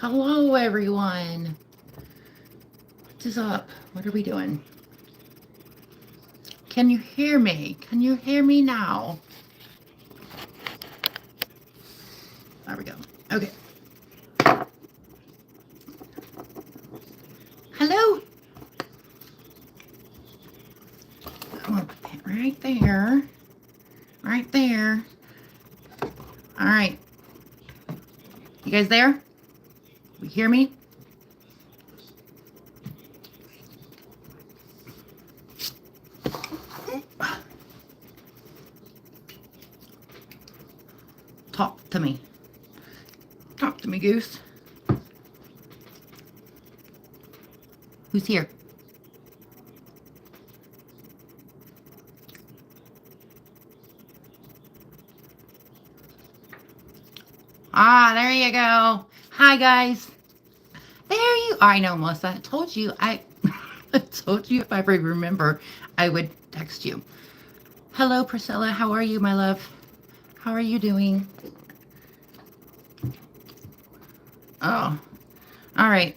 Hello, everyone. What is up? What are we doing? Can you hear me? Can you hear me now? There we go. Okay. Hello. I'm gonna put that right there. Right there. All right. You guys there? You hear me? Talk to me. Talk to me, Goose. Who's here? Ah, there you go. Hi, guys. There you are. I know, Melissa. I told you. I told you if I remember, I would text you. Hello, Priscilla. How are you, my love? How are you doing? Oh, all right.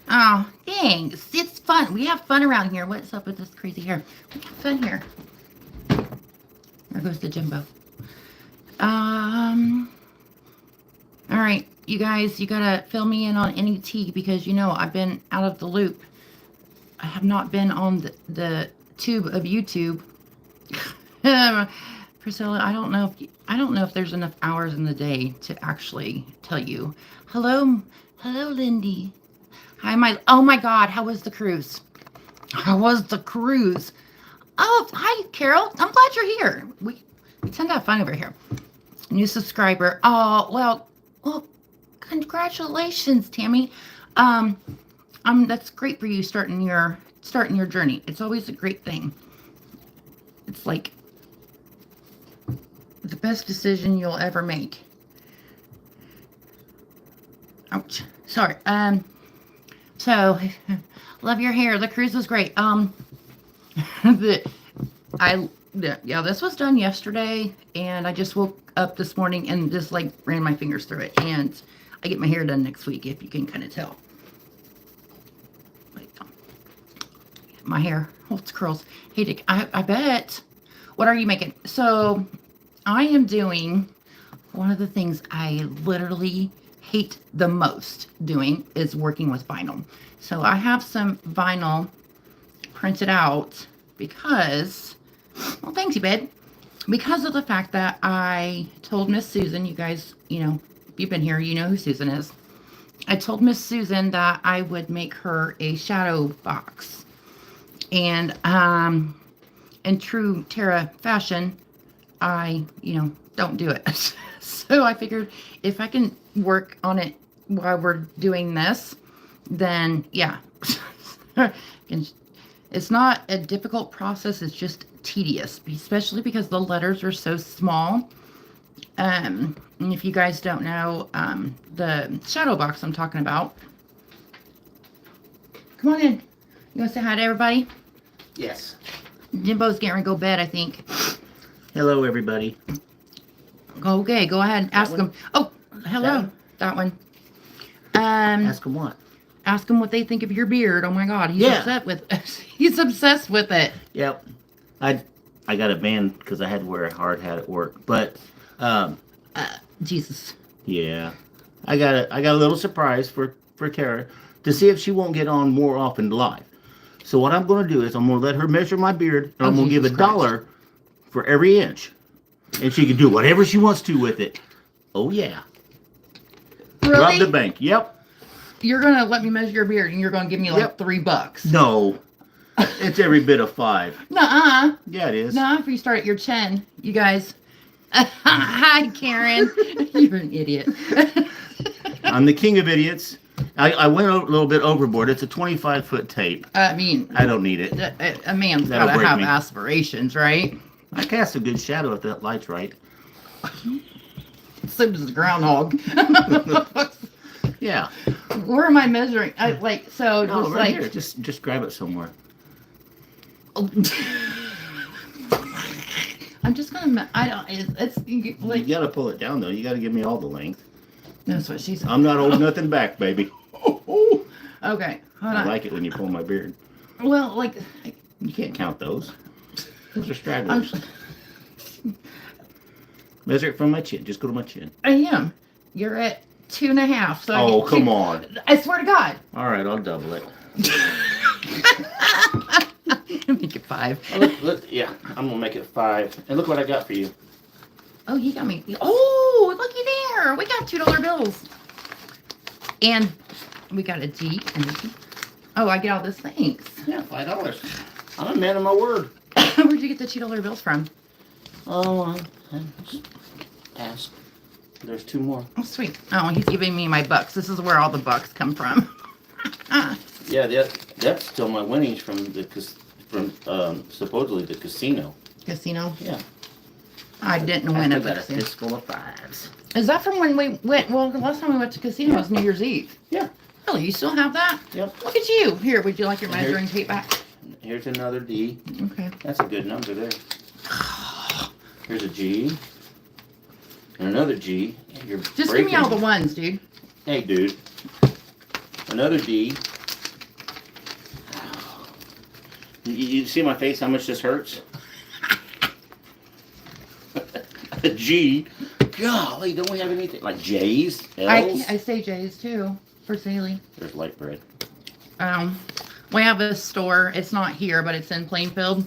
Oh, thanks. It's fun. We have fun around here. What's up with this crazy hair? We have fun here. There goes the Jimbo. All right, you guys, you gotta fill me in on any tea because you know I've been out of the loop. I have not been on the tube of YouTube. Priscilla, I don't know if there's enough hours in the day to actually tell you. Hello, Lindy. Hi, oh my God, how was the cruise? How was the cruise? Oh, hi, Carol. I'm glad you're here. We tend to have fun over here. New subscriber. Oh, well, congratulations, Tammy. That's great for you starting your journey. It's always a great thing. It's like the best decision you'll ever make. Ouch. Sorry. So love your hair. The cruise was great. Yeah, this was done yesterday, and I just woke up this morning and just like ran my fingers through it, and I get my hair done next week, if you can kind of tell. Like, my hair holds curls. Hey, Dick, I bet. What are you making? So I am doing one of the things I literally hate the most doing is working with vinyl. So I have some vinyl printed out because, well, thanks, you babe. Because of the fact that I told Miss Susan, you guys, you know, if you've been here, you know who Susan is. I told Miss Susan that I would make her a shadow box. And in true Tara fashion, I, don't do it. So I figured if I can work on it while we're doing this, then yeah. It's not a difficult process. It's just tedious, especially because the letters are so small. And if you guys don't know, the shadow box I'm talking about. Come on in. You want to say hi to everybody? Yes. Jimbo's getting ready to go to bed, I think. Hello, everybody. Okay, go ahead and ask them. Oh, hello. That one. Ask them what? Ask them what they think of your beard. Oh my God, he's obsessed with it. Yep. I got a band because I had to wear a hard hat at work, but Jesus. yeah, I got a little surprise for Tara to see if she won't get on more often live. So what I'm going to do is I'm going to let her measure my beard, and I'm going to give $1 for every inch, and she can do whatever she wants to with it. Oh yeah. Really? Rob the bank. Yep. You're gonna let me measure your beard, and you're gonna give me like $3. No, it's every bit of 5. Nuh-uh. Yeah, it is. Nuh-uh, if you start at your chin, you guys. Hi, Karen. You're an idiot. I'm the king of idiots. I went a little bit overboard. It's a 25-foot tape. I mean, I don't need it. A man's That'll gotta break have me. aspirations, right? I cast a good shadow if that light's right. So does the groundhog. Yeah. Where am I measuring? Just No, right like. here. Just grab it somewhere. I'm just gonna. I don't. It's like. You gotta pull it down though. You gotta give me all the length. That's what she said. I'm not holding nothing back, baby. Okay, hold I on. like it when you pull my beard. Well, like, You can't count those. Those are I'm, stragglers. Measure it from my chin. Just go to my chin. I am. You're at 2.5. So I Oh, get come two- on. I swear to God. All right, I'll double it. Make it 5. Yeah, I'm gonna make it 5. And look what I got for you. Oh, you got me. Oh, looky there. We got $2 bills. And we got a G and a G. Oh, I get all this. Thanks. Yeah, $5. I'm a man of my word. Where'd you get the $2 bills from? Oh, I just asked. There's 2 more. Oh, sweet. Oh, he's giving me my bucks. This is where all the bucks come from. Yeah, that's still my winnings from supposedly the casino. Casino. Yeah. I didn't I win still at the got a casino. fistful of 5s. Is that from when we went? Well, the last time we went to casino was New Year's Eve. Yeah. Really? You still have that? Yep. Look at you. Here, would you like your And here- measuring tape back? Here's another D. Okay. That's a good number there. Here's a G. And another G. You're Just give me all the breaking- ones, dude. Hey, dude. Another D. You see my face, how much this hurts? A G. Golly, don't we have anything? Like J's? L's? I say J's too for Saley. There's light bread. We have a store. It's not here, but it's in Plainfield.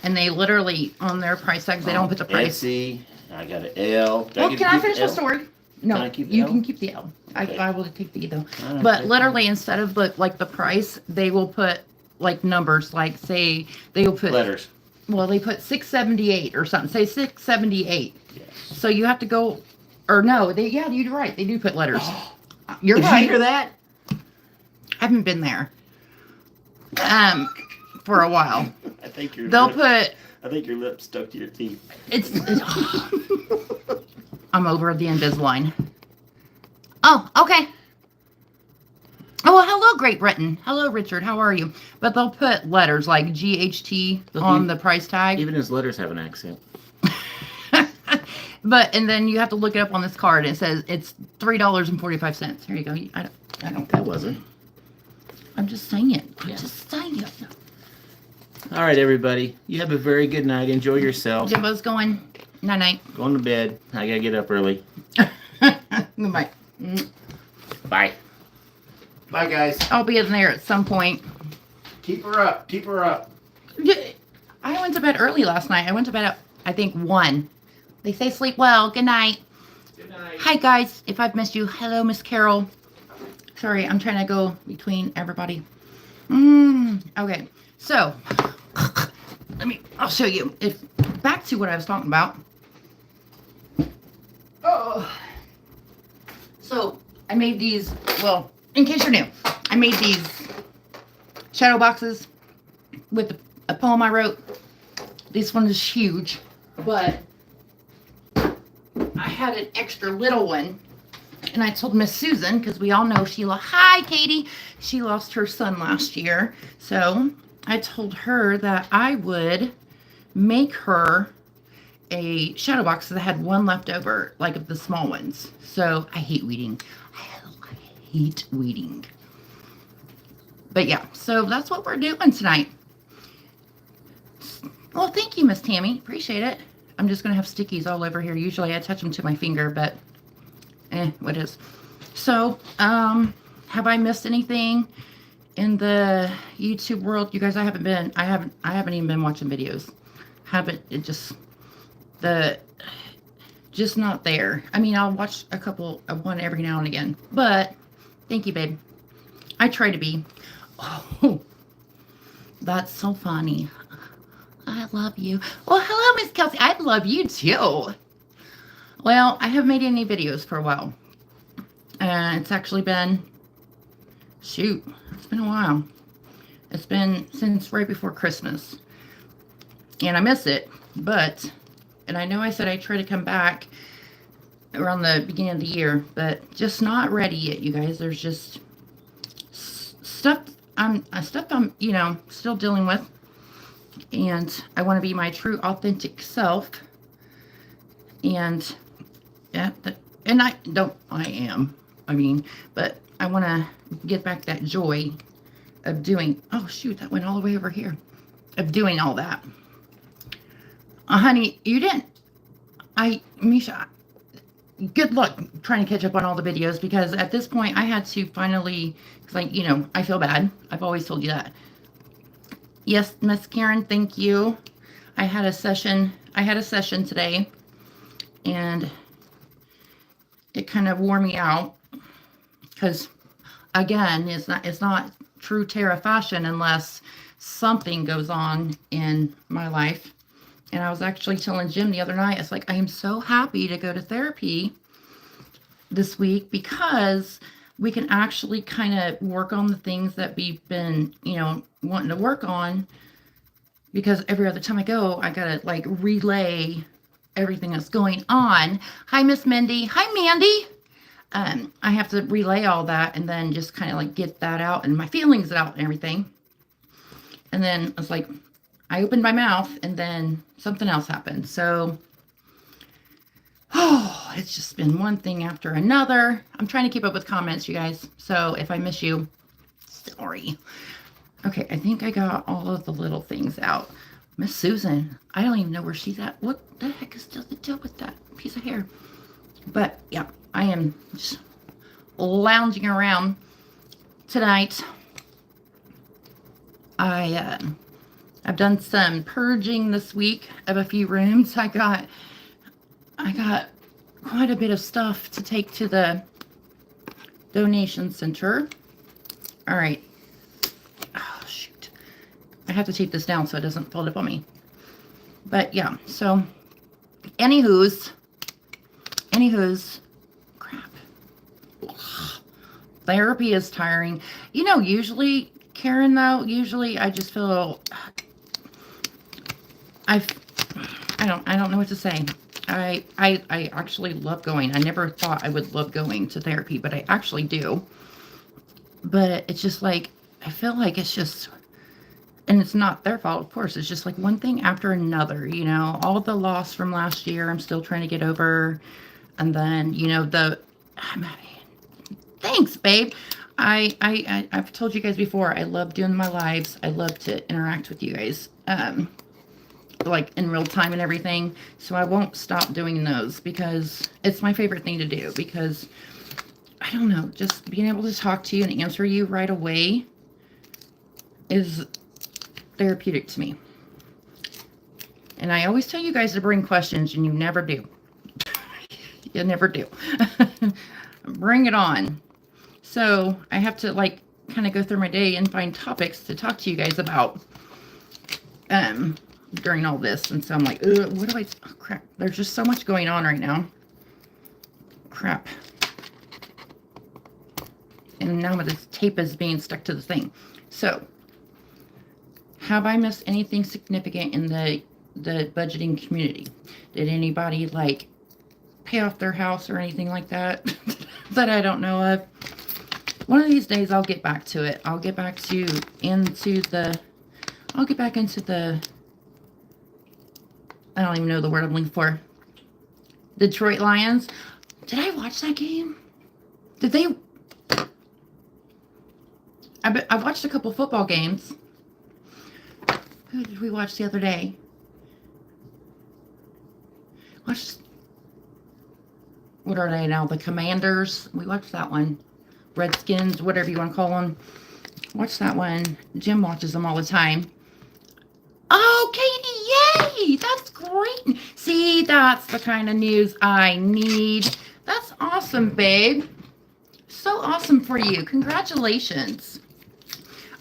And they literally, on their price tags, they don't put the price. Etsy. I got an L. Well, get can to I keep finish the my L? story? No, Can I keep the you L? can keep the L. Okay. I will take the E though. Alright, But take literally, instead of the price, they will put like numbers. Like say they will put Letters. Well, they put 678 or something. Say 678. Yes. So you have to go, or no, you're right. They do put letters. You're Did right. you hear that? I haven't been there. For a while. I think your They'll lip, put I think your lips stuck to your teeth. it's I'm over the Invisalign. Oh, okay. Oh, well, hello, Great Britain. Hello, Richard. How are you? But they'll put letters like GHT on the price tag. Even his letters have an accent. And then you have to look it up on this card. It says it's $3.45. Here you go. I don't. That wasn't. I'm just saying it. I'm Yeah. just saying it. All right, everybody. You have a very good night. Enjoy yourself. Jimbo's going. Night night. Going to bed. I gotta get up early. Goodbye. Bye. Bye, guys. I'll be in there at some point. Keep her up. Keep her up. I went to bed early last night. I went to bed at, I think, 1. They say sleep well. Good night. Good night. Hi, guys. If I've missed you, hello, Miss Carol. Sorry, I'm trying to go between everybody. Okay, so I'll show you. Back to what I was talking about. Oh, so I made these. Well, in case you're new, I made these shadow boxes with a poem I wrote. This one is huge, but I had an extra little one. And I told Miss Susan, because we all know hi, Katie. She lost her son last year. So I told her that I would make her a shadow box that had one left over, like of the small ones. So I hate weeding. I hate weeding. But yeah, so that's what we're doing tonight. Well, thank you, Miss Tammy. Appreciate it. I'm just going to have stickies all over here. Usually I touch them to my finger, but what is? So, have I missed anything in the YouTube world? You guys, I haven't even been watching videos. Just not there. I mean, I'll watch a couple of one every now and again, but thank you, babe. I try to be. Oh, that's so funny. I love you. Well, hello, Miss Kelsey. I love you too. Well, I haven't made any videos for a while. And it's actually been, it's been a while. It's been since right before Christmas. And I miss it, and I know I said I'd try to come back around the beginning of the year, but just not ready yet, you guys. There's just stuff I'm still dealing with. And I want to be my true, authentic self. And And I am. I mean, but I want to get back that joy of doing, oh shoot, that went all the way over here, of doing all that. Honey, you didn't, Misha, good luck trying to catch up on all the videos, because at this point I had to finally, because I feel bad. I've always told you that. Yes, Miss Karen, thank you. I had a session today, and it kind of wore me out, because again, it's not true Tara fashion unless something goes on in my life. And I was actually telling Jim the other night, it's like, I am so happy to go to therapy this week, because we can actually kind of work on the things that we've been, wanting to work on. Because every other time I go, I gotta like relay everything that's going on. Hi, Miss Mindy. Hi, Mandy. I have to relay all that and then just kind of like get that out and my feelings out and everything. And then it's like, I opened my mouth and then something else happened. So, it's just been one thing after another. I'm trying to keep up with comments, you guys. So if I miss you, sorry. Okay, I think I got all of the little things out. Miss Susan, I don't even know where she's at. What the heck is still the deal with that piece of hair? But yeah, I am just lounging around tonight. I've done some purging this week of a few rooms. I got quite a bit of stuff to take to the donation center. All right. Oh, shoot. I have to tape this down so it doesn't fold up on me. But yeah, so anywho's, crap. Ugh. Therapy is tiring. Usually, Karen, though, I just feel, I don't know what to say. I actually love going. I never thought I would love going to therapy, but I actually do. But it's just like, I feel like it's just, and it's not their fault, of course. It's just like one thing after another, all the loss from last year, I'm still trying to get over. And then, thanks, babe. I've told you guys before, I love doing my lives. I love to interact with you guys, like in real time and everything. So I won't stop doing those, because it's my favorite thing to do, because I don't know, just being able to talk to you and answer you right away is therapeutic to me. And I always tell you guys to bring questions, and you never do. You never do. Bring it on. So I have to like kind of go through my day and find topics to talk to you guys about during all this. And so I'm like, what do oh, crap. There's just so much going on right now. Crap. And now this tape is being stuck to the thing. So, have I missed anything significant in the budgeting community? Did anybody like pay off their house or anything like that that I don't know of? One of these days I'll get back to it. I'll get back into the I don't even know the word I'm looking for. Detroit Lions. Did I watch that game? Did they? I watched a couple football games. Who did we watch the other day? What are they now? The Commanders. We watched that one. Redskins, whatever you want to call them. Watch that one. Jim watches them all the time. Oh, Katie, yay! That's great. See, that's the kind of news I need. That's awesome, babe. So awesome for you. Congratulations.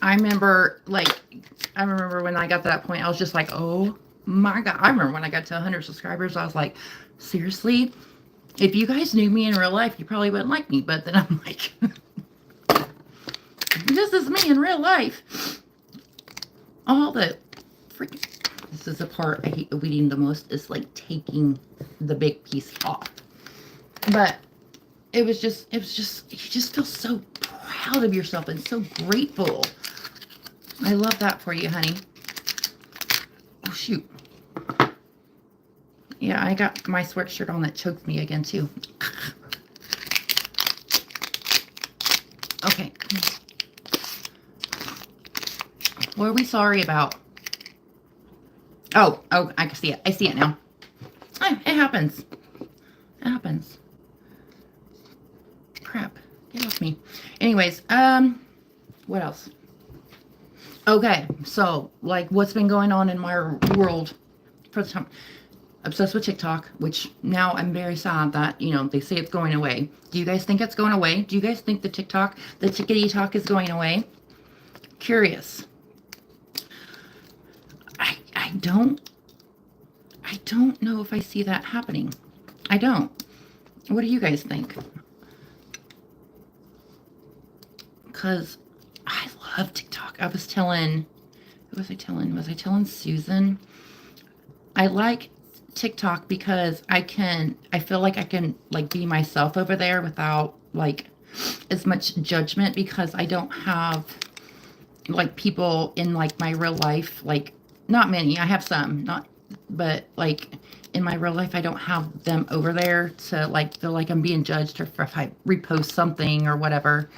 I remember when I got to that point, I was just like, oh my God. I remember when I got to 100 subscribers, I was like, seriously? If you guys knew me in real life, you probably wouldn't like me. But then I'm like, this is me in real life. All the freaking, this is the part I hate weeding the most, is like taking the big piece off. But it was just, you just feel so proud of yourself and so grateful. I love that for you, honey. Oh, shoot. Yeah, I got my sweatshirt on that choked me again, too. Okay. What are we sorry about? Oh, I can see it. I see it now. It happens. It happens. Crap. Get off me. Anyways, what else? Okay, so, like, what's been going on in my world for the time? Obsessed with TikTok, which now I'm very sad that, you know, they say it's going away. Do you guys think it's going away? Do you guys think the tickety talk is going away? Curious. I don't know if I see that happening. I don't. What do you guys think? Because I love TikTok. I was telling, who was I telling? Was I telling Susan? I like TikTok because I feel like I can like be myself over there without like as much judgment, because I don't have like people in like my real life, like not many. I have some, but like in my real life, I don't have them over there to like feel like I'm being judged, or if I repost something or whatever.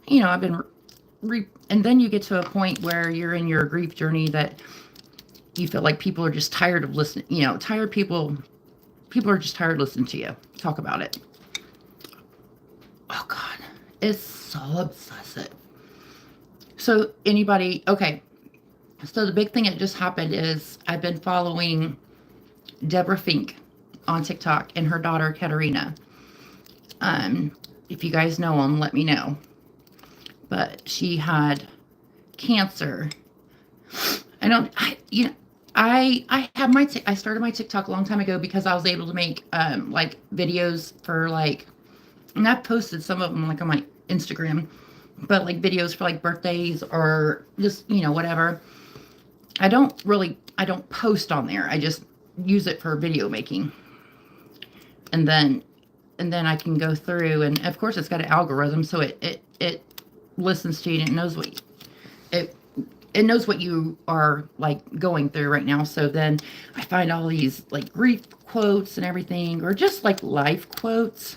You know, I've been and then you get to a point where you're in your grief journey that you feel like people are just tired of listening. You know, people are just tired of listening to you talk about it. Oh God, it's so obsessive. So anybody, okay. So the big thing that just happened is I've been following Deborah Fink on TikTok and her daughter Katerina. If you guys know them, let me know. But she had cancer. I started my TikTok a long time ago because I was able to make like videos for like, and I've posted some of them like on my Instagram, but like videos for like birthdays or just, you know, whatever. I don't post on there. I just use it for video making. And then I can go through, and of course it's got an algorithm, so it listens to you and it knows it knows what you are like going through right now. So then I find all these like grief quotes and everything, or just like life quotes.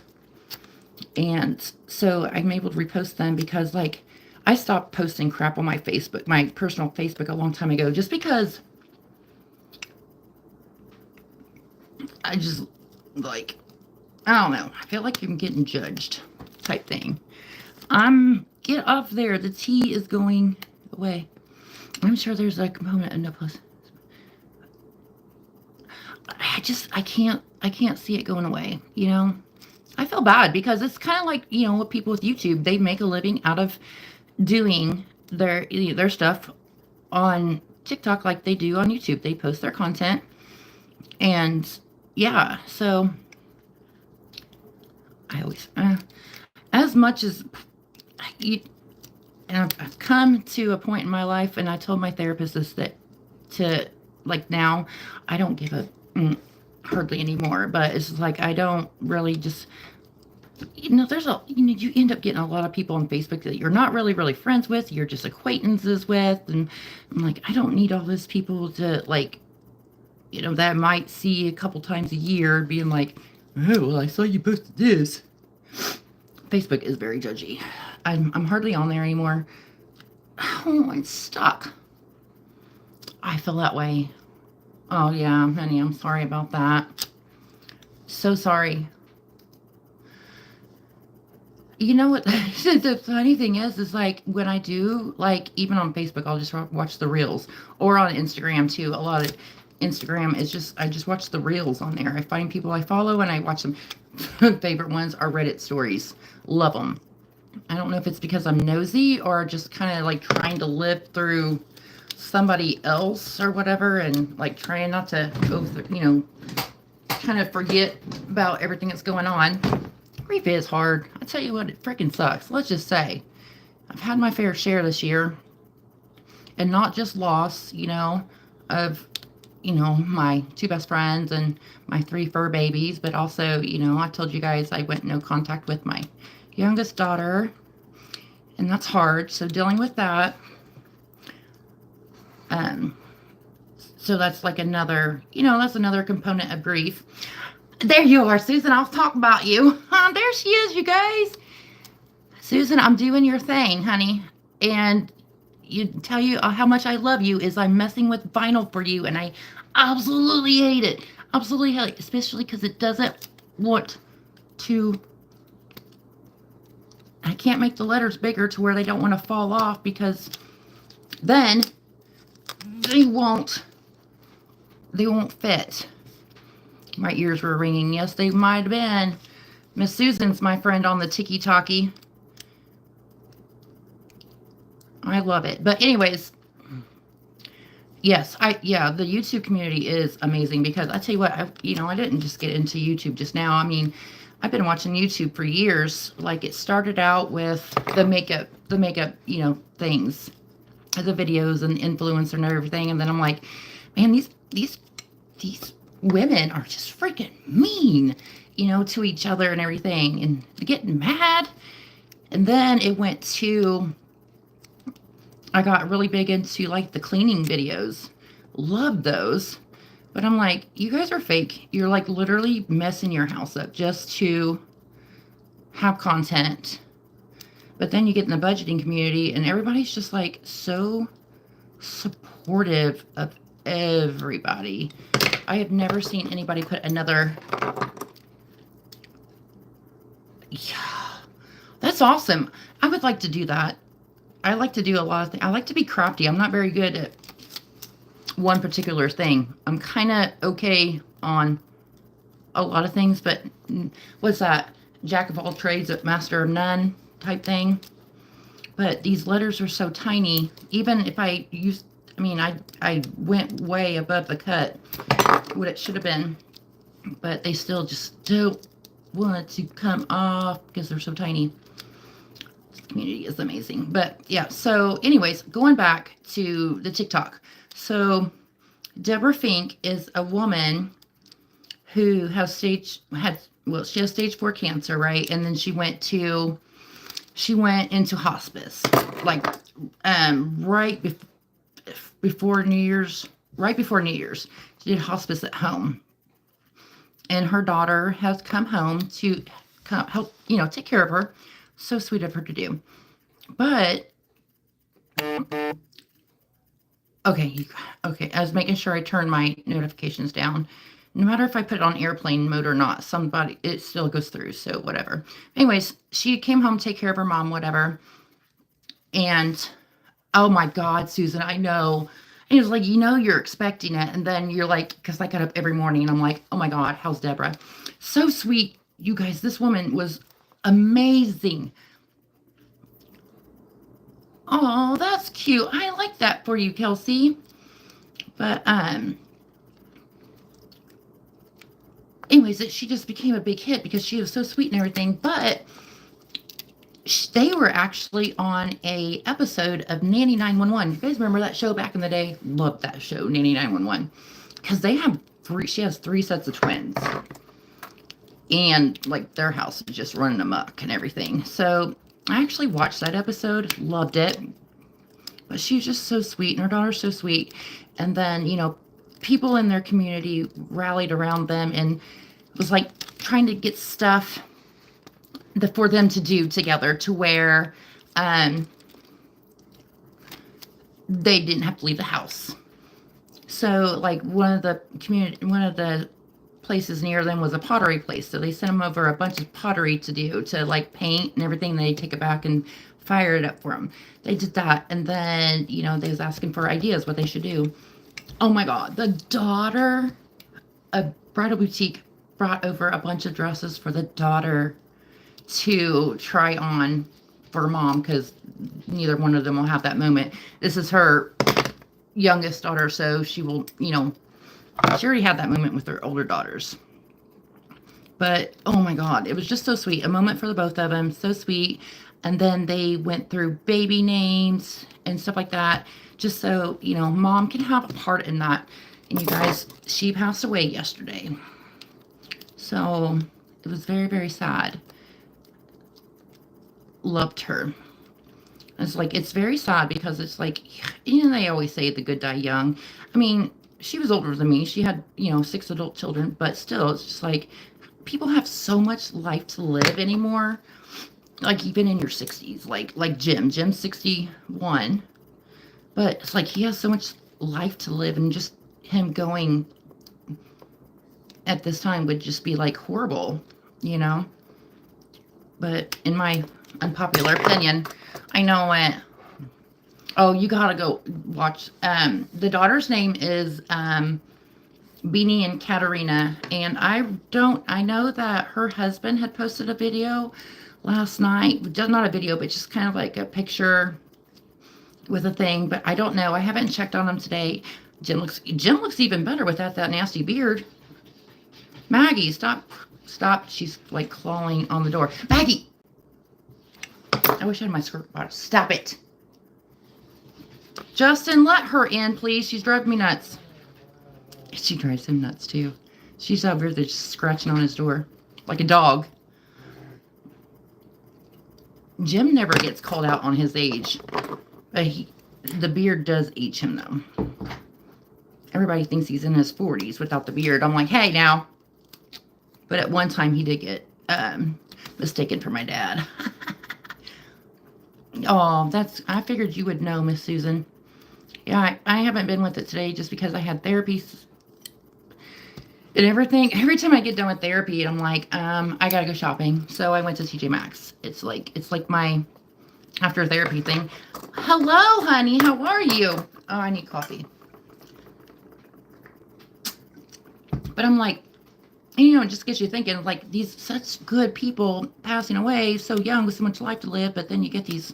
And so I'm able to repost them because like I stopped posting crap on my Facebook, my personal Facebook, a long time ago, just because I just like, I don't know. I feel like I'm getting judged type thing. Get off there. The tea is going away. I'm sure there's a component of no plus. I can't see it going away, you know? I feel bad because it's kind of like, you know, with people with YouTube, they make a living out of doing their stuff on TikTok like they do on YouTube. They post their content. And yeah, so I always, as much as and I've come to a point in my life, and I told my therapist this, that to like now I don't give a hardly anymore, but it's like I don't really just, you know, you end up getting a lot of people on Facebook that you're not really friends with, you're just acquaintances with, and I'm like, I don't need all those people to like, you know, that I might see a couple times a year being like, oh, well, I saw you posted this. Facebook is very judgy. I'm hardly on there anymore. Oh, I'm stuck. I feel that way. Oh, yeah, honey, I'm sorry about that. So sorry. You know what? The funny thing is like when I do, like even on Facebook, I'll just watch the reels, or on Instagram too. A lot of Instagram is just, I just watch the reels on there. I find people I follow and I watch them. Favorite ones are Reddit stories. Love them. I don't know if it's because I'm nosy or just kind of like trying to live through somebody else or whatever, and like trying not to go through, you know, kind of forget about everything that's going on. Grief is hard. I tell you what, it freaking sucks. Let's just say I've had my fair share this year, and not just loss, you know, of, you know, my 2 best friends and my 3 fur babies, but also, you know, I told you guys I went no contact with my youngest daughter, and that's hard. So dealing with that, so that's like another, you know, that's another component of grief. There you are, Susan. I was talking about you. There she is, you guys. Susan, I'm doing your thing, honey. And you tell you how much I love you is I'm messing with vinyl for you, and I absolutely hate it. Absolutely hate it, especially because it doesn't want to. I can't make the letters bigger to where they don't want to fall off, because then they won't fit. My ears were ringing. Yes, they might have been. Miss Susan's my friend on the Tiki Talkie. I love it. But anyways, yes, the YouTube community is amazing, because I tell you what, I didn't just get into YouTube just now. I mean, I've been watching YouTube for years. Like, it started out with the makeup, things, the videos and influencer and everything. And then I'm like, man, these women are just freaking mean, to each other and everything, and getting mad. And then it went to, I got really big into like the cleaning videos. Loved those. But I'm like, you guys are fake. You're like literally messing your house up just to have content. But then you get in the budgeting community and everybody's just like so supportive of everybody. I have never seen anybody put another. Yeah, that's awesome. I would like to do that. I like to do a lot of things. I like to be crafty. I'm not very good at one particular thing. I'm kind of okay on a lot of things, but what's that? Jack of all trades, master of none type thing. But these letters are so tiny. Even if I used, I went way above the cut, what it should have been, but they still just don't want to come off because they're so tiny. Community is amazing. But yeah, so anyways, going back to the TikTok. So Deborah Fink is a woman who has stage 4 cancer, right? And then she went into hospice, like right before New Year's, she did hospice at home. And her daughter has come home to help, take care of her. So sweet of her to do. But okay, I was making sure I turned my notifications down. No matter if I put it on airplane mode or not, it still goes through, so whatever. Anyways, she came home to take care of her mom, whatever. And oh my God, Susan, I know. And it was like, you're expecting it. And then you're like, because I got up every morning and I'm like, oh my God, how's Deborah? So sweet. You guys, this woman was amazing. Oh, that's cute. I like that for you, Kelsey. But anyways, she just became a big hit because she was so sweet and everything. But they were actually on a episode of Nanny 911. You guys remember that show back in the day? Loved that show, Nanny 911, because she has 3 sets of twins. And like their house is just running amok and everything. So I actually watched that episode, loved it. But she was just so sweet, and her daughter's so sweet. And then, people in their community rallied around them and was like trying to get stuff for them to do together, to where they didn't have to leave the house. So like one of the places near them was a pottery place, so they sent them over a bunch of pottery to do, to like paint and everything. They take it back and fire it up for them. They did that, and then they was asking for ideas what they should do. Oh my God, the daughter of Bridal Boutique brought over a bunch of dresses for the daughter to try on for mom, because neither one of them will have that moment. This is her youngest daughter, so she will, she already had that moment with her older daughters. But oh my God, it was just so sweet. A moment for the both of them, so sweet. And then they went through baby names and stuff like that, just so mom can have a part in that. And you guys, she passed away yesterday, so it was very, very sad. Loved her. It's very sad, because it's like, they always say the good die young. I mean, she was older than me. She had, 6 adult children, but still, it's just like, people have so much life to live anymore. like even in your 60s, like Jim's 61, but it's like he has so much life to live, and just him going at this time would just be like horrible, you know. But in my unpopular opinion, I know it. Oh, you gotta go watch. The daughter's name is Beanie and Katerina, and I know that her husband had posted a video last night. Not a video, but just kind of like a picture with a thing. But I don't know. I haven't checked on him today. Jim looks even better without that nasty beard. Maggie, stop. She's like clawing on the door. Maggie! I wish I had my skirt bottom. Stop it. Justin, let her in, please. She's driving me nuts. She drives him nuts, too. She's out there just scratching on his door like a dog. Jim never gets called out on his age. But the beard does age him, though. Everybody thinks he's in his 40s without the beard. I'm like, hey, now. But at one time, he did get mistaken for my dad. Oh, I figured you would know, Miss Susan. Yeah, I haven't been with it today just because I had therapy and everything. Every time I get done with therapy, I'm like, I gotta go shopping. So I went to TJ Maxx. It's like my after therapy thing. Hello, honey. How are you? Oh, I need coffee. But I'm like, you know, it just gets you thinking, like, these such good people passing away so young with so much life to live, but then you get these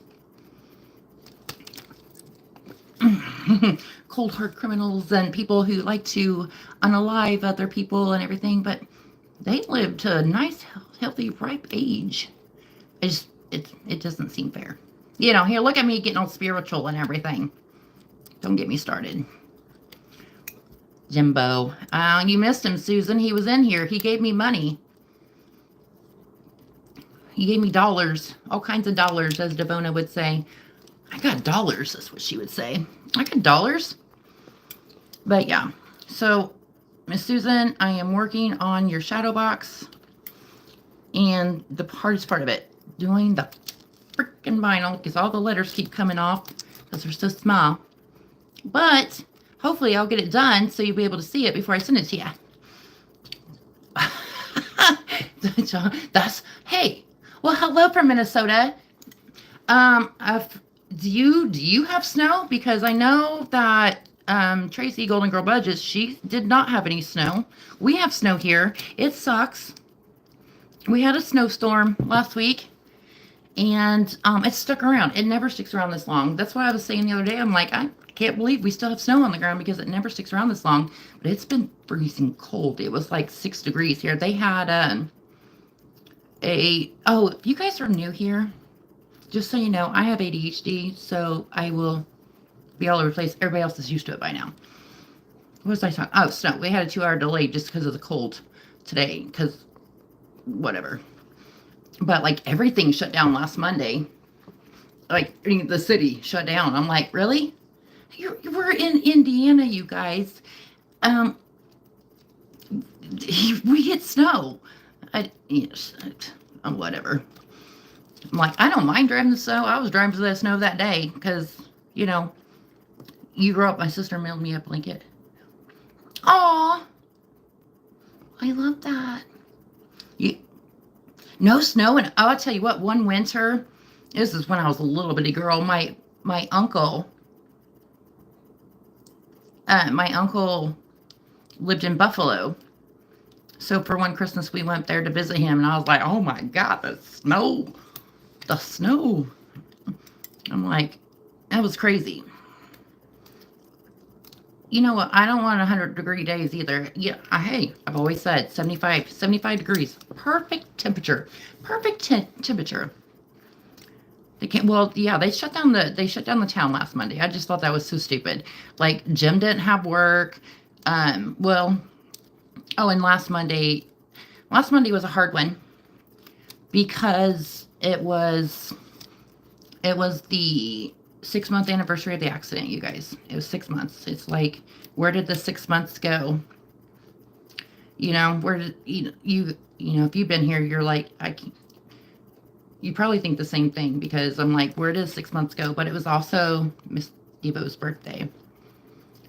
cold hard criminals and people who like to unalive other people and everything, but they live to a nice, healthy, ripe age. It doesn't seem fair. You know, here, look at me getting all spiritual and everything. Don't get me started. Jimbo. You missed him, Susan. He was in here. He gave me money. He gave me dollars. All kinds of dollars, as Devona would say. I got dollars, that's what she would say. I got dollars. But yeah. So, Miss Susan, I am working on your shadow box. And the hardest part of it, doing the freaking vinyl, because all the letters keep coming off because they're so small. But hopefully I'll get it done so you'll be able to see it before I send it to you. Hey, well, hello from Minnesota. Do you have snow? Because I know that Tracy Golden Girl Budgets, she did not have any snow. We have snow here. It sucks. We had a snowstorm last week, and it stuck around. It never sticks around this long. That's why I was saying the other day, I'm like, I can't believe we still have snow on the ground because it never sticks around this long. But it's been freezing cold. It was like 6 degrees here. They had if you guys are new here, just so you know, I have ADHD, so I will be all over the place. Everybody else is used to it by now. What was I talking? Oh, snow. We had a 2-hour delay just because of the cold today, because whatever. But like everything shut down last Monday. Like the city shut down. I'm like, really? We're in Indiana, you guys. We get snow. Whatever. I'm like, I don't mind driving the snow. I was driving through the snow that day because, you know, you grew up. My sister mailed me a blanket. Aw, I love that. No snow, and I'll tell you what. One winter, this is when I was a little bitty girl. My uncle lived in Buffalo. So for one Christmas, we went there to visit him, and I was like, oh my God, the snow. I'm like, that was crazy. You know what? I don't want 100-degree days either. Yeah, I've always said 75 degrees. Perfect temperature. Temperature. They can't, well, yeah, they shut down the town last Monday. I just thought that was so stupid. Like, Jim didn't have work. And last Monday was a hard one because it was the 6-month anniversary of the accident, you guys. It was 6 months. It's like, where did the 6 months go? You know, where did you know, if you've been here, you're like, you probably think the same thing because I'm like, where did 6 months go? But it was also Miss Devo's birthday.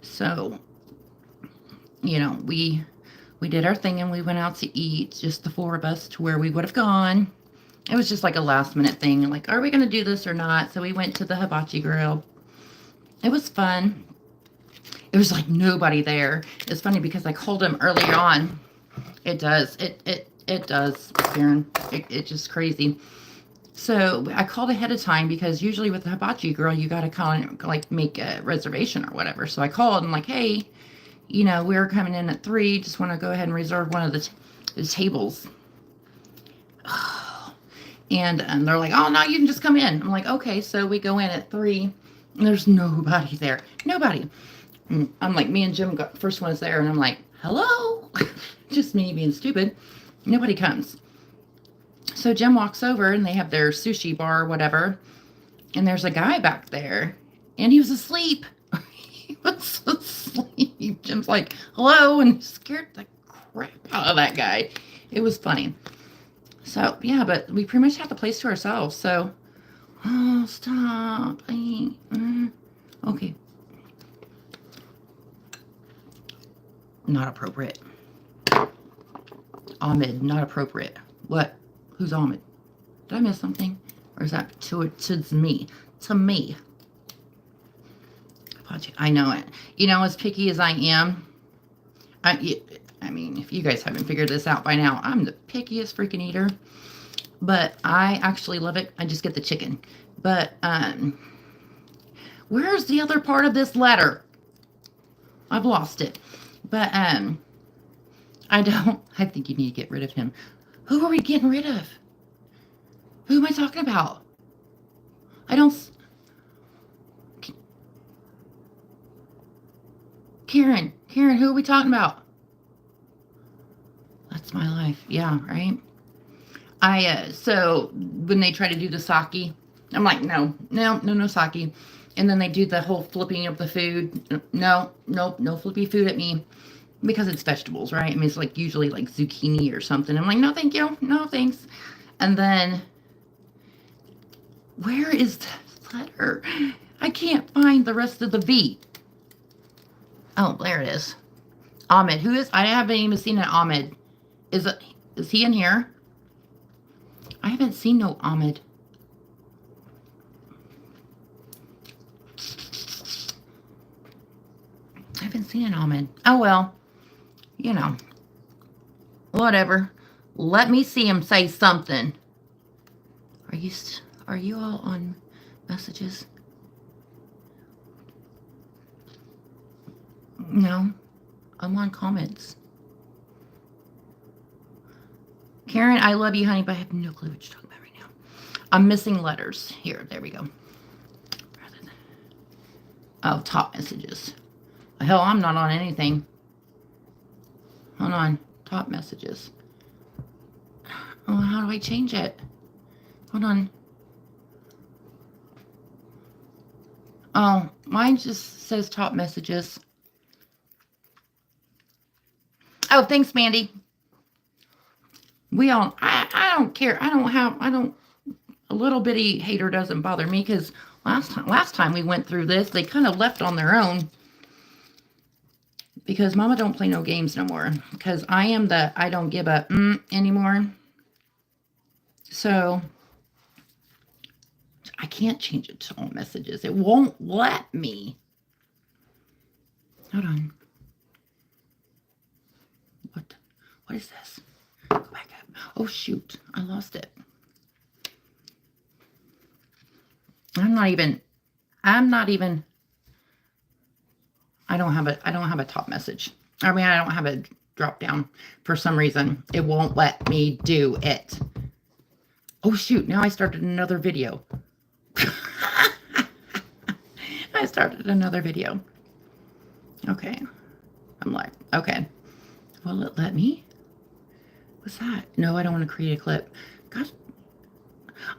So, you know, we did our thing and we went out to eat, just the four of us, to where we would have gone. It was just like a last minute thing. Like, are we going to do this or not? So we went to the hibachi grill. It was fun. It was like nobody there. It's funny because I called him earlier on. It does. It does, Karen. It's just crazy. So I called ahead of time because usually with the hibachi grill, you got to kind of like make a reservation or whatever. So I called and like, hey, you know, we're coming in at 3. Just want to go ahead and reserve one of the tables. And they're like, oh, no, you can just come in. I'm like, okay. So we go in at 3. And there's nobody there. Nobody. And I'm like, me and Jim got first ones there. And I'm like, hello? Just me being stupid. Nobody comes. So Jim walks over and they have their sushi bar or whatever. And there's a guy back there. And he was asleep. He was asleep. Jim's like, hello? And scared the crap out of that guy. It was funny. So, yeah, but we pretty much had the place to ourselves. So, oh, stop. Okay. Not appropriate. Ahmed, not appropriate. What? Who's Ahmed? Did I miss something? Or is that to me? To me. I know it. You know, as picky as I am, I mean, if you guys haven't figured this out by now, I'm the pickiest freaking eater. But I actually love it. I just get the chicken. But, where's the other part of this letter? I've lost it. But, I think you need to get rid of him. Who are we getting rid of? Who am I talking about? Karen, who are we talking about? That's my life. Yeah, right? So when they try to do the sake, I'm like, no sake. And then they do the whole flipping of the food. No flippy food at me. Because it's vegetables, right? I mean, it's like usually like zucchini or something. I'm like, no, thank you. No, thanks. And then, where is the letter? I can't find the rest of the V. Oh, there it is. Ahmed. Who is? I haven't even seen an Ahmed. Is he in here? I haven't seen no Ahmed. I haven't seen an Ahmed. Oh, well. You know. Whatever. Let me see him say something. Are you all on messages? No. I'm on comments. Karen, I love you, honey, but I have no clue what you're talking about right now. I'm missing letters. Here, there we go. Oh, top messages. Hell, I'm not on anything. Hold on. Top messages. Oh, how do I change it? Hold on. Oh, mine just says top messages. Oh, thanks, Mandy. I don't care. A little bitty hater doesn't bother me because last time we went through this, they kind of left on their own. Because Mama don't play no games no more. Because I am the I don't give a anymore. So, I can't change it to all messages. It won't let me. Hold on. What is this? Go back up. Oh, shoot. I lost it. I'm not even. I don't have a top message. I mean, I don't have a drop down for some reason. It won't let me do it. Oh, shoot. Now I started another video. I started another video. Okay. I'm like, okay. Will it let me? What's that? No, I don't want to create a clip. God.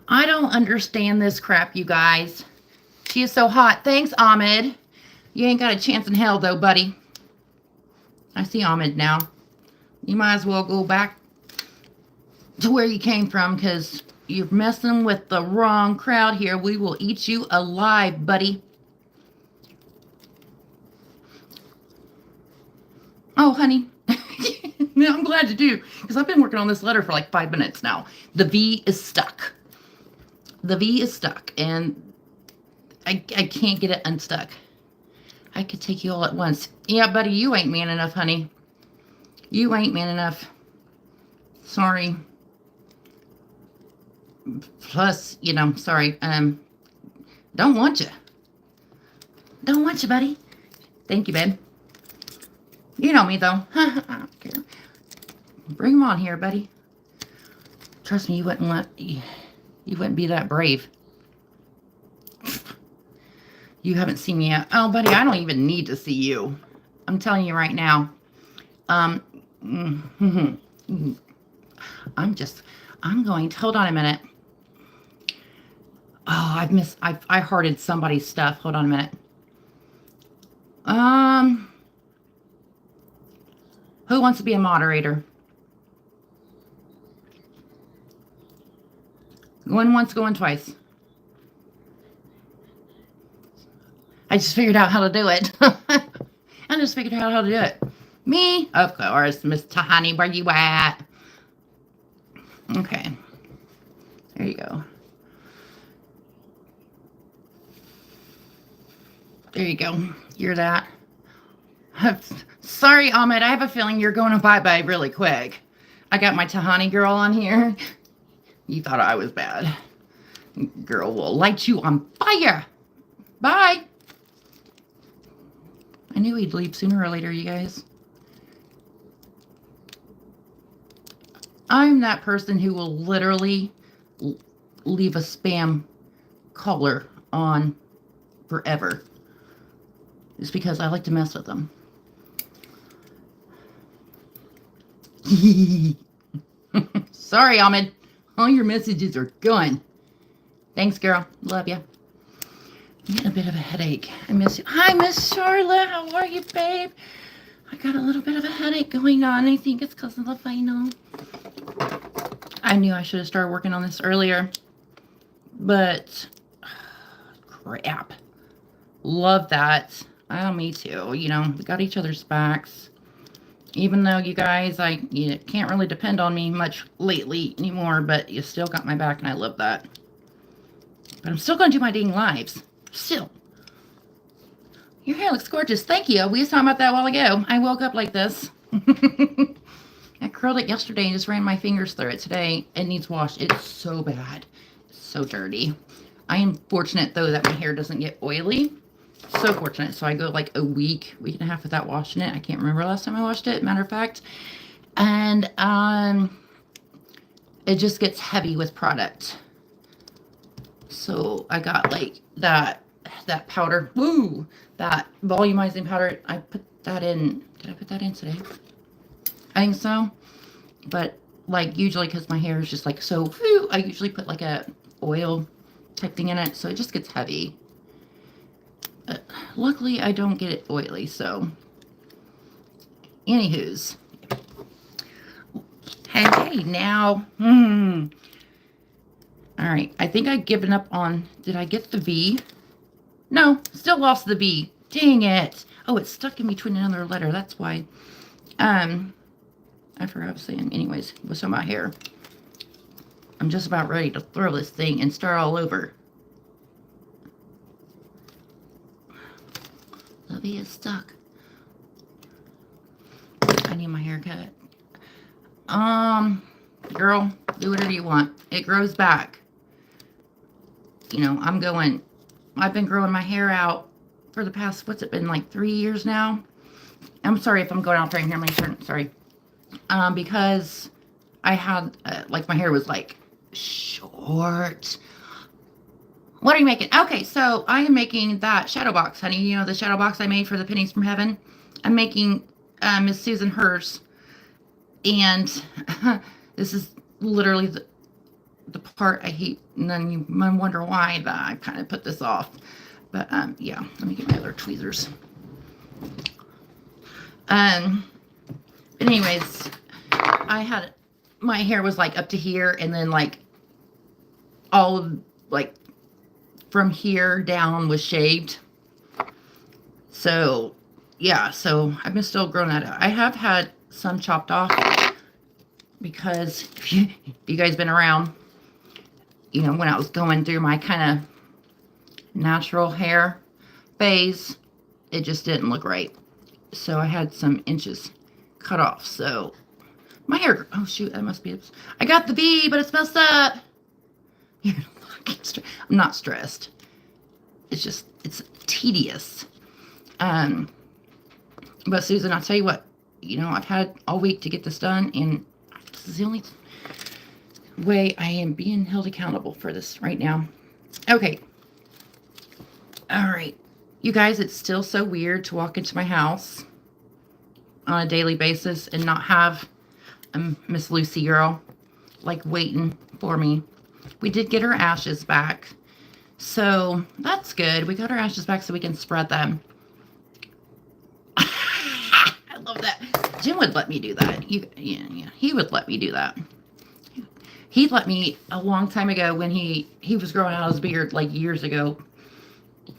I don't understand this crap, you guys. She is so hot. Thanks, Ahmed. You ain't got a chance in hell, though, buddy. I see Ahmed now. You might as well go back to where you came from, because You're messing with the wrong crowd here. We will eat you alive, buddy. Oh, honey. No, I'm glad you do, because I've been working on this letter for like 5 minutes now. The V is stuck. The V is stuck, and I can't get it unstuck. I could take you all at once. Yeah, buddy, you ain't man enough, honey. You ain't man enough. Sorry. Plus, you know, sorry. Don't want you. Don't want you, buddy. Thank you, babe. You know me, though. I don't care. Bring him on here, buddy. Trust me, you wouldn't be that brave. You haven't seen me yet. Oh, buddy, I don't even need to see you. I'm telling you right now. I'm going to, hold on a minute. Oh, I hearted somebody's stuff. Hold on a minute. Who wants to be a moderator? Going once, going twice. I just figured out how to do it. I just figured out how to do it. Me? Of course, Miss Tahani, where you at? Okay. There you go. There you go. You're that. Sorry, Ahmed. I have a feeling you're going to bye-bye really quick. I got my Tahani girl on here. You thought I was bad. Girl will light you on fire. Bye. I knew he'd leave sooner or later, you guys. I'm that person who will literally leave a spam caller on forever. Just because I like to mess with them. Sorry, Ahmed. All your messages are gone. Thanks, girl. Love you. I'm getting a bit of a headache. I miss you. Hi, Miss Charlotte. How are you, babe? I got a little bit of a headache going on. I think it's because of the final. I knew I should have started working on this earlier. But, crap. Love that. Oh, me too. You know, we got each other's backs. Even though you guys, you can't really depend on me much lately anymore, but you still got my back, and I love that. But I'm still going to do my dang lives. Still. Your hair looks gorgeous. Thank you. We was talking about that a while ago. I woke up like this. I curled it yesterday and just ran my fingers through it today. It needs washed. It's so bad. It's so dirty. I am fortunate, though, that my hair doesn't get oily. So fortunate. So I go like a week and a half without washing it. I can't remember last time I washed it, matter of fact. And it just gets heavy with product. So I got like that powder. Woo! That volumizing powder. I put that in. Did I put that in today? I think so. But like usually because my hair is just like so, whew, I usually put like a oil type thing in it. So it just gets heavy. Luckily, I don't get it oily, so. Anywho's. Hey, now. Alright, I think I've given up on. Did I get the V? No, still lost the V. Dang it. Oh, it's stuck in between another letter. That's why. I forgot what I was saying. Anyways, what's talking about hair? I'm just about ready to throw this thing and start all over. The V is stuck. I need my hair cut. Girl, do whatever you want. It grows back. You know, I've been growing my hair out for the past, what's it been, like 3 years now? I'm sorry if I'm going out there and hear my turn. Sorry. Because I had, like, my hair was, like, short. What are you making? Okay, so I am making that shadow box, honey. You know, the shadow box I made for the Pennies from Heaven? I'm making Miss Susan hers. And this is literally the part I hate. And then you might wonder why that I kind of put this off. But, yeah. Let me get my other tweezers. Anyways, my hair was like up to here, and then like all of, like, from here down was shaved. So, yeah, so I've been still growing that out. I have had some chopped off because if you guys been around, you know, when I was going through my kind of natural hair phase, it just didn't look right. So I had some inches cut off. So my hair, oh shoot, that must be, I got the V, but it's messed up. I'm not stressed. It's just, it's tedious. But Susan, I'll tell you what, you know, I've had all week to get this done, and this is the only way I am being held accountable for this right now. Okay. All right. You guys, it's still so weird to walk into my house on a daily basis and not have Miss Lucy girl, like, waiting for me. We did get her ashes back, so that's good. We got her ashes back so we can spread them. I love that. Jim would let me do that. Yeah, he would let me do that. He let me a long time ago when he was growing out his beard, like years ago.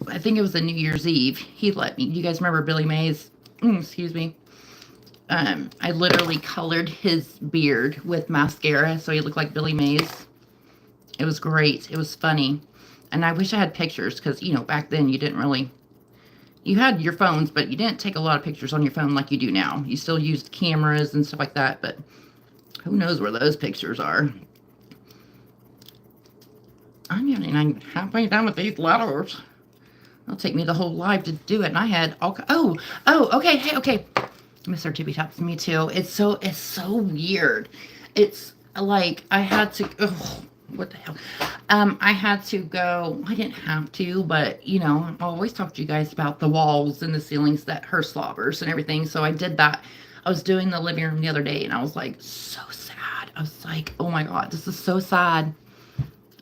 I think it was a New Year's Eve. He let me. You guys remember Billy Mays? Excuse me. I literally colored his beard with mascara so he looked like Billy Mays. It was great. It was funny. And I wish I had pictures because, you know, back then you didn't really... You had your phones, but you didn't take a lot of pictures on your phone like you do now. You still used cameras and stuff like that, but who knows where those pictures are. I'm halfway done with these letters. It'll take me the whole life to do it. And I had all... okay. Hey, okay. Mr. Tippy Tops, me too. It's so weird. It's like I had to... what the hell? I had to go... I didn't have to, but, you know, I always talk to you guys about the walls and the ceilings that her slobbers and everything. So I did that. I was doing the living room the other day, and I was like, so sad. I was like, oh my God, this is so sad.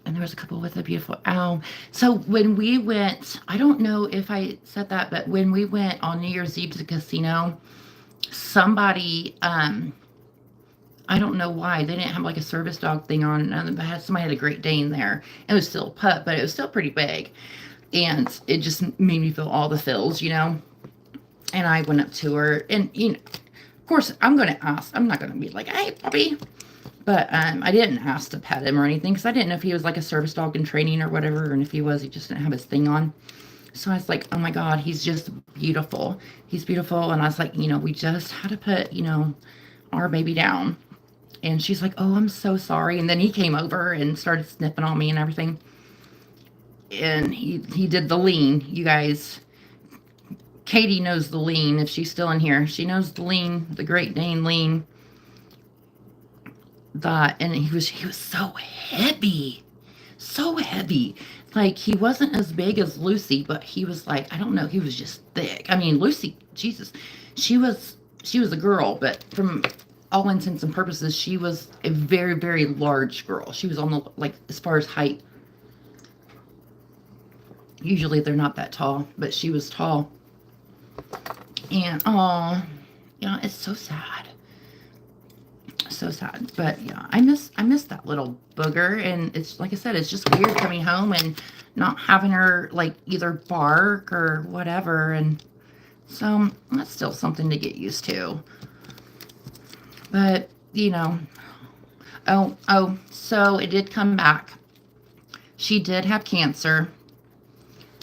And there was a couple with a beautiful owl. So when we went, I don't know if I said that, but when we went on New Year's Eve to the casino, somebody, I don't know why, they didn't have like a service dog thing on, but somebody had a Great Dane there. It was still a pup, but it was still pretty big. And it just made me feel all the feels, you know. And I went up to her, and, you know, of course, I'm going to ask. I'm not going to be like, hey, puppy. But I didn't ask to pet him or anything because I didn't know if he was like a service dog in training or whatever. And if he was, he just didn't have his thing on. So I was like, oh my God, he's just beautiful. He's beautiful. And I was like, you know, we just had to put, you know, our baby down. And she's like, oh, I'm so sorry. And then he came over and started sniffing on me and everything. And he did the lean. You guys, Katie knows the lean if she's still in here. She knows the lean, the Great Dane lean. And he was so heavy. So heavy. Like, he wasn't as big as Lucy, but he was like, I don't know, he was just thick. I mean, Lucy, Jesus, she was a girl, but from all intents and purposes, she was a very, very large girl. She was on the, like, as far as height. Usually they're not that tall, but she was tall. And, oh, you know, it's so sad. So sad. But yeah, I miss that little booger. And it's like I said, it's just weird coming home and not having her like either bark or whatever. And so that's still something to get used to. But, you know, so it did come back. She did have cancer.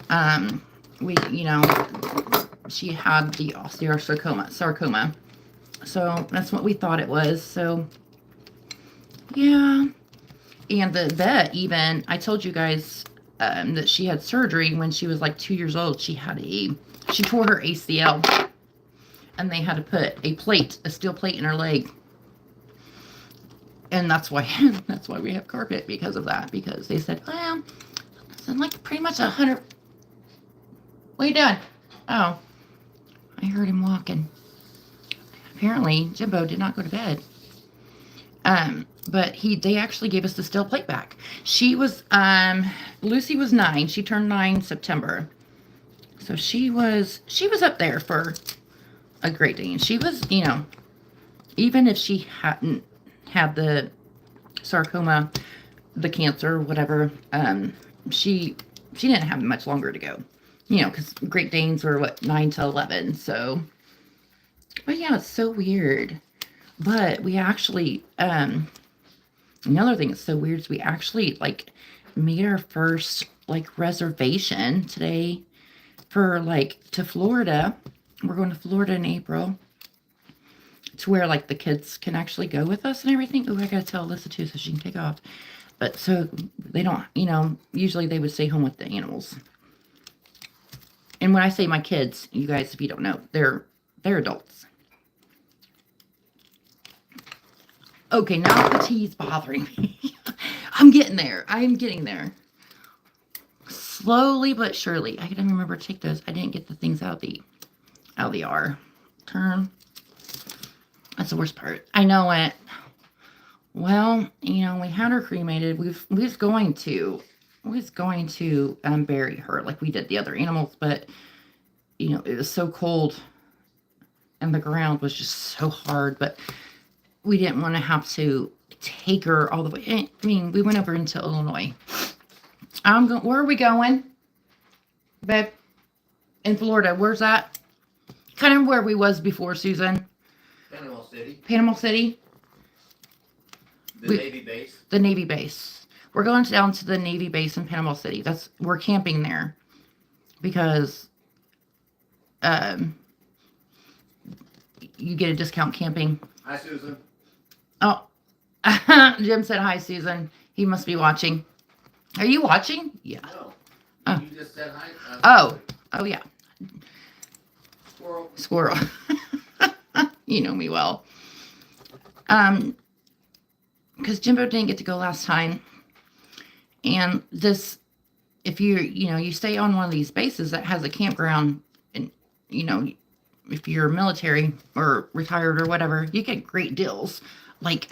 You know, she had the sarcoma. So that's what we thought it was. So, yeah. And the vet even, I told you guys that she had surgery when she was like 2 years old. She tore her ACL. And they had to put a steel plate in her leg. And that's why we have carpet because of that. Because they said, well, it's like pretty much 100. What are you doing? Oh, I heard him walking. Apparently, Jimbo did not go to bed. But they actually gave us the steel plate back. She was, Lucy was 9. She turned 9 September. So she was up there for a Great Dane. She was, you know, even if she hadn't had the sarcoma, the cancer or whatever, she didn't have much longer to go. You know, because Great Danes were, what, 9 to 11. So, but yeah, it's so weird. But we actually, another thing that's so weird is we actually, like, made our first, like, reservation today for, like, to Florida. We're going to Florida in April. To where, like, the kids can actually go with us and everything. Oh, I gotta tell Alyssa, too, so she can take off. But so they don't, you know, usually they would stay home with the animals. And when I say my kids, you guys, if you don't know, they're adults. Okay, now the tea's bothering me. I'm getting there. I am getting there. Slowly but surely. I gotta remember to take those. I didn't get the things out of the R. Turn. That's the worst part. I know it. Well, you know, we had her cremated. We was going to bury her like we did the other animals, but you know, it was so cold and the ground was just so hard, but we didn't want to have to take her all the way. I mean, we went over into Illinois. Where are we going? Babe? In Florida. Where's that? Kind of where we was before, Susan. Panama City. Panama City. The Navy base. The Navy base. We're going down to the Navy base in Panama City. We're camping there because you get a discount camping. Hi, Susan. Oh, Jim said hi, Susan. He must be watching. Are you watching? Yeah. No. Oh. You just said hi. Oh yeah. Squirrel. Squirrel. You know me well. Because Jimbo didn't get to go last time. And this, if you stay on one of these bases that has a campground, and, you know, if you're military or retired or whatever, you get great deals. Like,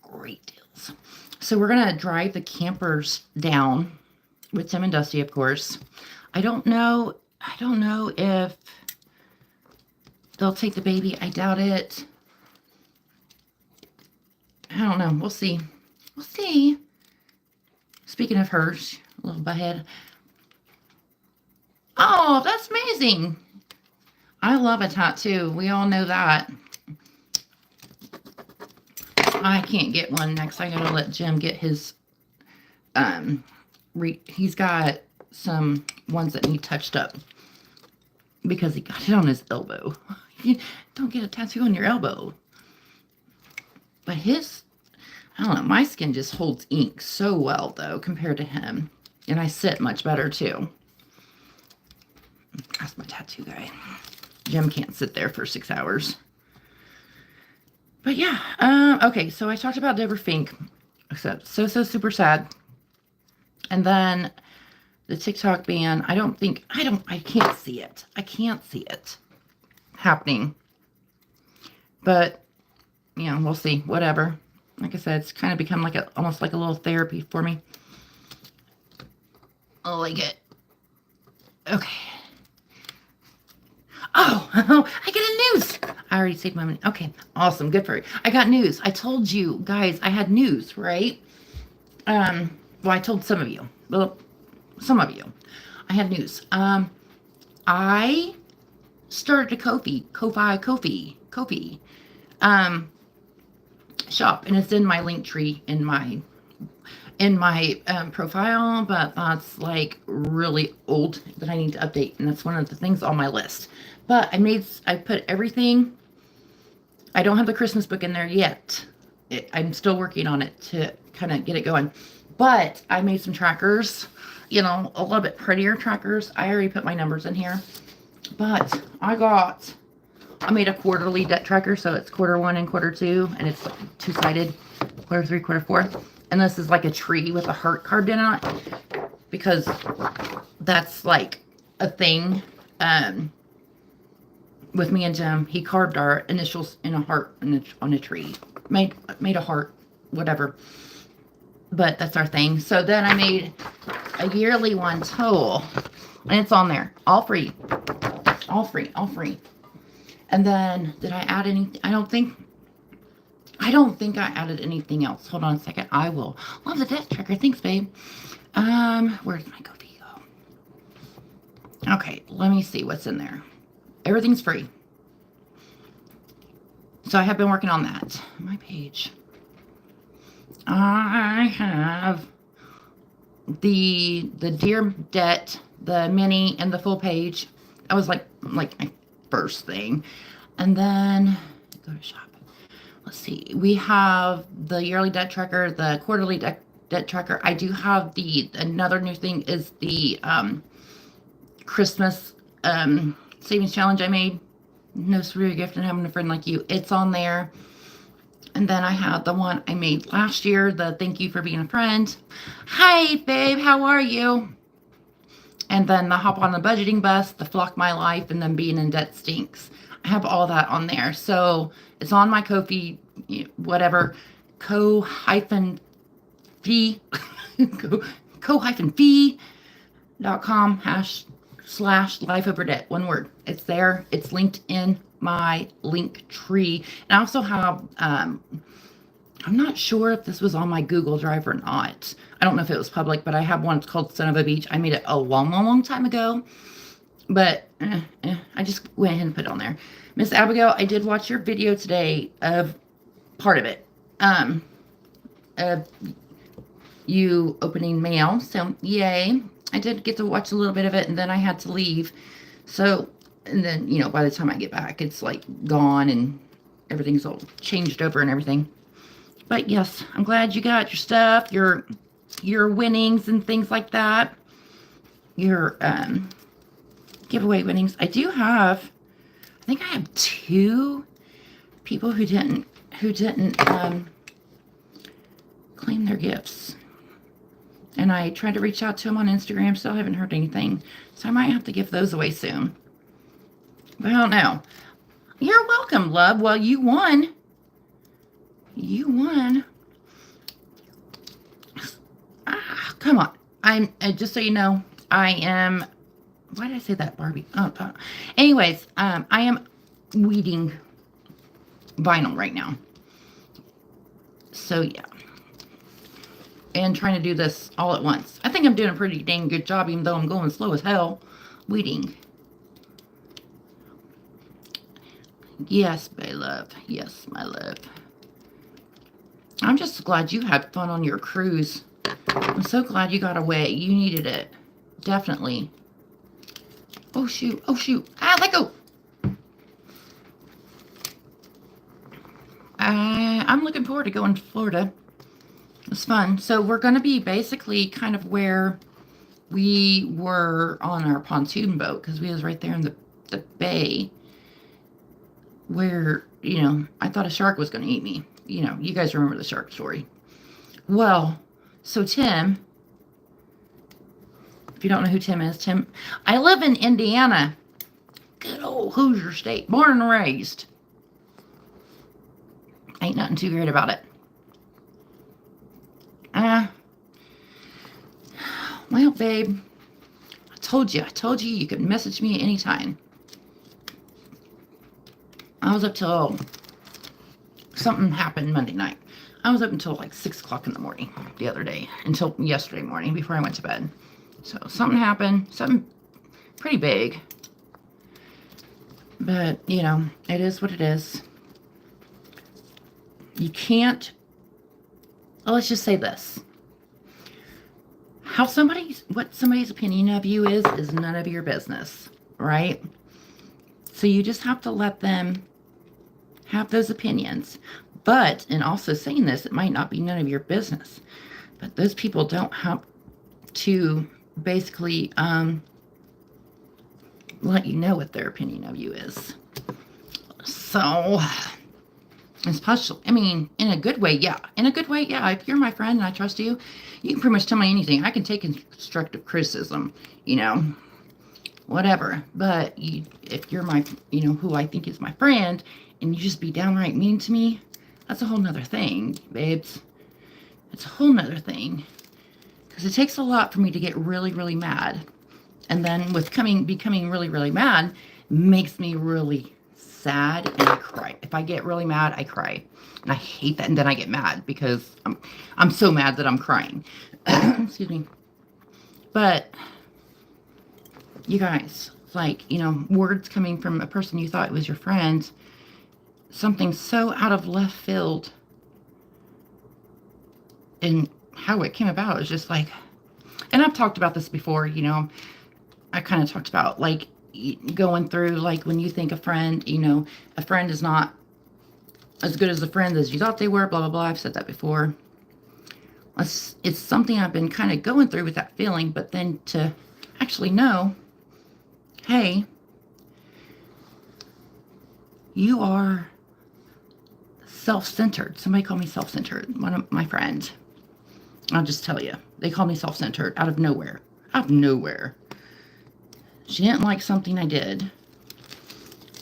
great deals. So we're going to drive the campers down with Tim and Dusty, of course. I don't know if they'll take the baby. I doubt it. I don't know. We'll see. We'll see. Speaking of hers, a little butthead. Oh, that's amazing. I love a tattoo. We all know that. I can't get one next. I gotta let Jim get his, he's got some ones that need touched up because he got it on his elbow. You don't get a tattoo on your elbow. But his, I don't know, my skin just holds ink so well, though, compared to him. And I sit much better, too. That's my tattoo guy. Jim can't sit there for 6 hours. But yeah, okay, so I talked about Deborah Fink. Except so super sad. And then the TikTok ban, I can't see it. I can't see it happening. But, you know, we'll see. Whatever. Like I said, it's kind of become like almost like a little therapy for me. I like it. Okay. Oh, I get a news. I already saved my money. Okay, awesome. Good for you. I got news. I told you guys I had news, right? Well, I told some of you. Well, some of you. I had news. I started a Ko-fi shop, and it's in my link tree in my profile, but that's like really old that I need to update, and that's one of the things on my list. But I put everything. I don't have the Christmas book in there yet. I'm still working on it to kind of get it going. But I made some trackers, you know, a little bit prettier trackers. I already put my numbers in here. But I made a quarterly debt tracker, so it's Q1 and Q2, and it's like two-sided, Q3, Q4. And this is like a tree with a heart carved in it, because that's like a thing. With me and Jim, he carved our initials in a heart on a tree. Made a heart, whatever. But that's our thing. So then I made a yearly one tool, and it's on there, all free. All free. And then, did I add anything? I don't think I don't think I added anything else. Hold on a second. I will. Love the debt tracker. Thanks, babe. Where's my Ko-fi go? Okay, let me see what's in there. Everything's free. So I have been working on that. My page. I have the Dear Debt, the mini, and the full page. That was like my first thing. And then go to shop. Let's see. We have the yearly debt tracker, the quarterly debt tracker. I do have another new thing is the Christmas savings challenge I made. No sweeter gift than having a friend like you. It's on there. And then I had the one I made last year, the thank you for being a friend. Hi, babe. How are you? And then the hop on the budgeting bus, the flock my life, and then being in debt stinks. I have all that on there. So it's on my Ko-fi, whatever, co-fee, co-fee.com /life over debt. One word. It's there. It's linked in my link tree. And I also have, I'm not sure if this was on my Google Drive or not. I don't know if it was public, but I have one. It's called Son of a Beach. I made it a long time ago. But I just went ahead and put it on there. Miss Abigail, I did watch your video today of part of it. Of you opening mail. So, yay. I did get to watch a little bit of it, and then I had to leave. So, and then, by the time I get back, it's like gone and everything's all changed over and everything. But yes, I'm glad you got your stuff, your winnings and things like that. Your giveaway winnings. I think I have 2 people who didn't claim their gifts. And I tried to reach out to them on Instagram. Still haven't heard anything. So I might have to give those away soon. But I don't know. You're welcome, love. Well, you won. You won. Come on. I'm just so you know, I am. Why did I say that, Barbie? Anyways, I am weeding vinyl right now. So yeah. And trying to do this all at once. I think I'm doing a pretty dang good job, even though I'm going slow as hell. Weeding. Yes, my love. Yes, my love. I'm just glad you had fun on your cruise. I'm so glad you got away. You needed it. Definitely. Oh, shoot. Oh, shoot. Let go. I'm looking forward to going to Florida. It's fun. So we're going to be basically kind of where we were on our pontoon boat, because we was right there in the bay where, I thought a shark was going to eat me. You guys remember the shark story. Well, so Tim, if you don't know who Tim is, I live in Indiana. Good old Hoosier State. Born and raised. Ain't nothing too great about it. Well, babe, I told you you could message me at any time. I was up till something happened Monday night. I was up until like 6 o'clock in the morning the other day, until yesterday morning before I went to bed. So something happened, something pretty big. But, it is what it is. You can't, let's just say this. What somebody's opinion of you is none of your business, right? So you just have to let them have those opinions. But, and also saying this, it might not be none of your business, but those people don't have to basically let you know what their opinion of you is. So, especially, in a good way, yeah. In a good way, yeah. If you're my friend and I trust you, you can pretty much tell me anything. I can take constructive criticism, whatever. But if you're my, who I think is my friend, and you just be downright mean to me, that's a whole nother thing, babes. It's a whole nother thing. Because it takes a lot for me to get really, really mad. And then becoming really, really mad makes me really sad. sad and I cry. If I get really mad, I cry. And I hate that. And then I get mad because I'm so mad that I'm crying. Excuse me. But you guys, like, words coming from a person you thought was your friend, something so out of left field, and how it came about is just like, and I've talked about this before, I kind of talked about like going through, like, when you think a friend is not as good as a friend as you thought they were, blah, blah, blah. I've said that before. It's something I've been kind of going through with that feeling, but then to actually know, hey, you are self-centered. Somebody called me self-centered. One of my friends. I'll just tell you. They called me self-centered out of nowhere. Out of nowhere. She didn't like something I did.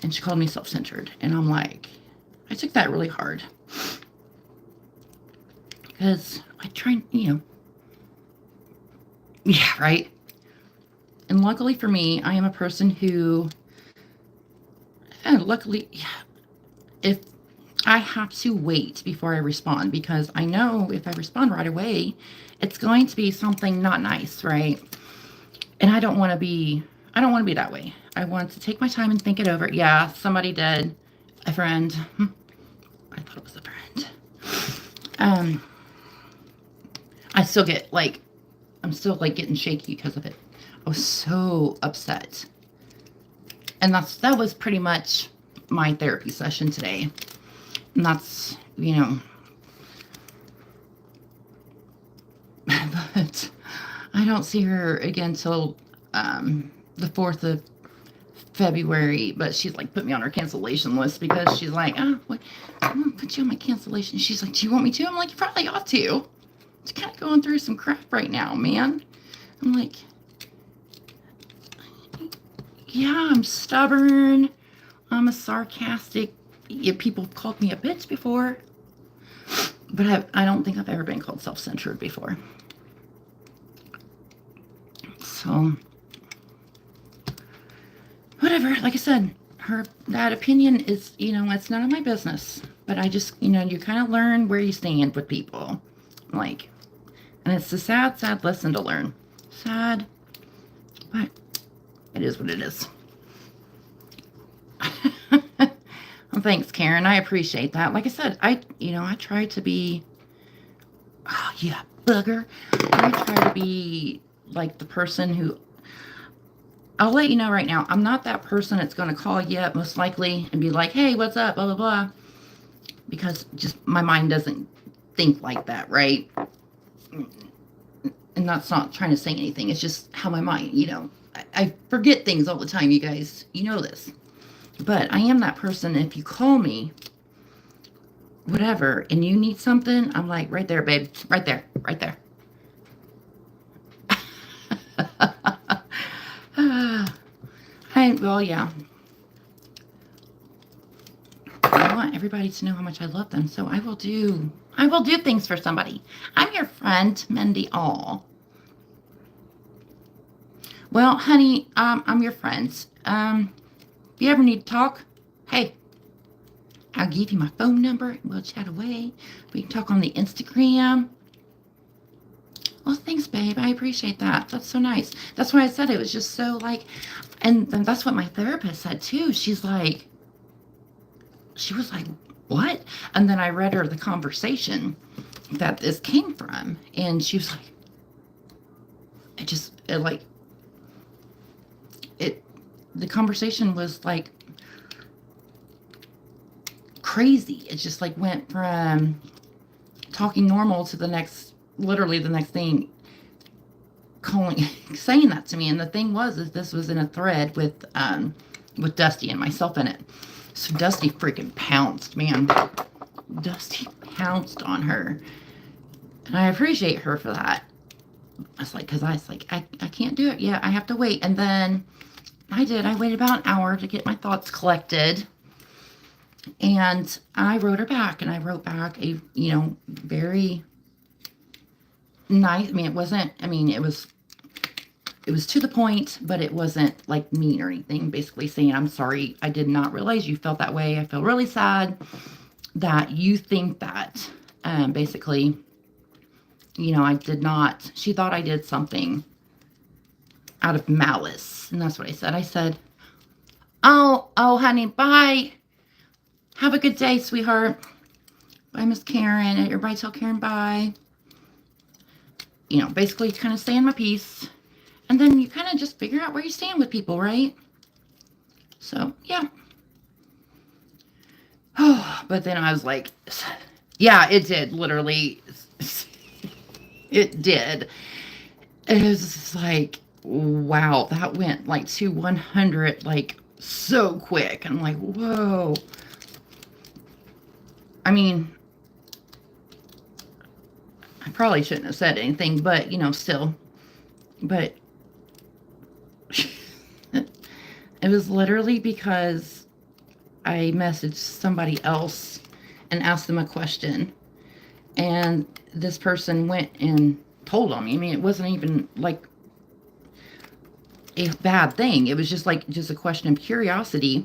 And she called me self-centered. And I'm like, I took that really hard. Because I tried, yeah, right? And luckily for me, I am a person who, luckily, if I have to wait before I respond, because I know if I respond right away, it's going to be something not nice, right? And I don't want to be that way. I want to take my time and think it over. Yeah, somebody did. A friend. I thought it was a friend. I still get like, I'm still like getting shaky because of it. I was so upset. And that was pretty much my therapy session today. And that's, but I don't see her again till the 4th of February, but she's like put me on her cancellation list because she's like, I'm gonna put you on my cancellation. She's like, do you want me to? I'm like, you probably ought to. It's kind of going through some crap right now, man. I'm like, yeah, I'm stubborn. I'm a sarcastic. Yeah, people have called me a bitch before, but I don't think I've ever been called self-centered before. So, whatever. Like I said, that opinion is, it's none of my business. But I just, you kind of learn where you stand with people. Like, and it's a sad, sad lesson to learn. Sad, but it is what it is. Well, thanks, Karen. I appreciate that. Like I said, I try to be, oh, yeah, bugger. I try to be like the person who, I'll let you know right now, I'm not that person that's going to call you up most likely and be like, hey, what's up, blah, blah, blah. Because just my mind doesn't think like that, right? And that's not trying to say anything. It's just how my mind, I forget things all the time, you guys. You know this. But I am that person. If you call me, whatever, and you need something, I'm like, right there, babe. Right there. Right there. Well, yeah. I want everybody to know how much I love them, so I will do things for somebody. I'm your friend, Mindy All. Well, honey, I'm your friend. If you ever need to talk, hey, I'll give you my phone number. We'll chat away. We can talk on the Instagram. Well, thanks, babe. I appreciate that. That's so nice. That's why I said it was just so like, and that's what my therapist said too. She was like, what? And then I read her the conversation that this came from. And she was like, the conversation was like crazy. It just like went from talking normal to literally the next thing, saying that to me. And the thing is this was in a thread with Dusty and myself in it. So Dusty freaking pounced, man. Dusty pounced on her. And I appreciate her for that. I can't do it yet. I have to wait. And then I waited about an hour to get my thoughts collected. And I wrote her back. And I wrote back a, very nice. It was it was to the point, but it wasn't like mean or anything. Basically saying, I'm sorry, I did not realize you felt that way. I feel really sad that you think that. Basically, I did not, she thought I did something out of malice. And that's what I said. I said, oh, honey, bye. Have a good day, sweetheart. Bye, Miss Karen. Everybody tell Karen bye. Basically kind of saying my piece. And then you kind of just figure out where you stand with people, right? So, yeah. Oh, but then I was like, yeah, it did, literally. It did. It was just like, wow, that went like to 100, like so quick. I'm like, whoa. I mean, I probably shouldn't have said anything, but still. But it was literally because I messaged somebody else and asked them a question. And this person went and told on me. I mean, it wasn't even like a bad thing. It was just a question of curiosity.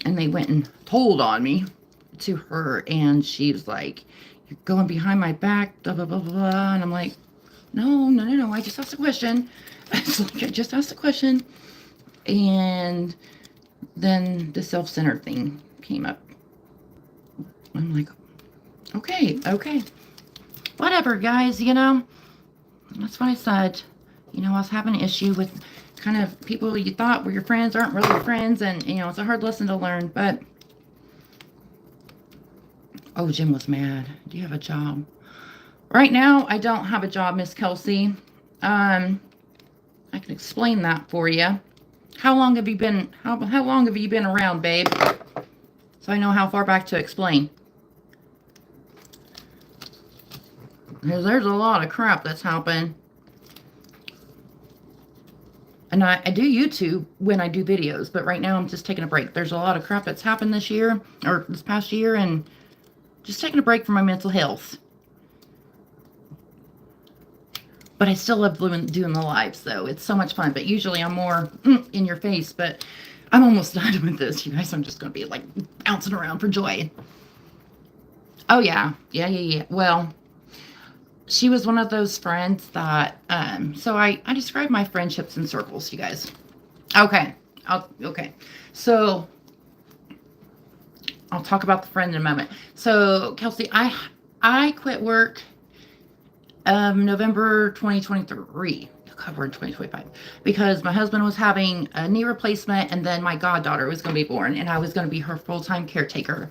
And they went and told on me to her. And she was like, you're going behind my back, blah, blah, blah, blah. And I'm like, no. I just asked a question. It's like, I just asked a question. And then the self-centered thing came up. I'm like, okay. Whatever, guys, that's what I said. I was having an issue with kind of people you thought were your friends aren't really your friends. And, it's a hard lesson to learn. But, oh, Jim was mad. Do you have a job? Right now, I don't have a job, Miss Kelsey. I can explain that for you. How long have you been around, babe? So I know how far back to explain. Because there's a lot of crap that's happened. And I do YouTube when I do videos, but right now I'm just taking a break. There's a lot of crap that's happened this year, or this past year, and just taking a break from my mental health. But I still love doing the lives, though. It's so much fun. But usually I'm more in your face. But I'm almost done with this, you guys. I'm just going to be, like, bouncing around for joy. Oh, yeah. Yeah. Well, she was one of those friends that, so I describe my friendships in circles, you guys. Okay. Okay. So, I'll talk about the friend in a moment. So, Kelsey, I quit work November 2023. God, we're in 2025. Because my husband was having a knee replacement, and then my goddaughter was going to be born, and I was going to be her full-time caretaker.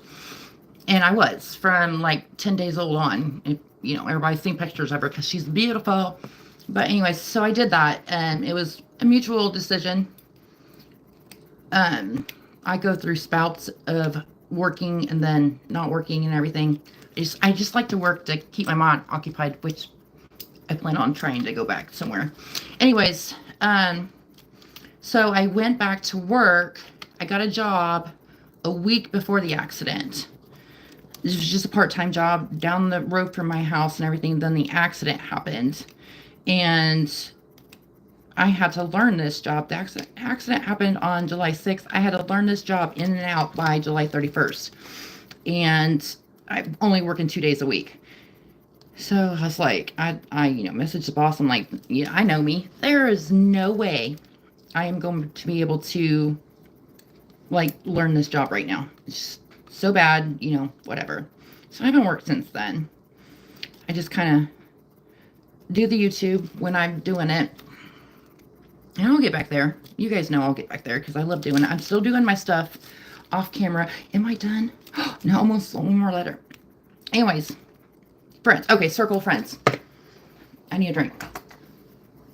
And I was from like 10 days old on. And, everybody's seen pictures of her because she's beautiful. But anyways, so I did that, and it was a mutual decision. I go through spouts of working and then not working and everything. I just like to work to keep my mind occupied, which I plan on trying to go back somewhere. Anyways, so I went back to work. I got a job a week before the accident. This was just a part-time job down the road from my house and everything. Then the accident happened. And I had to learn this job. The accident happened on July 6th. I had to learn this job in and out by July 31st. And I'm only working 2 days a week. So I was like, I messaged the boss. I'm like, yeah, I know me. There is no way I am going to be able to, like, learn this job right now. It's just so bad, whatever. So I haven't worked since then. I just kind of do the YouTube when I'm doing it. And I'll get back there. You guys know I'll get back there because I love doing it. I'm still doing my stuff off camera. Am I done? No, almost one more letter. Anyways, friends. Okay, circle friends. I need a drink.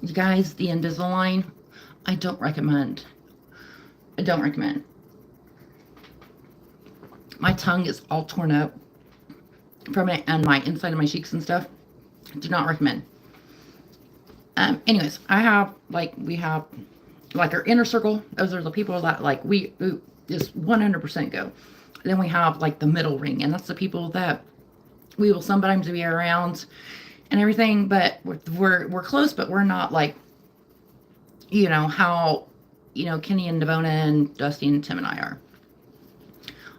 You guys, the Invisalign, I don't recommend. I don't recommend. My tongue is all torn up from it and my inside of my cheeks and stuff. Do not recommend. Anyways, we have like our inner circle. Those are the people that we just 100% go. Then we have like the middle ring, and that's the people that we will sometimes be around and everything, but we're close, but we're not like, how, Kenny and Devona and Dusty and Tim and I are.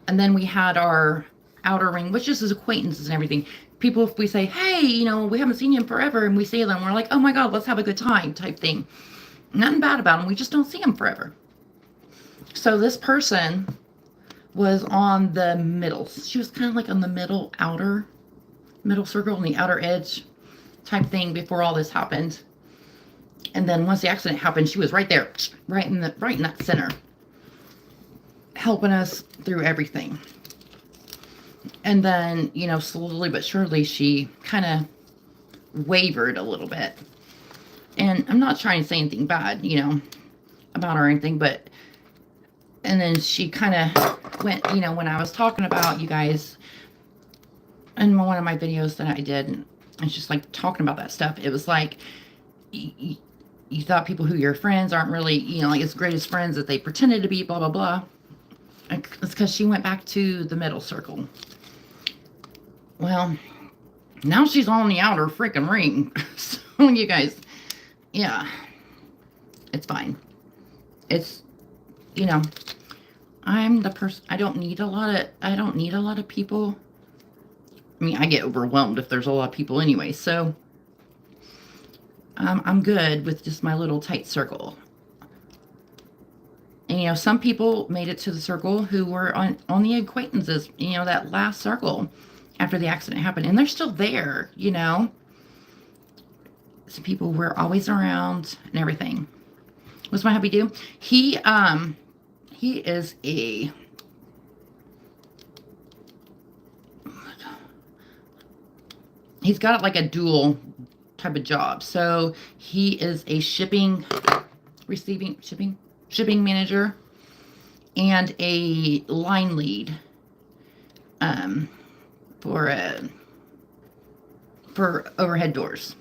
And then we had our outer ring, which is his acquaintances and everything. People, if we say, hey, we haven't seen you in forever, and we see them, we're like, oh my God, let's have a good time type thing. Nothing bad about them. We just don't see them forever. So this person was on the middle. She was kind of like on the middle circle, on the outer edge type thing before all this happened. And then once the accident happened, she was right there, right in that center, helping us through everything. And then, slowly but surely, she kind of wavered a little bit. And I'm not trying to say anything bad, about her or anything, but, and then she kind of went, when I was talking about you guys in one of my videos that I did, and it's just like talking about that stuff, it was like, you thought people who are your friends aren't really, like as great as friends that they pretended to be, blah, blah, blah. It's because she went back to the middle circle. Well, now she's on the outer freaking ring. So you guys, yeah, it's fine. It's, I'm the person, I don't need a lot of people. I mean, I get overwhelmed if there's a lot of people anyway. So, I'm good with just my little tight circle. And, some people made it to the circle who were on the acquaintances, that last circle after the accident happened. And they're still there, Some people were always around and everything. What's my hubby do? He is he's got like a dual type of job. So he is a shipping manager and a line lead for overhead doors.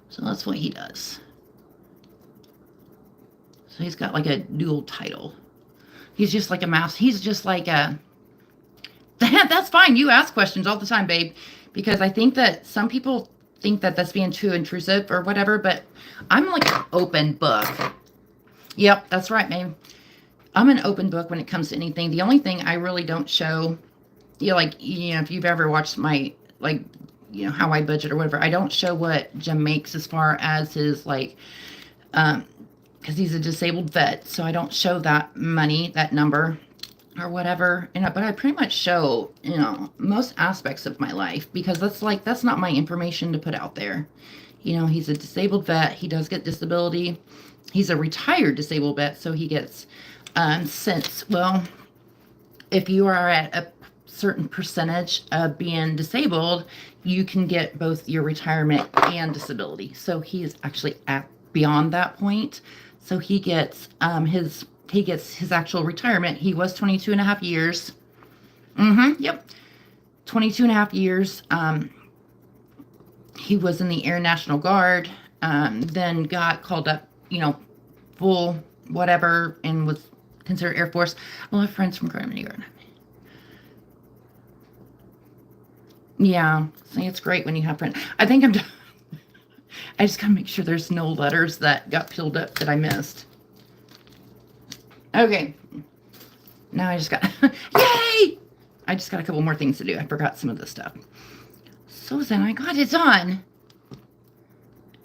So that's what he does. So he's got like a dual title. He's just like a mouse. He's just like a that's fine. You ask questions all the time, babe, because I think that some people think that that's being too intrusive or whatever, but I'm like an open book. Yep, that's right, babe. I'm an open book when it comes to anything. The only thing I really don't show, if you've ever watched my, how I budget or whatever, I don't show what Jim makes as far as his, because he's a disabled vet, so I don't show that money, that number, or whatever. But I pretty much show, most aspects of my life, because that's not my information to put out there. He's a disabled vet. He does get disability. He's a retired disabled vet, so he gets, if you are at a certain percentage of being disabled, you can get both your retirement and disability. So he is actually beyond that point. So he gets his actual retirement. He was 22 and a half years. Yep. 22 and a half years. He was in the Air National Guard, then got called up, full whatever, and was considered Air Force. I have friends from Graham, New York. Yeah, see, it's great when you have friends. I think I'm done. I just gotta make sure there's no letters that got filled up that I missed. Okay. Now I just got, yay! I just got a couple more things to do. I forgot some of this stuff. So then I got it done.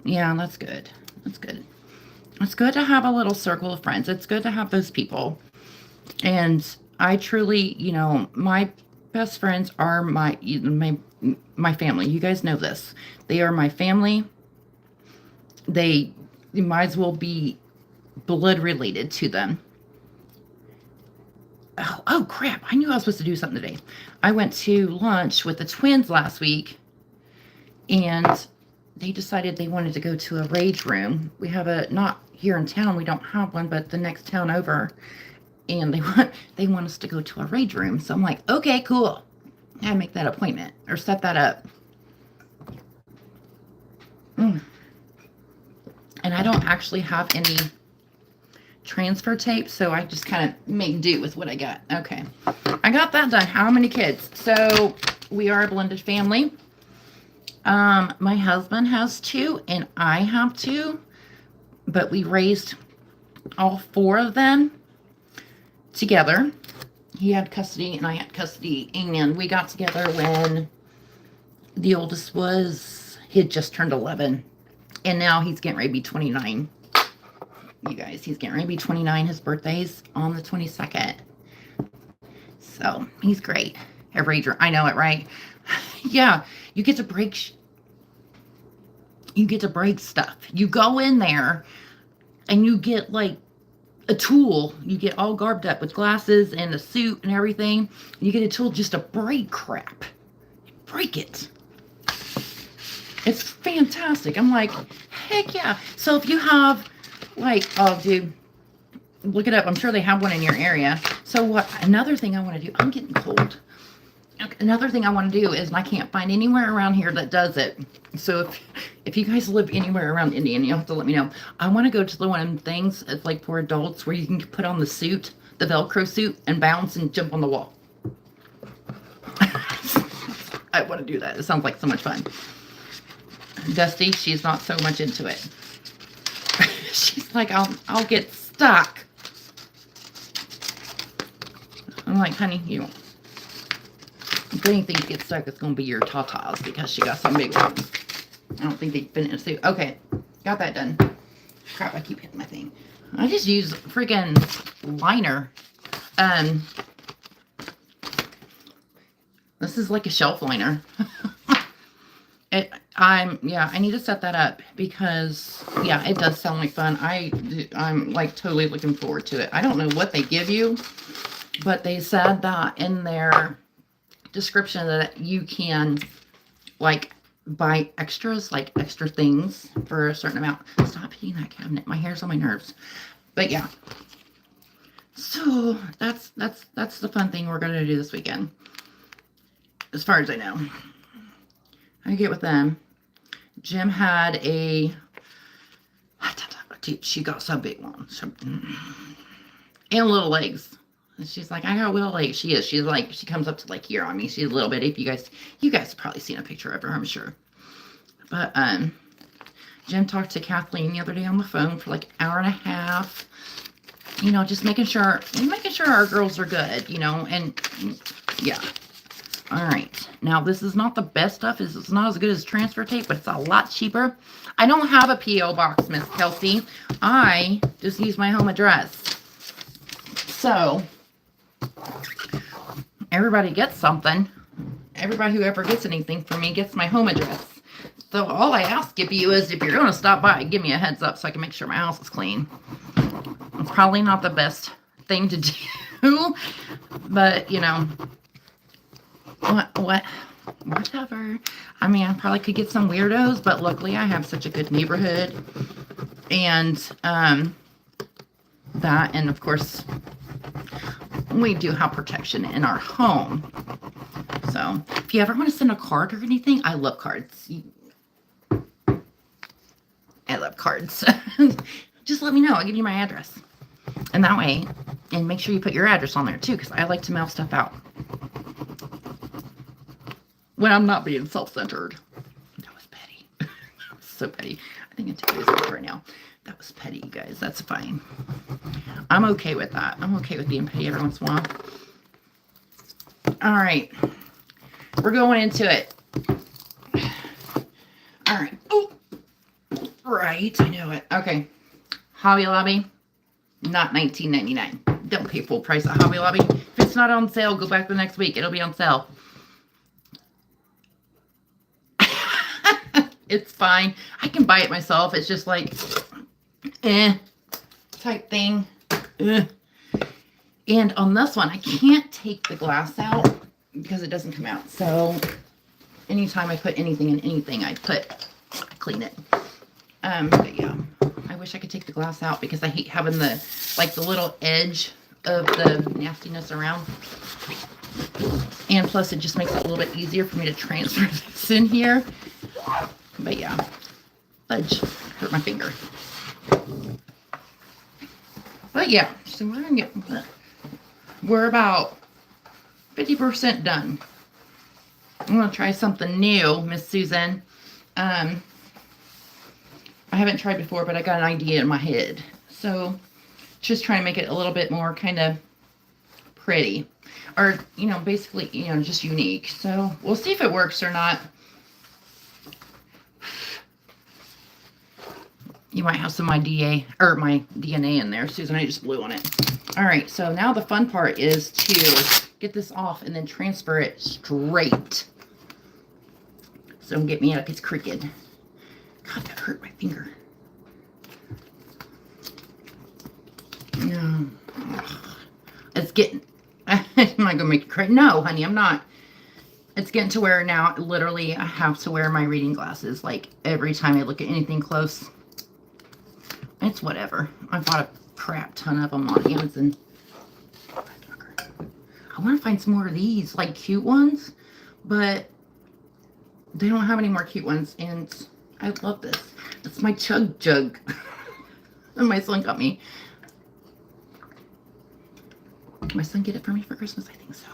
Yeah, that's good. That's good. It's good to have a little circle of friends. It's good to have those people. And I truly, my best friends are my family. You guys know this. They are my family. They might as well be blood related to them. Oh crap. I knew I was supposed to do something today. I went to lunch with the twins last week, and they decided they wanted to go to a rage room. We have not here in town, we don't have one, but the next town over. And they want us to go to a rage room. So I'm like, okay, cool. I make that appointment or set that up. And I don't actually have any transfer tape, so I just kind of make do with what I got. Okay. I got that done. How many kids? So we are a blended family. My husband has 2 and I have 2. but we raised all 4 of them together. He had custody and I had custody, and we got together when the oldest he had just turned 11, and now he's getting ready to be 29. You guys, he's getting ready to be 29. His birthday's on the 22nd. So he's great. I know it, right? Yeah, you get to break stuff. You go in there and you get like a tool. You get all garbed up with glasses and a suit and everything. You get a tool just to break crap. Break it. It's fantastic. I'm like, heck yeah. So if you have like, oh dude, look it up. I'm sure they have one in your area. So another thing I want to do, I'm getting cold. Another thing I want to do is, I can't find anywhere around here that does it. So if you guys live anywhere around Indiana, you'll have to let me know. I want to go to the one of them things, it's like for adults, where you can put on the suit, the Velcro suit, and bounce and jump on the wall. I want to do that. It sounds like so much fun. Dusty, she's not so much into it. She's like, I'll get stuck. I'm like, honey, if anything gets stuck, it's going to be your tatas, because she got some big ones. I don't think they fit in a suit. Okay, got that done. Crap, I keep hitting my thing. I just use freaking liner. This is like a shelf liner. I need to set that up, because yeah, it does sound like fun. I'm like totally looking forward to it. I don't know what they give you, but they said that in their description that you can like buy extras, like extra things for a certain amount. Stop hitting that cabinet. My hair's on my nerves. But yeah. So that's the fun thing we're gonna do this weekend. As far as I know. I get with them. Jim had she got some big ones. And little legs. And she's like, I got little legs. She's like, she comes up to like here on me. She's a little bit. If you guys have probably seen a picture of her, I'm sure. But Jim talked to Kathleen the other day on the phone for like an hour and a half. You know, just making sure our girls are good, you know, and yeah. All right. Now, this is not the best stuff. It's not as good as transfer tape, but it's a lot cheaper. I don't have a P.O. box, Miss Kelsey. I just use my home address. So, everybody gets something. Everybody who ever gets anything from me gets my home address. So, all I ask of you is, if you're going to stop by, give me a heads up so I can make sure my house is clean. It's probably not the best thing to do, but, you know, whatever. I mean, I probably could get some weirdos, but luckily I have such a good neighborhood. And, that, and of course, we do have protection in our home. So, if you ever want to send a card or anything, I love cards. I love cards. Just let me know. I'll give you my address. And that way, and make sure you put your address on there too, because I like to mail stuff out when I'm not being self-centered. That was petty. That was so petty. I think I'm taking this off right now. That was petty, you guys. That's fine. I'm okay with that. I'm okay with being petty every once in a while. All right. We're going into it. All right. Oh, right. I know it. Okay. Hobby Lobby. Not $19.99. Don't pay full price at Hobby Lobby. If it's not on sale, go back the next week. It'll be on sale. It's fine. I can buy it myself. It's just like, type thing. And on this one, I can't take the glass out because it doesn't come out. So anytime I put anything in anything, I clean it. But yeah, I wish I could take the glass out because I hate having the little edge of the nastiness around. And plus, it just makes it a little bit easier for me to transfer this in here. But yeah, fudge, hurt my finger. But yeah, so we're about 50% done. I'm gonna try something new, Miss Susan. I haven't tried before, but I got an idea in my head. So just trying to make it a little bit more kind of pretty, or, you know, basically, you know, just unique. So we'll see if it works or not. You might have some of my DNA in there. Susan, I just blew on it. All right, so now the fun part is to get this off and then transfer it straight. So don't get me up, it's crooked. God, that hurt my finger. No. It's getting, am I gonna make it crazy? No, honey, I'm not. It's getting to where now, literally, I have to wear my reading glasses, like, every time I look at anything close. It's whatever. I bought a crap ton of them on Amazon. I want to find some more of these, like cute ones, but they don't have any more cute ones, and I love this. It's my Chug Jug. And my son got me. Did my son get it for me for Christmas? I think so.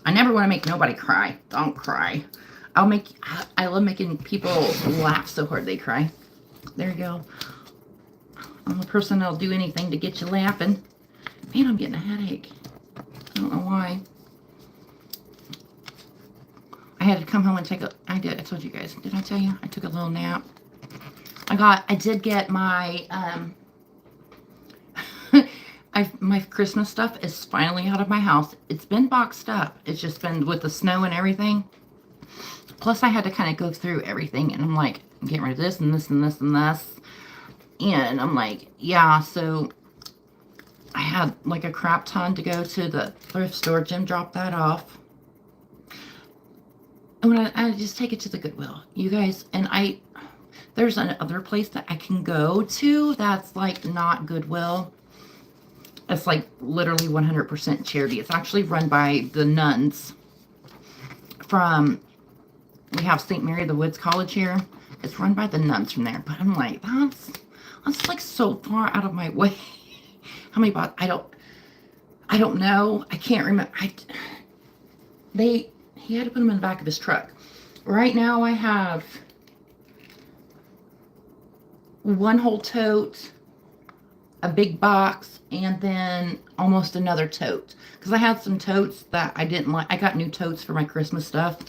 I never want to make nobody cry. Don't cry. I love making people laugh so hard they cry. There you go. I'm the person that'll do anything to get you laughing. Man, I'm getting a headache. I don't know why. I had to come home and take a, I told you guys, did I tell you? I took a little nap. I did get my, my Christmas stuff is finally out of my house. It's been boxed up. It's just been with the snow and everything. Plus I had to kind of go through everything, and I'm like, I'm getting rid of this and this and this and this. And I'm like, yeah, so I had like a crap ton to go to the thrift store. Jim dropped that off. And when I just take it to the Goodwill, you guys, and there's another place that I can go to that's like not Goodwill. It's like literally 100% charity. It's actually run by the nuns from, we have St. Mary of the Woods College here. It's run by the nuns from there. But I'm like, that's like so far out of my way. How many bought? I don't know. I can't remember. He had to put them in the back of his truck. Right now I have one whole tote, a big box, and then almost another tote. Because I had some totes that I didn't like. I got new totes for my Christmas stuff.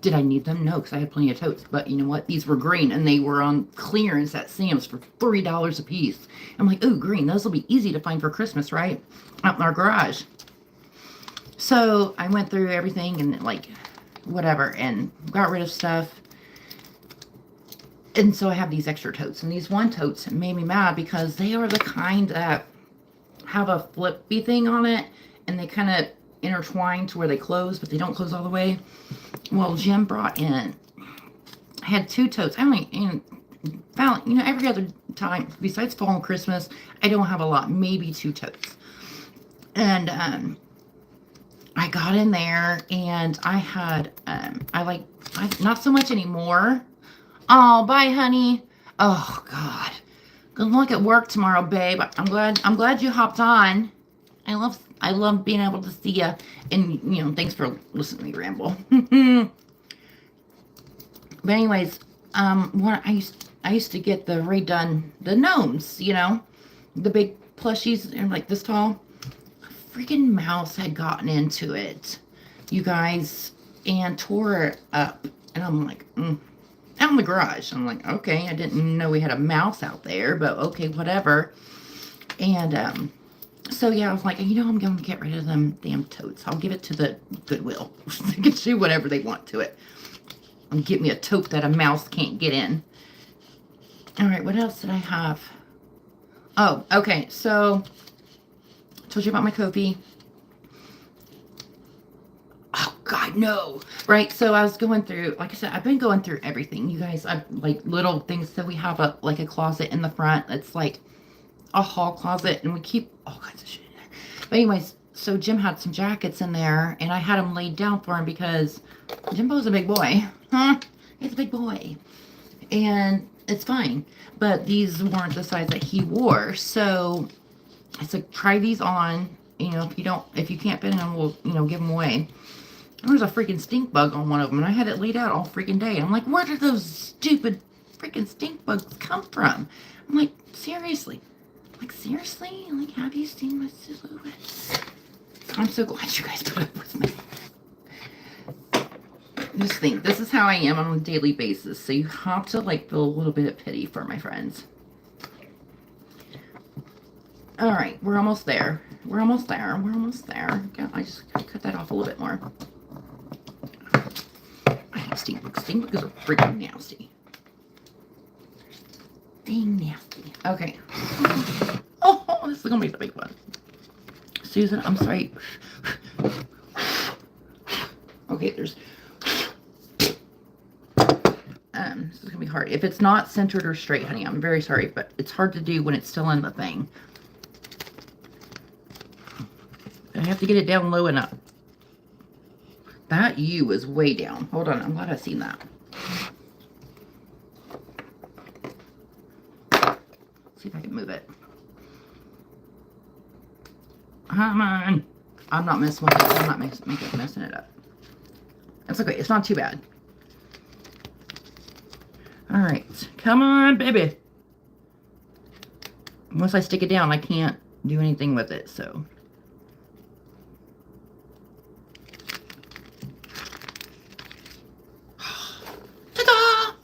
Did I need them? No, because I had plenty of totes. But you know what? These were green, and they were on clearance at Sam's for $3 a piece. I'm like, ooh, green. Those will be easy to find for Christmas, right? Out in our garage. So I went through everything and like whatever and got rid of stuff. And so I have these extra totes. And these one totes made me mad because they are the kind that have a flippy thing on it. And they kind of intertwine to where they close, but they don't close all the way. Well, Jim brought in, I had two totes. I only, found, you know, every other time, besides fall and Christmas, I don't have a lot, maybe two totes. And I got in there and I had, not so much anymore. Oh, bye, honey. Oh, God. Good luck at work tomorrow, babe. I'm glad you hopped on. I love being able to see you, and you know, thanks for listening to me ramble. But anyways, what I used to get the redone, the gnomes, you know, the big plushies, and like this tall. A freaking mouse had gotten into it, you guys, and tore it up, and I'm like, out in the garage. I'm like, okay, I didn't know we had a mouse out there, but okay, whatever. And so yeah, I was like, you know, I'm going to get rid of them damn totes. I'll give it to the Goodwill. They can do whatever they want to it. And get me a tote that a mouse can't get in. All right, what else did I have? Oh, okay. So, I told you about my Ko-fi. Oh, God, no. Right, so I was going through, like I said, I've been going through everything. You guys, I've like little things. So we have a closet in the front. It's like a hall closet, and we keep all kinds of shit in there. But anyways, so Jim had some jackets in there, and I had them laid down for him because Jimbo's a big boy. He's a big boy. And it's fine. But these weren't the size that he wore. So I said, try these on. You know, if you can't fit in them, we'll, you know, give them away. There was a freaking stink bug on one of them, and I had it laid out all freaking day. I'm like, where did those stupid freaking stink bugs come from? I'm like, seriously? Like, seriously? Like, have you seen my silhouette? I'm so glad you guys put up with me. Just think, this is how I am on a daily basis. So you have to, like, feel a little bit of pity for my friends. All right, we're almost there. We're almost there. We're almost there. I just cut that off a little bit more. I hate stink bugs. Stink bugs are freaking nasty. Dang nasty. Okay. Oh, this is gonna be the big one. Susan, I'm sorry. Okay, there's. This is gonna be hard. If it's not centered or straight, honey, I'm very sorry, but it's hard to do when it's still in the thing. I have to get it down low enough. That U is way down. Hold on, I'm glad I've seen that. See if I can move it. Come on. I'm not messing with it. I'm not messing it up. That's okay. It's not too bad. All right. Come on, baby. Once I stick it down, I can't do anything with it, so. Ta-da!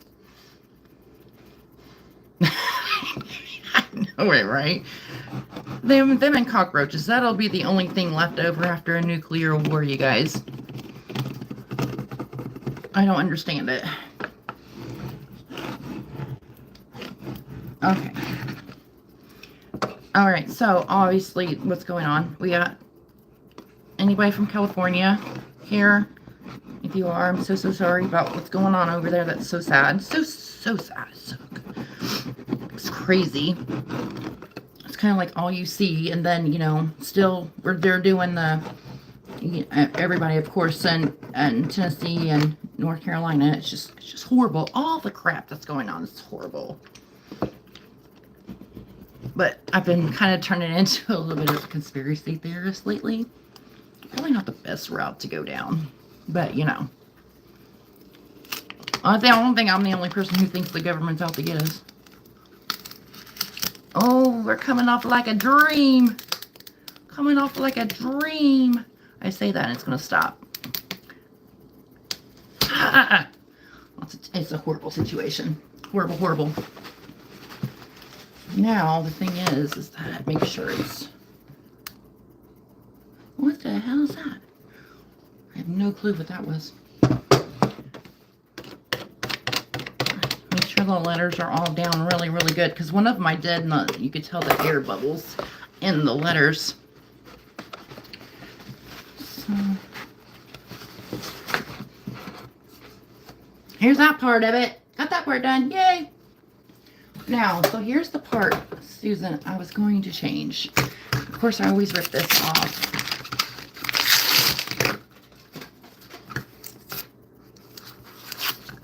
I know it, right? Them and cockroaches. That'll be the only thing left over after a nuclear war, you guys. I don't understand it. Okay. Alright, so obviously what's going on? We got anybody from California here? If you are, I'm so sorry about what's going on over there. That's so sad. So sad. It's crazy. It's kind of like all you see, and then, you know, still they're doing the, you know, everybody, of course, and Tennessee and North Carolina. It's just horrible. All the crap that's going on is horrible. But I've been kind of turning into a little bit of a conspiracy theorist lately. Probably not the best route to go down, but you know, I don't think I'm the only person who thinks the government's out to get us. Oh, we're coming off like a dream. Coming off like a dream. I say that and it's going to stop. It's a horrible situation. Horrible, horrible. Now, the thing is that make sure it's... What the hell is that? I have no clue what that was. Make sure the letters are all down really, really good. Because one of them I did, and you could tell the air bubbles in the letters. So, here's that part of it. Got that part done. Yay! Now, so here's the part, Susan, I was going to change. Of course, I always rip this off.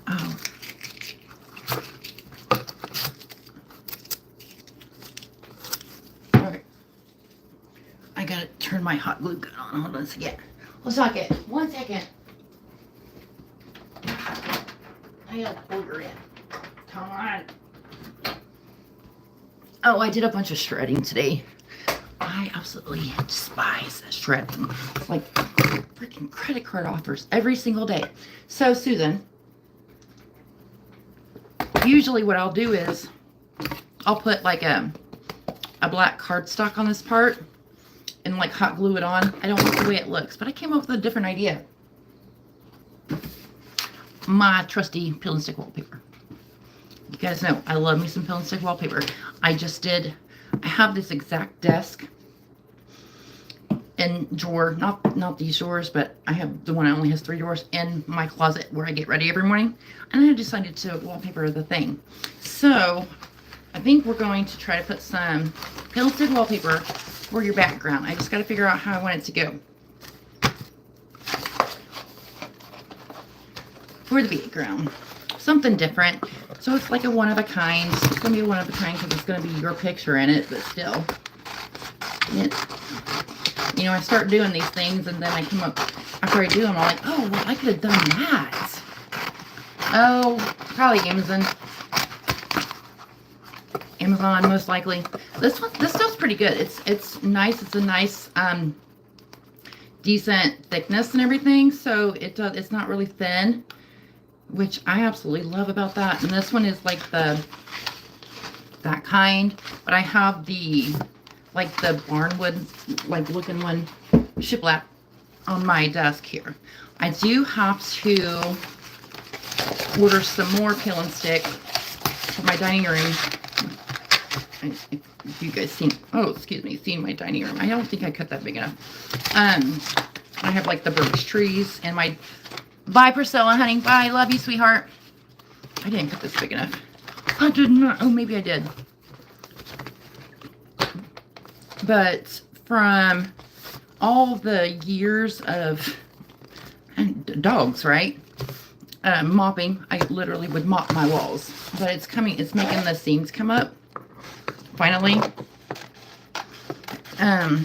Oh. Alright. I gotta turn my hot glue gun on. Hold on a second. One second. 1 second. I gotta plug her in. Come on. Oh, I did a bunch of shredding today. I absolutely despise shredding. Like freaking credit card offers every single day. So, Susan, usually what I'll do is I'll put like a black cardstock on this part and like hot glue it on. I don't like the way it looks, but I came up with a different idea. My trusty peel and stick wallpaper. You guys know I love me some peel and stick wallpaper. I have this exact desk and drawer, not these drawers, but I have the one that only has 3 drawers in my closet where I get ready every morning. And I decided to wallpaper the thing. So I think we're going to try to put some peel and stick wallpaper for your background. I just got to figure out how I want it to go. For the background. Something different. So it's like a one of a kind. It's going to be a one of a kind because it's going to be your picture in it, but still. You know, I start doing these things and then I come up, I after I do them, I'm like, oh, well, I could have done that. Oh, probably Amazon. Amazon, most likely. This stuff's pretty good. It's nice. It's a nice, decent thickness and everything. So it's not really thin, which I absolutely love about that. And this one is like that kind, but I have the Barnwood looking one shiplap on my desk here. I do have to order some more peel and stick for my dining room. If you guys seen my dining room. I don't think I cut that big enough. I have like the birch trees and my, bye Priscilla, honey, bye, love you, sweetheart. I didn't cut this big enough. I did not. Oh, maybe I did. But from all the years of dogs, right? Mopping, I literally would mop my walls, but it's making the seams come up finally.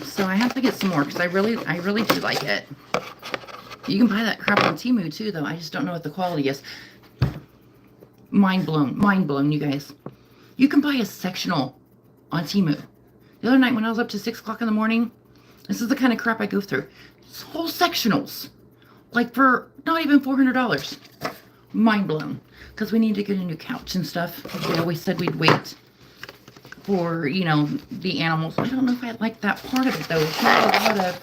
So I have to get some more because I really do like it. You can buy that crap on Temu too, though. I just don't know what the quality is. Mind blown, you guys. You can buy a sectional on Temu. The other night when I was up to 6 o'clock in the morning, this is the kind of crap I go through. It's whole sectionals, like for not even $400. Mind blown. Because we need to get a new couch and stuff. We always said we'd wait for, you know, the animals. I don't know if I like that part of it though. It's not a lot of,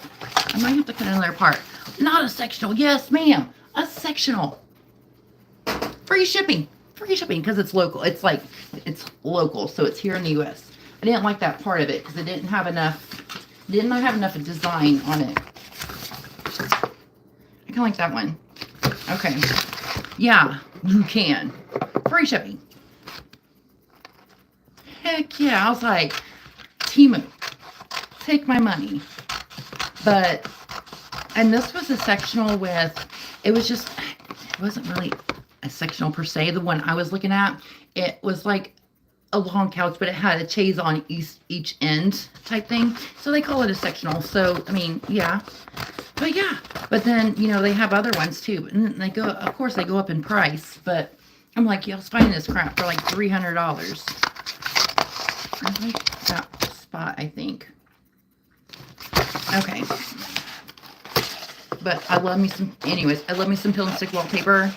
I might have to cut another part. Not a sectional. Yes, ma'am. A sectional. Free shipping. Free shipping because it's local. It's local, so it's here in the U.S. I didn't like that part of it because it didn't have enough of design on it. I kind of like that one. Okay. Yeah, you can. Free shipping. Heck yeah. I was like, Temu, take my money. But, and this was a sectional with, it wasn't really a sectional per se. The one I was looking at, it was like a long couch, but it had a chaise on each end type thing. So they call it a sectional. So, I mean, yeah. But yeah. But then, you know, they have other ones too. And they go, of course, they go up in price. But I'm like, yeah, I was finding this crap for like $300. I like that spot, I think. Okay. But I love me some, anyways, I love me some peel and stick wallpaper.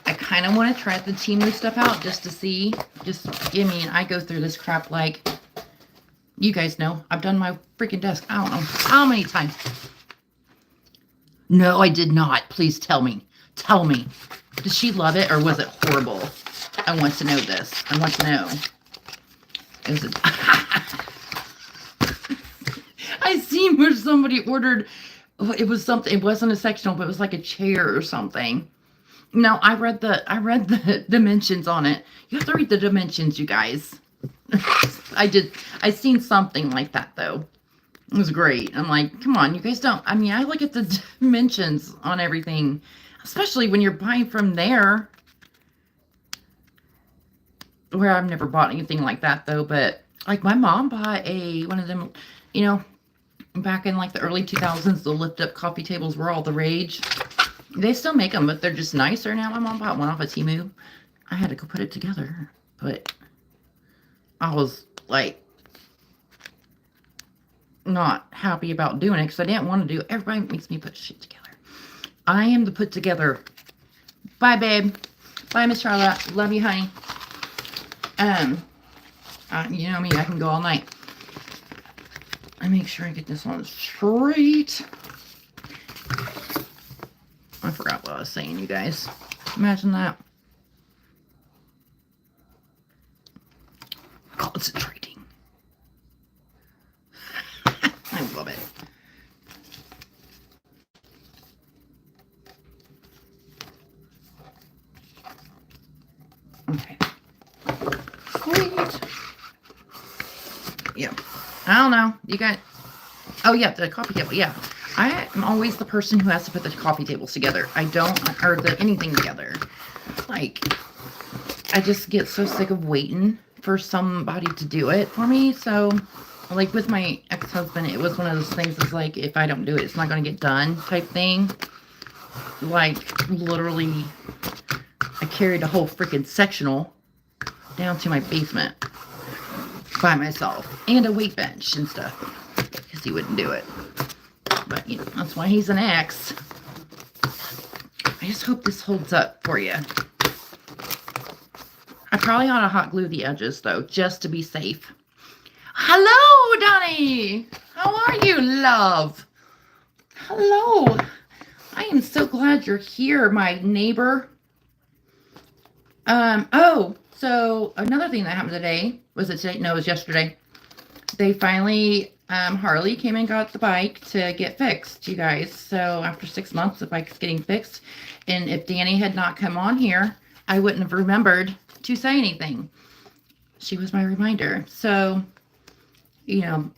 I kind of want to try the Temu stuff out just to see. I go through this crap like, you guys know, I've done my freaking desk. I don't know how many times. No, I did not. Please tell me. Tell me. Did she love it or was it horrible? I want to know this. I want to know. Is it? I seen where somebody ordered, it was something, it wasn't a sectional, but it was like a chair or something. No, I read the dimensions on it. You have to read the dimensions, you guys. I seen something like that though. It was great. I'm like, come on, you guys don't, I mean, I look at the dimensions on everything, especially when you're buying from there. Where I've never bought anything like that though, but like my mom bought one of them, you know, back in like the early 2000s, the lift up coffee tables were all the rage. They still make them, but they're just nicer now. My mom bought one off of Temu. I had to go put it together, but I was like not happy about doing it because I didn't want to do it. Everybody makes me put shit together. I am the put together. Bye, babe. Bye, Miss Charlotte. Love you, honey. You know me, I can go all night. I make sure I get this one straight. I forgot what I was saying, you guys. Imagine that. Concentrating. I love it. Okay. Sweet. Yeah. I don't know. You got... Oh, yeah, the coffee table. Yeah. I am always the person who has to put the coffee tables together. I don't... Or anything together. Like, I just get so sick of waiting for somebody to do it for me. So, like, with my ex-husband, it was one of those things that's like, if I don't do it, it's not going to get done type thing. like literally, I carried a whole freaking sectional down to my basement by myself and a weight bench and stuff because he wouldn't do it. But you know, that's why he's an ex. I just hope this holds up for you. I probably ought to hot glue the edges though, just to be safe. Hello, Donnie. How are you, love? Hello. I am so glad you're here, my neighbor. Oh, so another thing that happened today, was it today? No, it was yesterday. They finally, Harley came and got the bike to get fixed, you guys. So after 6 months, the bike's getting fixed. And if Danny had not come on here, I wouldn't have remembered to say anything. She was my reminder. So, you know,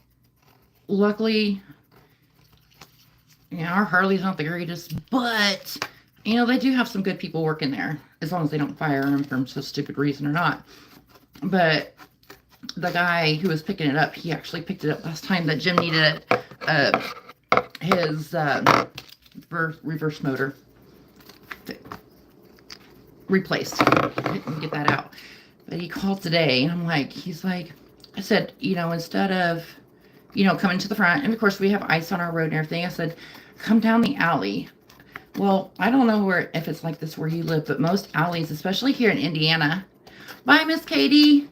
luckily, you know, our Harley's not the greatest, but, you know, they do have some good people working there, as long as they don't fire him for some stupid reason or not. But the guy who was picking it up, he actually picked it up last time that Jim needed his reverse motor replaced. I didn't get that out. But he called today, and I'm like, he's like, I said, you know, instead of, you know, coming to the front, and of course we have ice on our road and everything, I said, come down the alley. Well, I don't know if it's like this where you live, but most alleys, especially here in Indiana. Bye, Miss Katie.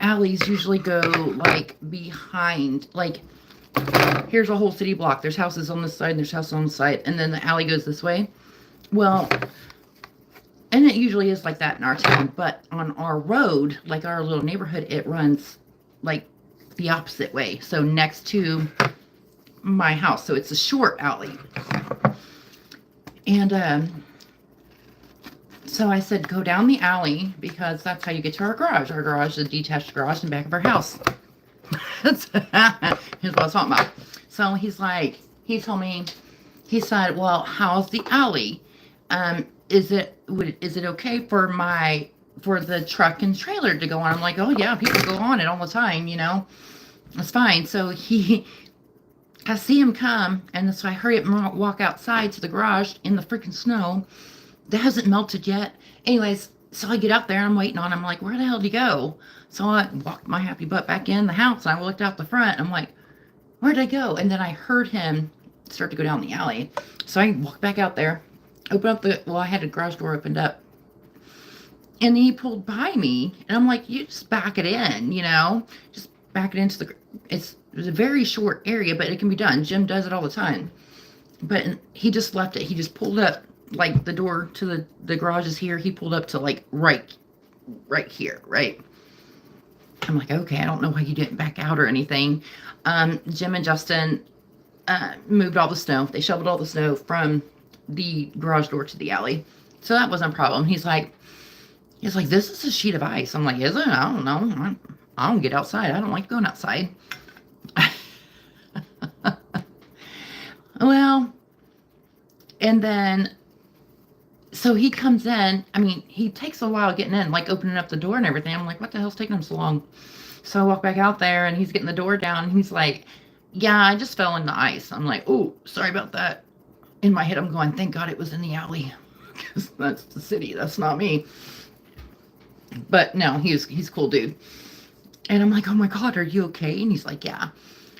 Alleys usually go like behind, like here's a whole city block. There's houses on this side and there's houses on the side, and then the alley goes this way. Well, and it usually is like that in our town, but on our road, like our little neighborhood, it runs like the opposite way. So next to my house. So it's a short alley. And so I said, go down the alley because that's how you get to our garage. Our garage is a detached garage in the back of our house. Here's what I was talking about. So he's like, he told me, he said, well, how's the alley? Is it okay for the truck and trailer to go on? I'm like, oh yeah, people go on it all the time, you know, it's fine. So I see him come, and so I hurry up and walk outside to the garage in the freaking snow. That hasn't melted yet. Anyways, so I get out there and I'm waiting on him. I'm like, where the hell did he go? So I walked my happy butt back in the house, and I looked out the front. I'm like, where'd I go? And then I heard him start to go down the alley. So I walked back out there, opened up I had a garage door opened up. And he pulled by me, and I'm like, you just back it in, you know? Just back it into it's a very short area, but it can be done. Jim does it all the time. But he just left it. He just pulled up, like the door to the garage is here. He pulled up to like right here, right? I'm like, okay, I don't know why you didn't back out or anything. Jim and Justin moved all the snow. They shoveled all the snow from the garage door to the alley. So that wasn't a problem. He's like, this is a sheet of ice. I'm like, is it? I don't know. I don't get outside. I don't like going outside. Well, and then, so he comes in. I mean, he takes a while getting in, like opening up the door and everything. I'm like, what the hell's taking him so long? So I walk back out there, and he's getting the door down. And he's like, yeah, I just fell in the ice. I'm like, oh, sorry about that. In my head, I'm going, thank God it was in the alley, because that's the city. That's not me. But no, he's a cool dude. And I'm like, oh my God, are you okay? And he's like, yeah.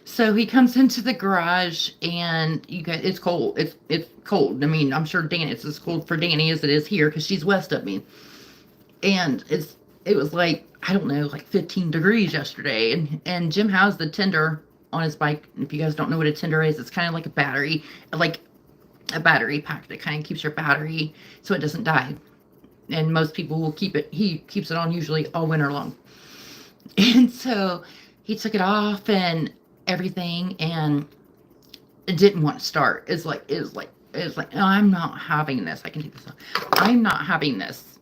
So he comes into the garage, and you guys, it's cold. It's cold. I mean, I'm sure it's as cold for Danny as it is here, because she's west of me. And it was like, I don't know, like 15 degrees yesterday. And Jim has the tender on his bike. If you guys don't know what a tender is, it's kind of like a battery pack that kind of keeps your battery so it doesn't die. And most people will keep it. He keeps it on usually all winter long. And so he took it off and everything, and it didn't want to start. It was like, no, I'm not having this. I can take this off. I'm not having this.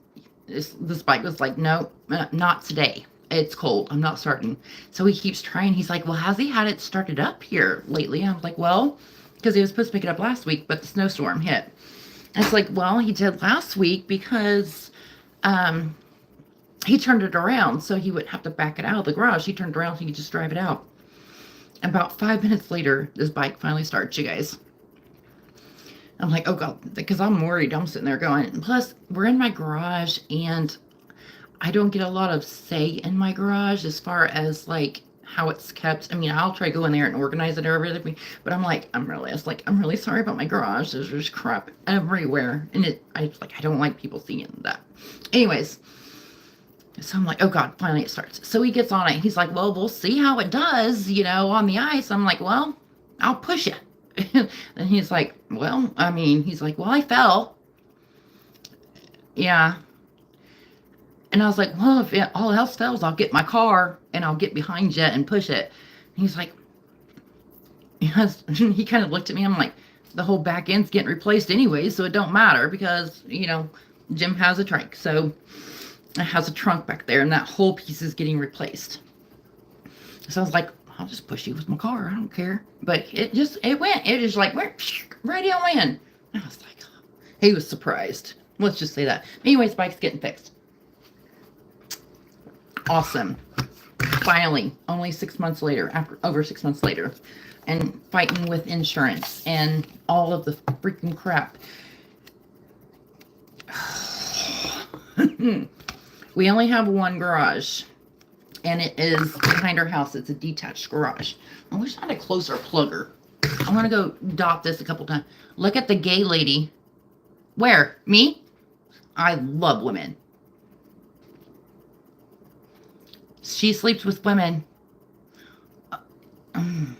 This bike was like, no, not today. It's cold. I'm not starting. So he keeps trying. He's like, well, has he had it started up here lately? I was like, well, because he was supposed to pick it up last week, but the snowstorm hit. And it's like, well, he did last week because he turned it around so he wouldn't have to back it out of the garage. He turned around so he could just drive it out. About 5 minutes later, this bike finally starts, you guys. I'm like, oh God, because I'm worried. I'm sitting there going, plus we're in my garage and I don't get a lot of say in my garage as far as like how it's kept. I mean, I'll try to go in there and organize it or everything, but I'm really sorry about my garage. There's just crap everywhere. And I don't like people seeing that. Anyways, so I'm like, oh God, finally it starts. So he gets on it. He's like, well, we'll see how it does, on the ice. I'm like, well, I'll push it. And he's like, well, I fell. Yeah. And I was like, well, if all else fails, I'll get my car and I'll get behind you and push it. And he's like, yes. He kind of looked at me. I'm like, the whole back end's getting replaced anyway, so it don't matter because, Jim has a trunk. So it has a trunk back there and that whole piece is getting replaced. So I was like, I'll just push you with my car. I don't care. But it just went right in. I was like, he was surprised. Let's just say that. Anyways, bike's getting fixed. Awesome. Finally, only 6 months later, over 6 months later, and fighting with insurance and all of the freaking crap. We only have one garage, and it is behind our house. It's a detached garage. I wish I had a closer plugger. I want to go dot this a couple times. Look at the gay lady. Where? Me? I love women. She sleeps with women. And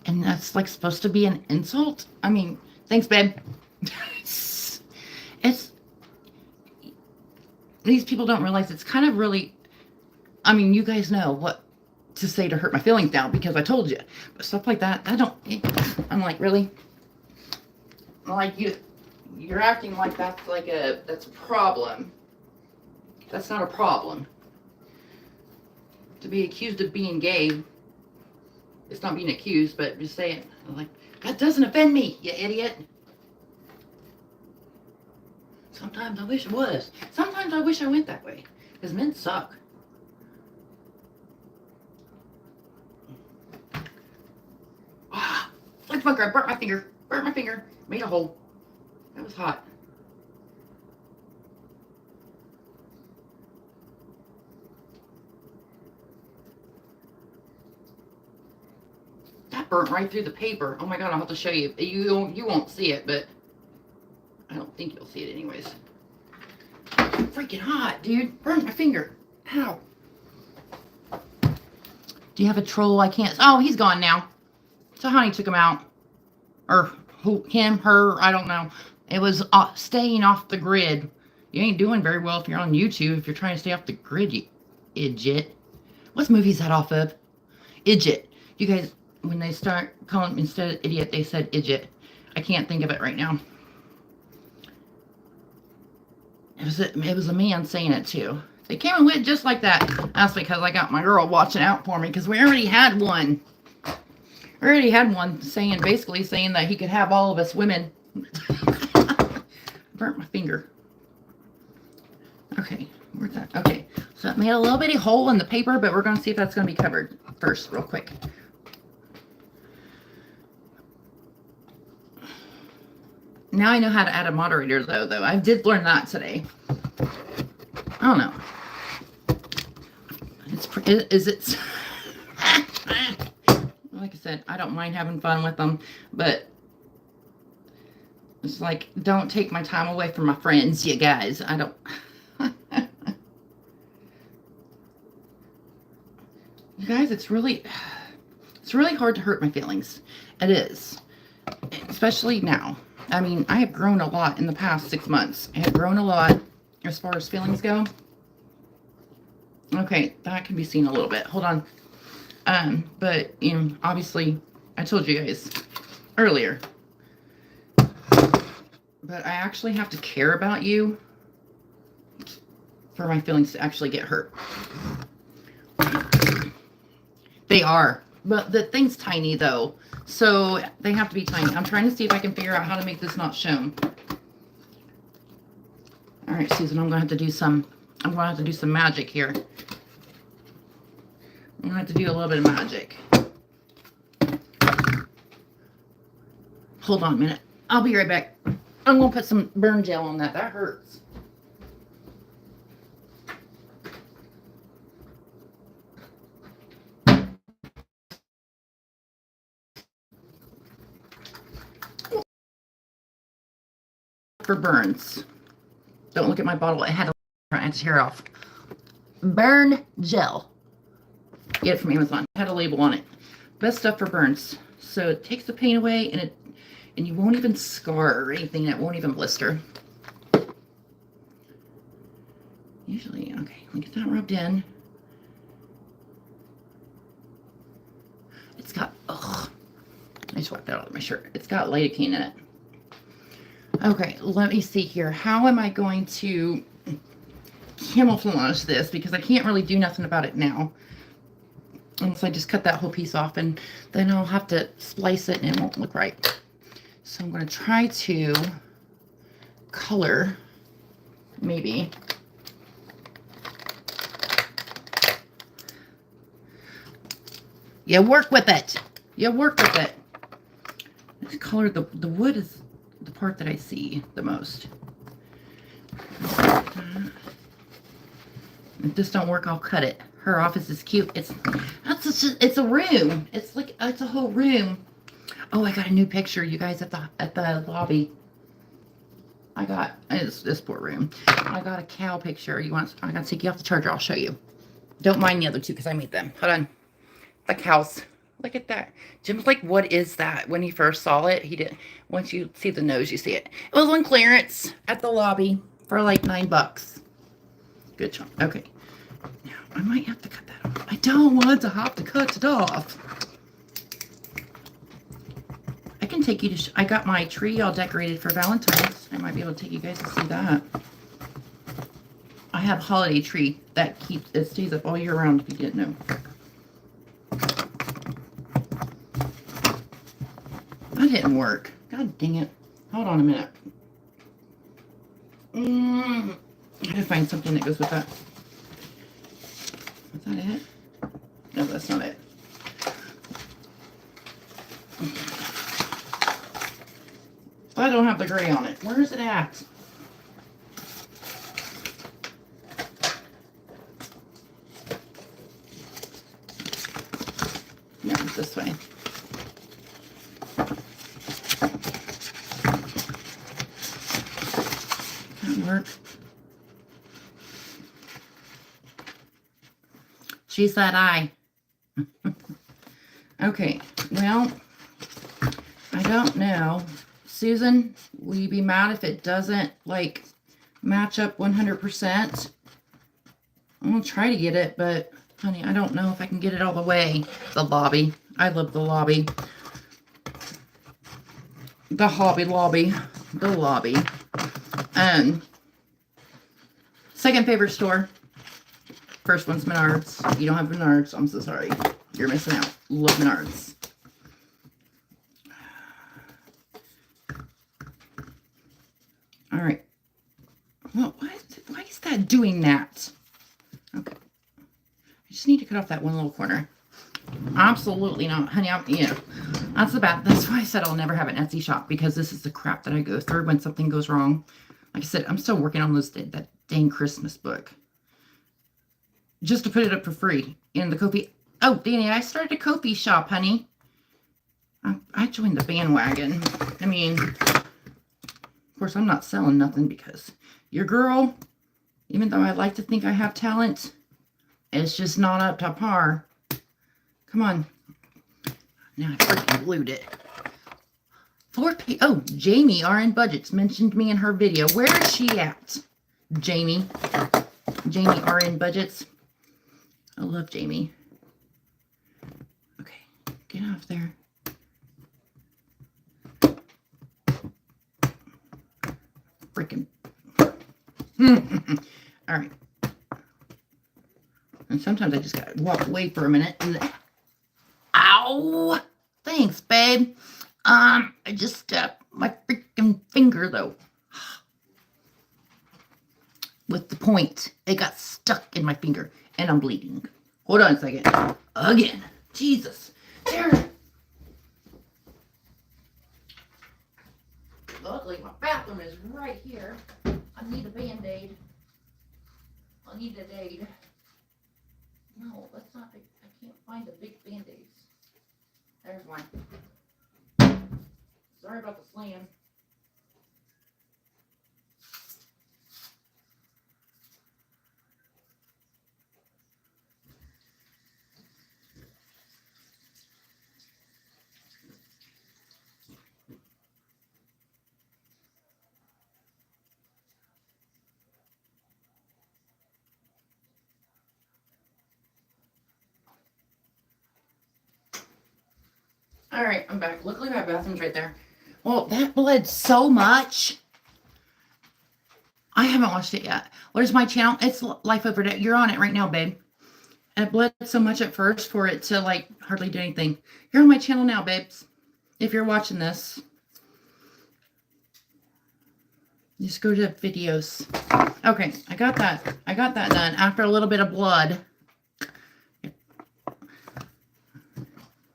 that's like supposed to be an insult? I mean, thanks, babe. It's these people don't realize it's kind of really, you guys know what to say to hurt my feelings now because I told you. But stuff like that, I'm like, really? Like, you're acting like that's a problem. That's not a problem. To be accused of being gay, it's not being accused, but just saying, like, that doesn't offend me, you idiot. Sometimes I wish it was. Sometimes I wish I went that way, because men suck. Like my girl, burnt my finger, made a hole. That was hot. That burnt right through the paper. Oh my God, I'll have to show you. You won't see it, but I don't think you'll see it anyways. Freaking hot, dude. Burned my finger. Ow. Do you have a troll? I can't. Oh, he's gone now. So honey took him out. Or him, her, I don't know. It was staying off the grid. You ain't doing very well if you're on YouTube, if you're trying to stay off the grid, you idiot. What movie is that off of? Idiot. You guys, when they start calling, instead of idiot, they said idiot. I can't think of it right now. It was a man saying it too. They came and went just like that. That's because I got my girl watching out for me because we already had one. We already had one basically saying that he could have all of us women. Burnt my finger. Okay, where's that? Okay, so it made a little bitty hole in the paper, but we're going to see if that's going to be covered first, real quick. Now I know how to add a moderator, though. I did learn that today. I don't know. Is it... Like I said, I don't mind having fun with them, but it's like, don't take my time away from my friends, you guys. I don't... You guys, it's really hard to hurt my feelings. It is. Especially now. I mean, I have grown a lot in the past 6 months. I have grown a lot as far as feelings go. Okay, that can be seen a little bit. Hold on. But, obviously, I told you guys earlier. But I actually have to care about you for my feelings to actually get hurt. They are. But the thing's tiny, though. So they have to be tiny. I'm trying to see if I can figure out how to make this not shown. All right, Susan, I'm going to have to do some magic here. I'm going to have to do a little bit of magic. Hold on a minute. I'll be right back. I'm going to put some burn gel on that. That hurts. For burns. Don't look at my bottle. It had to tear it off. Burn gel. Get it from Amazon. It had a label on it. Best stuff for burns. So it takes the pain away, and you won't even scar or anything. That won't even blister. Usually, okay, let me get that rubbed in. It's got, I just wiped that out of my shirt. It's got lidocaine in it. Okay, let me see here. How am I going to camouflage this? Because I can't really do nothing about it now. Unless I just cut that whole piece off, and then I'll have to splice it and it won't look right. So I'm going to try to color, maybe. You work with it. You work with it. This color, the wood is the part that I see the most. If this don't work, I'll cut it. Her office is cute. It's a room. It's like it's a whole room. Oh, I got a new picture, you guys, at the lobby. I got this poor room. I got a cow picture. I gotta take you off the charger. I'll show you. Don't mind the other two because I made them. Hold on. The cows. Look at that. Jim's like, what is that? When he first saw it, he didn't. Once you see the nose, you see it. It was on clearance at the lobby for like $9. Good job. Okay. Now, I might have to cut that off. I don't want to have to cut it off. I can take you to... I got my tree all decorated for Valentine's. I might be able to take you guys to see that. I have a holiday tree that stays up all year round, if you didn't know. That didn't work. God dang it. Hold on a minute. I gotta find something that goes with that. Is that it? No, that's not it. I don't have the gray on it. Where is it at? No, it's this way. Work. She said I. Okay, well, I don't know. Susan, will you be mad if it doesn't, like, match up 100%? I'm going to try to get it, but, honey, I don't know if I can get it all the way. The lobby. I love the lobby. The Hobby Lobby. The lobby. Second favorite store. First one's Menards. You don't have Menards, I'm so sorry. You're missing out. Love Menards. All right. Well, why is that doing that? Okay. I just need to cut off that one little corner. Absolutely not. Honey, that's why I said I'll never have an Etsy shop, because this is the crap that I go through when something goes wrong. Like I said, I'm still working on that dang Christmas book. Just to put it up for free in the Ko-fi. Oh, Danny, I started a Ko-fi shop, honey. I joined the bandwagon. I mean, of course, I'm not selling nothing because your girl, even though I like to think I have talent, it's just not up to par. Come on. Now I freaking glued it. Oh, Jamie RN Budgets mentioned me in her video. Where is she at? Jamie RN Budgets. I love Jamie. Okay, get off there. Freaking. All right. And sometimes I just gotta walk away for a minute. Ow! Thanks, babe. I just stepped my freaking finger, though. With the point. It got stuck in my finger, and I'm bleeding. Hold on a second. Again. Jesus. There. Luckily, my bathroom is right here. I need a Band-Aid. I need a Dade. No, that's not big. I can't find the big Band-Aids. There's one. Sorry about the slam. All right, I'm back. Luckily, my bathroom's right there. Well, that bled so much. I haven't watched it yet. What is my channel? It's Life Over Death. You're on it right now, babe. And it bled so much at first for it to like hardly do anything. You're on my channel now, babes. If you're watching this, just go to videos. Okay, I got that. I got that done after a little bit of blood.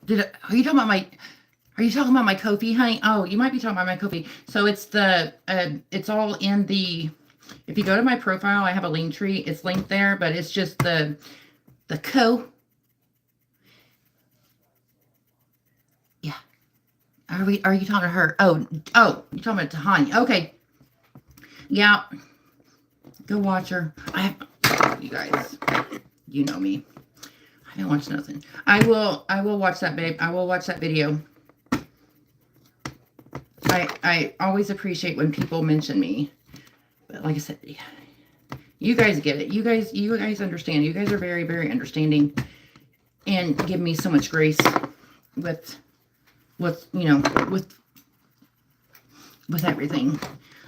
Are you talking about my Ko-fi, honey? Oh, you might be talking about my Ko-fi. So it's it's all in the, if you go to my profile, I have a link tree. It's linked there, but it's just the Co. Yeah. Are you talking to her? Oh, you're talking about Tahani. Okay. Yeah. Go watch her. You guys, you know me. I don't watch nothing. I will watch that, babe. I will watch that video. I always appreciate when people mention me. But like I said, you guys get it. You guys understand. You guys are very, very understanding and give me so much grace with everything.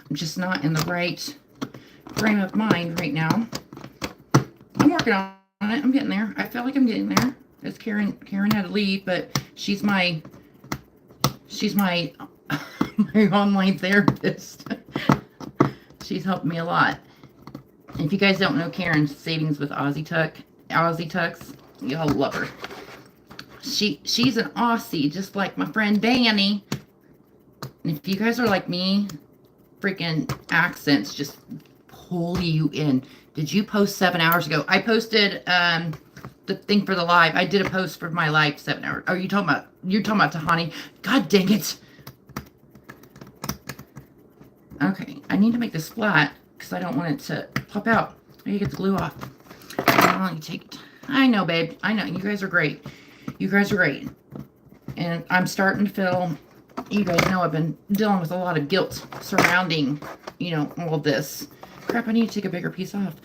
I'm just not in the right frame of mind right now. I'm working on it. I'm getting there. I feel like I'm getting there. It's Karen had to leave, but she's my my online therapist. She's helped me a lot. And if you guys don't know Karen's Savings with Aussie Tucks, y'all love her. She's an Aussie, just like my friend Danny. And if you guys are like me, freaking accents just pull you in. Did you post 7 hours ago? I posted the thing for the live. I did a post for my live 7 hours. Oh, you're talking about Tahani. God dang it. Okay, I need to make this flat because I don't want it to pop out. I need to get the glue off. Let me take it. I know, babe. I know. You guys are great. You guys are great. And I'm starting to feel, you guys know I've been dealing with a lot of guilt surrounding, all of this. Crap, I need to take a bigger piece off.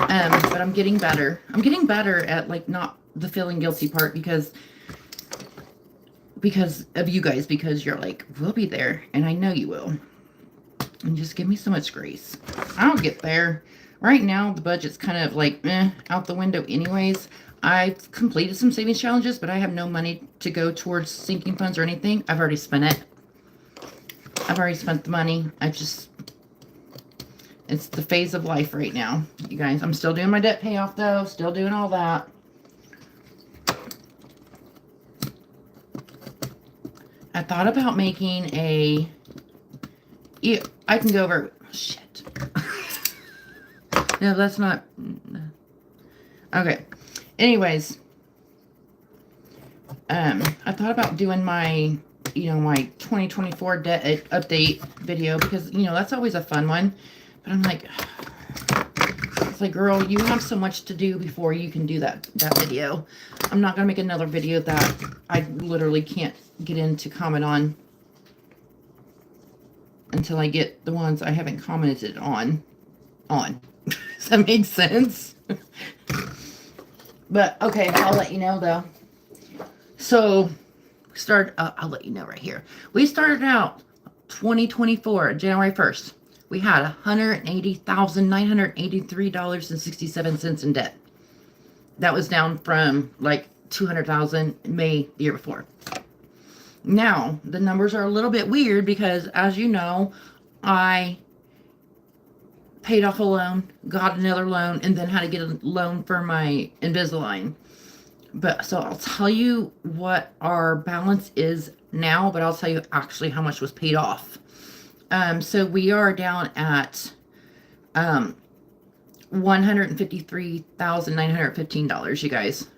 But I'm getting better. I'm getting better at, like, not the feeling guilty part because of you guys. Because you're like, we'll be there. And I know you will. And just give me so much grace. I'll get there. Right now, the budget's kind of like, out the window anyways. I've completed some savings challenges, but I have no money to go towards sinking funds or anything. I've already spent it. I've already spent the money. It's the phase of life right now, you guys. I'm still doing my debt payoff, though. Still doing all that. I thought about making a... Yeah, I can go over... Shit. No, that's not... Okay. Anyways. I thought about doing my, my 2024 debt update video because, that's always a fun one. But I'm like... It's like, girl, you have so much to do before you can do that video. I'm not going to make another video that I literally can't get into comment on until I get the ones I haven't commented on. Does that make sense? But, okay, I'll let you know, though. So, I'll let you know right here. We started out 2024, January 1st. We had $180,983.67 in debt. That was down from, like, $200,000 in May the year before. Now, the numbers are a little bit weird because, as you know, I paid off a loan, got another loan, and then had to get a loan for my Invisalign. But, so I'll tell you what our balance is now, but I'll tell you actually how much was paid off. So we are down at $153,915, you guys.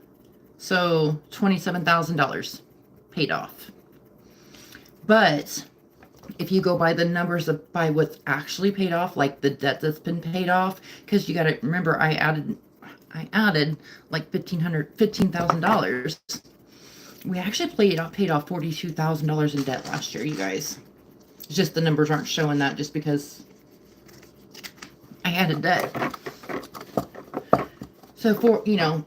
So $27,000 paid off. But if you go by the numbers by what's actually paid off, like the debt that's been paid off, because you got to remember, I added like $15,000. We actually paid off $42,000 in debt last year, you guys. It's just the numbers aren't showing that just because I added debt. So for,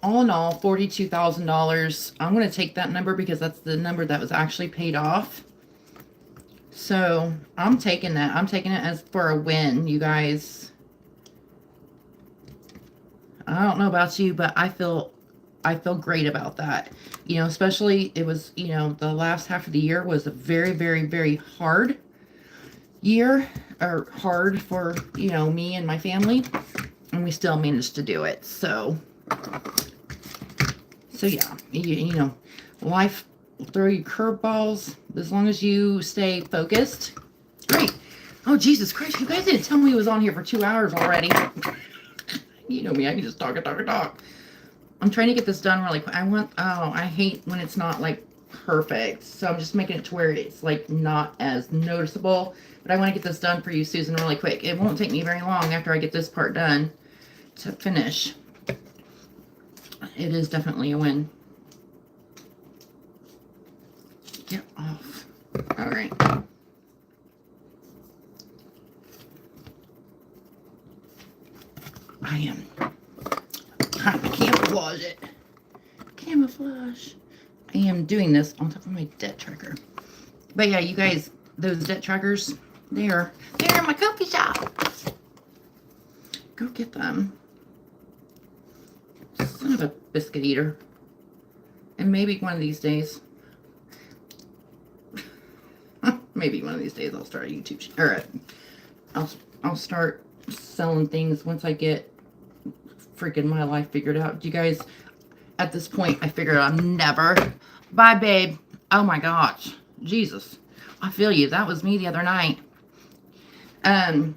all in all, $42,000. I'm going to take that number because that's the number that was actually paid off. So I'm taking that. I'm taking it as for a win, you guys. I don't know about you, but I feel great about that. Especially it was, the last half of the year was a very, very, very hard year, or hard for, me and my family, and we still managed to do it. So yeah, life will throw you curveballs as long as you stay focused. Great. Oh, Jesus Christ, you guys didn't tell me he was on here for 2 hours already. You know me, I can just talk. I'm trying to get this done really quick. I hate when it's not like perfect. So I'm just making it to where it's like not as noticeable. But I want to get this done for you, Susan, really quick. It won't take me very long after I get this part done to finish. It is definitely a win. Get off. All right. I am trying to camouflage it. Camouflage. I am doing this on top of my debt tracker. But yeah, you guys, those debt trackers, they're in my coffee shop. Go get them. Son of a biscuit eater. And maybe one of these days, I'll start a YouTube or I'll start selling things once I get freaking my life figured out. You guys, at this point, I figured I'm never. Bye, babe. Oh my gosh, Jesus, I feel you. That was me the other night. I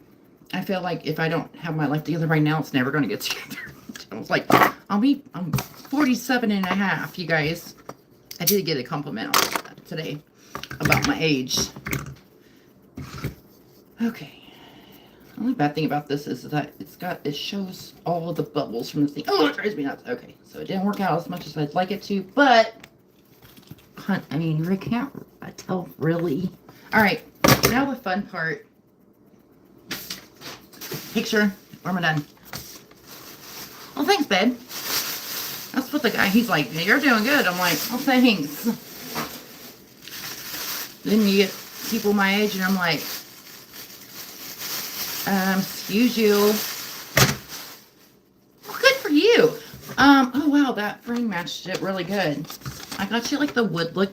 feel like if I don't have my life together right now, it's never going to get together. I was like, I'm 47 and a half, you guys. I did get a compliment on that today about my age. Okay. The only bad thing about this is that it shows all the bubbles from the thing. Oh, it drives me nuts. Okay, so it didn't work out as much as I'd like it to, but I mean, you can't tell really. All right, now the fun part. Picture. Where am I done? Well, thanks, babe. That's what the guy, he's like, you're doing good. I'm like, oh, thanks. Then you get people my age, and I'm like, excuse you. Well, good for you. Oh, wow, that frame matched it really good. I got you, like, the wood look.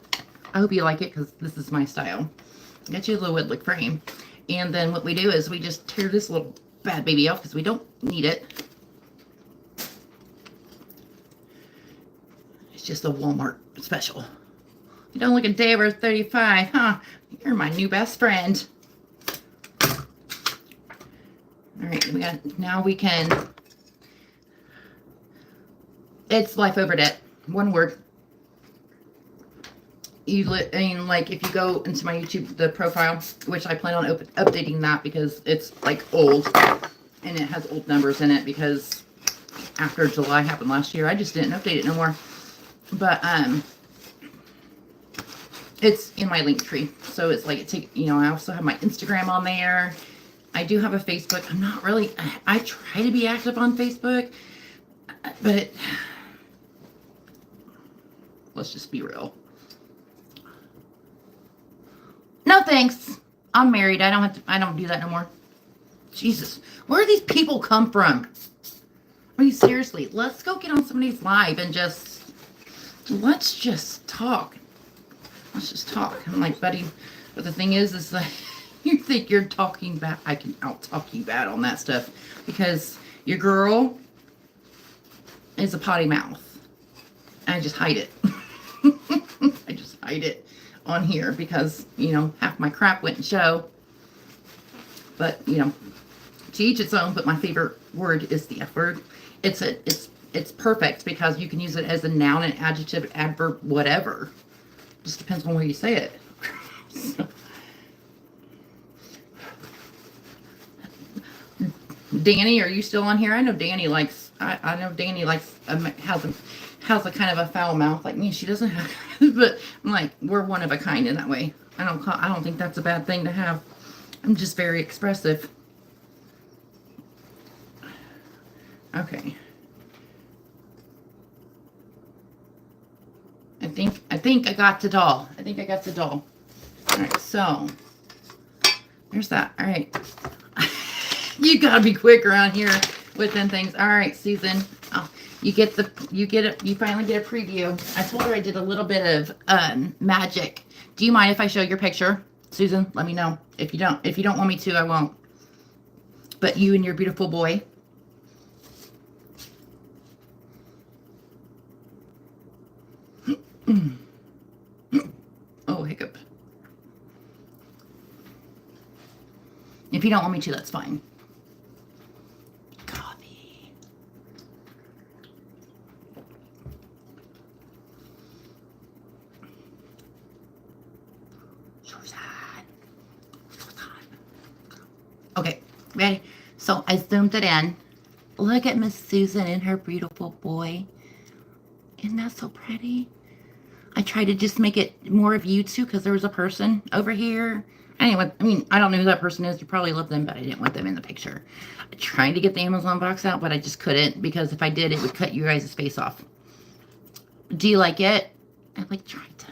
I hope you like it, because this is my style. I got you the wood look frame. And then what we do is we just tear this little bad baby off, because we don't need it. It's just a Walmart special. You don't look a day over 35, huh? You're my new best friend. All right, now we can. It's life over debt. One word. Like if you go into my YouTube, the profile, which I plan on updating that because it's like old and it has old numbers in it because after July happened last year, I just didn't update it no more. But it's in my link tree, so it's like I also have my Instagram on there. I do have a Facebook. I'm not really. I try to be active on Facebook, but let's just be real. No thanks. I'm married. I don't do that no more. Jesus, where do these people come from? I mean, seriously, let's go get on somebody's live and let's just talk. Let's just talk. I'm like, buddy, but the thing is like, you think you're talking bad. I can out-talk you bad on that stuff because your girl is a potty mouth. I just hide it. I just hide it on here because, half my crap wouldn't show. But, you know, to each its own, but my favorite word is the F word. It's perfect because you can use it as a noun, an adjective, adverb, whatever. Just depends on where you say it. So. Danny, are you still on here? I know Danny likes. I know Danny likes has a kind of a foul mouth like me. She doesn't have, but I'm like, we're one of a kind in that way. I don't think that's a bad thing to have. I'm just very expressive. Okay. I think I got the doll. I think I got the doll. All right, so there's that. All right. You gotta be quick around here with them things. All right, Susan. Oh, you finally get a preview. I told her I did a little bit of magic. Do you mind if I show your picture, Susan? Let me know. If you don't want me to, I won't. But you and your beautiful boy. Oh, hiccup. If you don't want me to, that's fine. Coffee. Susan. Okay, ready? So I zoomed it in. Look at Miss Susan and her beautiful boy. Isn't that so pretty? I tried to just make it more of you two because there was a person over here. Anyway, I mean, I don't know who that person is. You probably love them, but I didn't want them in the picture. I tried to get the Amazon box out, but I just couldn't because if I did, it would cut you guys' face off. Do you like it? I like tried to.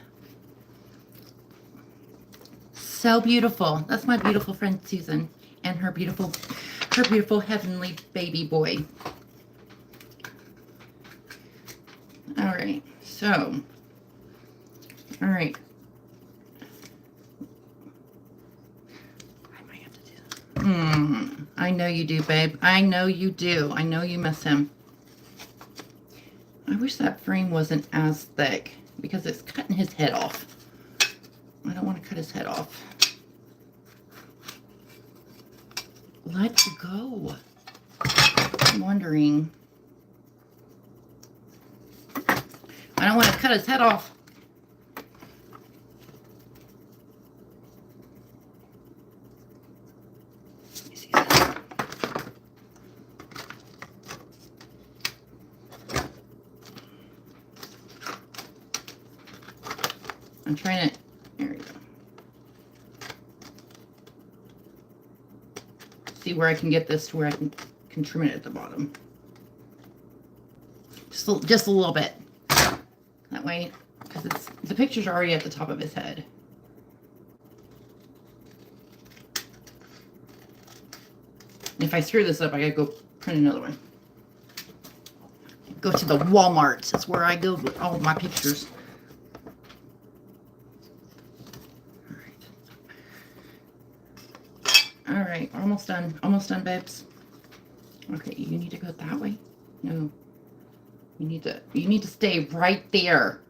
So beautiful. That's my beautiful friend Susan and her beautiful heavenly baby boy. All right, so, all right. I might have to do that. I know you do, babe. I know you do. I know you miss him. I wish that frame wasn't as thick because it's cutting his head off. I don't want to cut his head off. Let's go. I'm wondering. I don't want to cut his head off. I'm trying to, there we go. See where I can get this to where I can trim it at the bottom. Just a little bit. That way, because the picture's already at the top of his head. And if I screw this up, I gotta go print another one. Go to the Walmart. That's where I go with all of my pictures. All right, almost done. Almost done, babes. Okay, you need to go that way. No. You need to stay right there.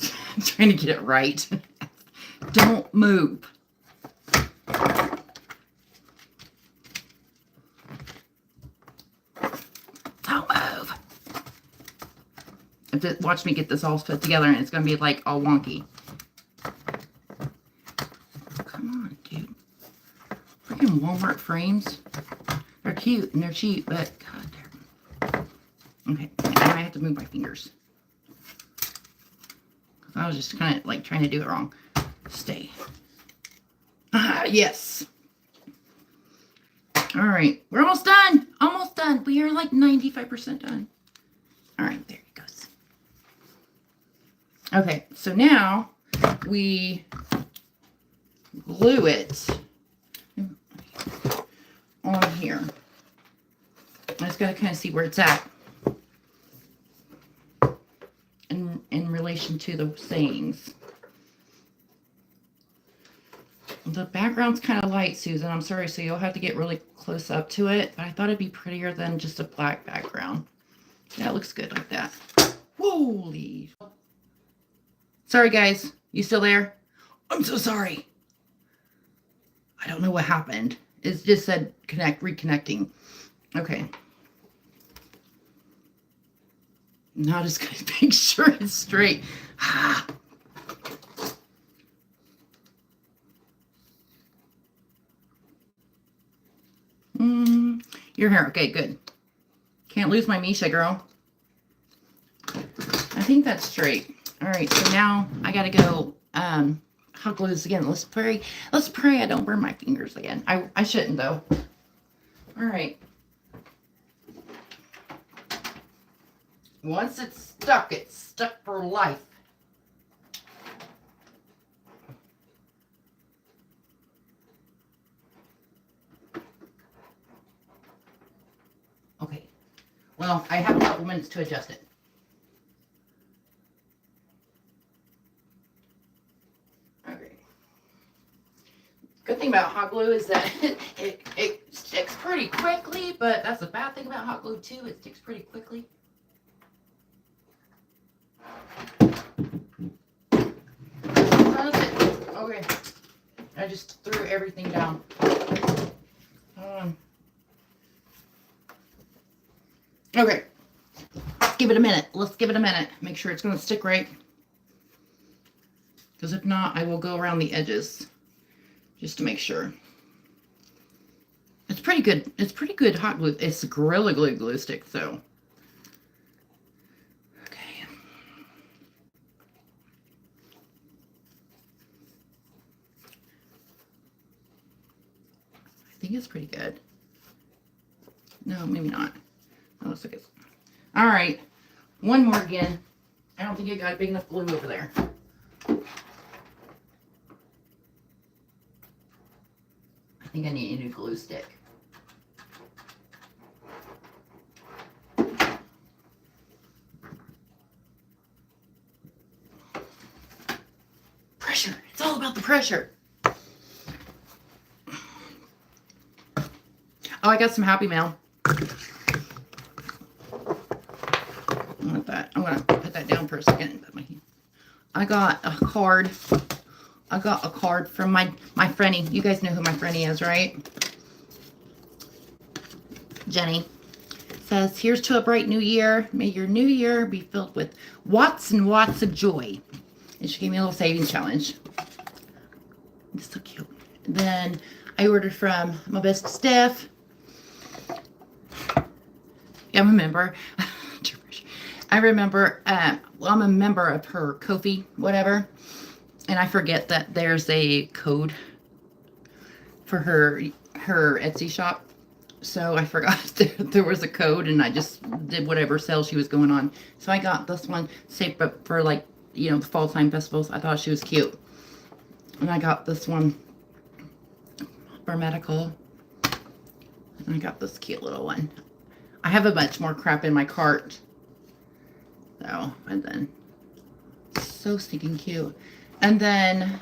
I'm trying to get it right. Don't move. Don't move. Watch me get this all put together and it's going to be like all wonky. Come on, dude. Freaking Walmart frames. They're cute and they're cheap, but God, they're... Okay, I have to move my fingers. I was just kind of like trying to do it wrong. Stay. Ah, yes. All right, we're almost done. Almost done. We are like 95% done. All right, there it goes. Okay, so now we glue it on here. I just got to kind of see where it's at in relation to the sayings. The background's kind of light, Susan. I'm sorry, so you'll have to get really close up to it. But I thought it'd be prettier than just a black background. That looks good like that. Holy. Sorry, guys. You still there? I'm so sorry. I don't know what happened. It just said reconnecting. Okay. Now just gonna make sure it's straight. Your hair. Okay, good. Can't lose my Misha, girl. I think that's straight. All right, so now I gotta go hot glue this again. Let's pray I don't burn my fingers again. I shouldn't though. All right. Once it's stuck for life. Okay. Well, I have a couple minutes to adjust it. Okay. Good thing about hot glue is that it sticks pretty quickly, but that's the bad thing about hot glue too. It sticks pretty quickly. Okay. I just threw everything down. Okay. Let's give it a minute. Make sure it's going to stick right. Because if not, I will go around the edges just to make sure. It's pretty good. It's pretty good hot glue. It's Gorilla Glue stick, so. Okay. I think it's pretty good. No, maybe not. Oh, looks like it's. All right. One more again. I don't think I got big enough glue over there. I think I need a new glue stick. Pressure. It's all about the pressure. Oh, I got some Happy Mail. I'm gonna put that down for a second. I got a card. I got a card from my Frenny. You guys know who my Frenny is, right? Jenny. Says, here's to a bright new year. May your new year be filled with watts and watts of joy. And she gave me a little savings challenge. It's so cute. Then I ordered from my best Steph. I'm a member. I remember, well, I'm a member of her Ko-fi, whatever. And I forget that there's a code for her Etsy shop. So I forgot there was a code, and I just did whatever sale she was going on. So I got this one saved up for, like, you know, the fall time festivals. I thought she was cute. And I got this one for medical. And I got this cute little one. I have a bunch more crap in my cart. So, and then, so stinking cute. And then,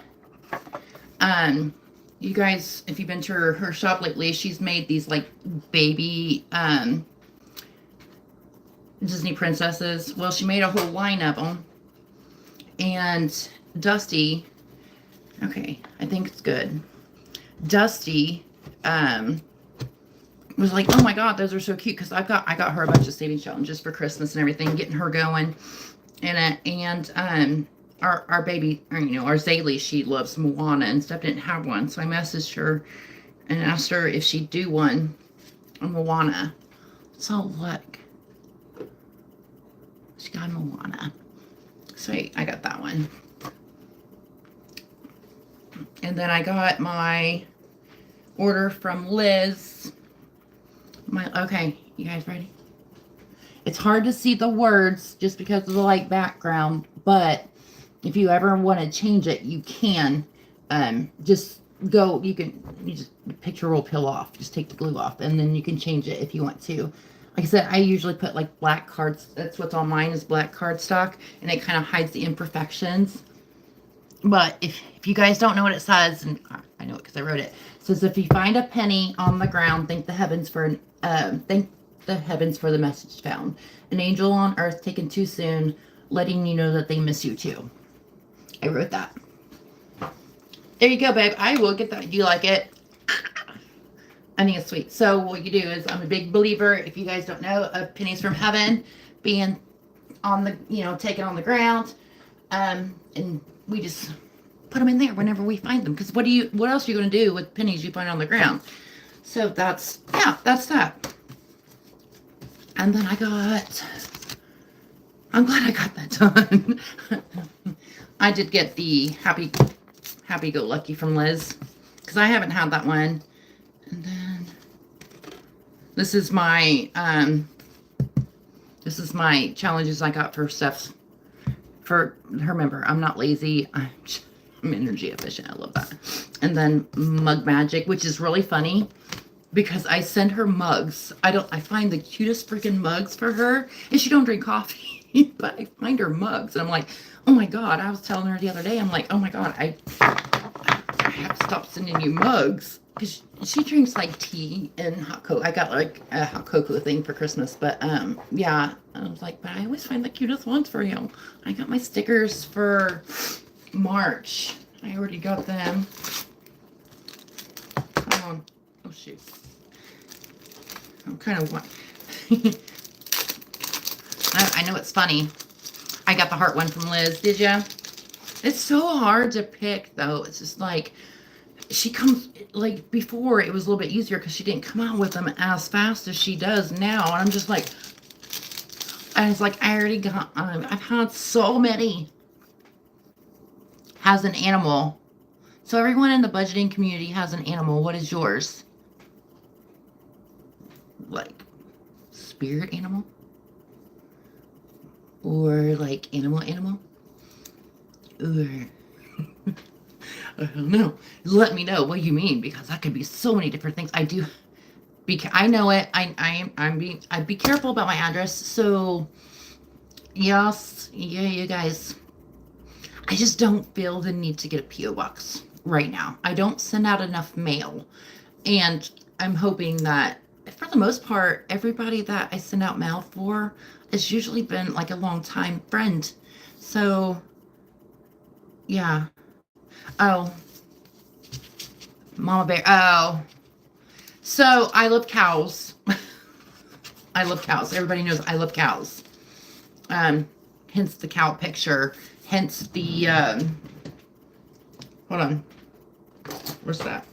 you guys, if you've been to her shop lately, she's made these, like, baby, Disney princesses. Well, she made a whole line of them. And Dusty, okay, I think it's good. Dusty, was like, oh my god, those are so cute, because I got her a bunch of savings challenges for Christmas and everything, getting her going. And our baby, or, you know, our Zaylee, she loves Moana and stuff, didn't have one, so I messaged her and asked her if she'd do one on Moana. So look, she got Moana, so I got that one. And then I got my order from Liz. Okay, you guys ready? It's hard to see the words just because of the light background, but if you ever want to change it, you can. Just go, you just picture will peel off. Just take the glue off, and then you can change it if you want to. Like I said, I usually put like black cards. That's what's on mine, is black cardstock, and it kind of hides the imperfections. But if you guys don't know what it says, and I know it because I wrote it, it says, if you find a penny on the ground, thank the heavens for the message found. An angel on earth taken too soon, letting you know that they miss you too. I wrote that. There you go, babe. I will get that. Do you like it? I think it's sweet. So what you do is, I'm a big believer, if you guys don't know, of pennies from heaven being on the, taken on the ground. And we just put them in there whenever we find them. Because what else are you going to do with pennies you find on the ground? So that's that. And then I'm glad I got that done. I did get the Happy Go Lucky from Liz, because I haven't had that one. And then this is my challenges I got for stuff for her. Remember, I'm not lazy. I'm energy efficient. I love that. And then Mug Magic, which is really funny because I send her mugs. I find the cutest freaking mugs for her, and she don't drink coffee, but I find her mugs, and I'm like, oh my God. I was telling her the other day, I'm like, oh my God, I have to stop sending you mugs, because she drinks like tea and hot cocoa. I got like a hot cocoa thing for Christmas, but yeah, I was like, but I always find the cutest ones for you. I got my stickers for March. I already got them. Come on. Oh shoot. I'm kind of I know it's funny. I got the heart one from Liz. Did ya? It's so hard to pick though. It's just like, she comes, like before it was a little bit easier because she didn't come out with them as fast as she does now. And I'm just like, and it's like, I already got, I've had so many. Has an animal. So everyone in the budgeting community has an animal. What is yours? Like spirit animal? Or like animal? Or I don't know. Let me know what you mean, because that could be so many different things. I know it. I'd be careful about my address. So yes, yeah, you guys. I just don't feel the need to get a PO box right now. I don't send out enough mail, and I'm hoping that for the most part, everybody that I send out mail for has usually been like a long time friend. So yeah. Oh, Mama Bear. Oh, so I love cows. I love cows. Everybody knows I love cows. Hence the cow picture. Hence the, hold on. Where's that?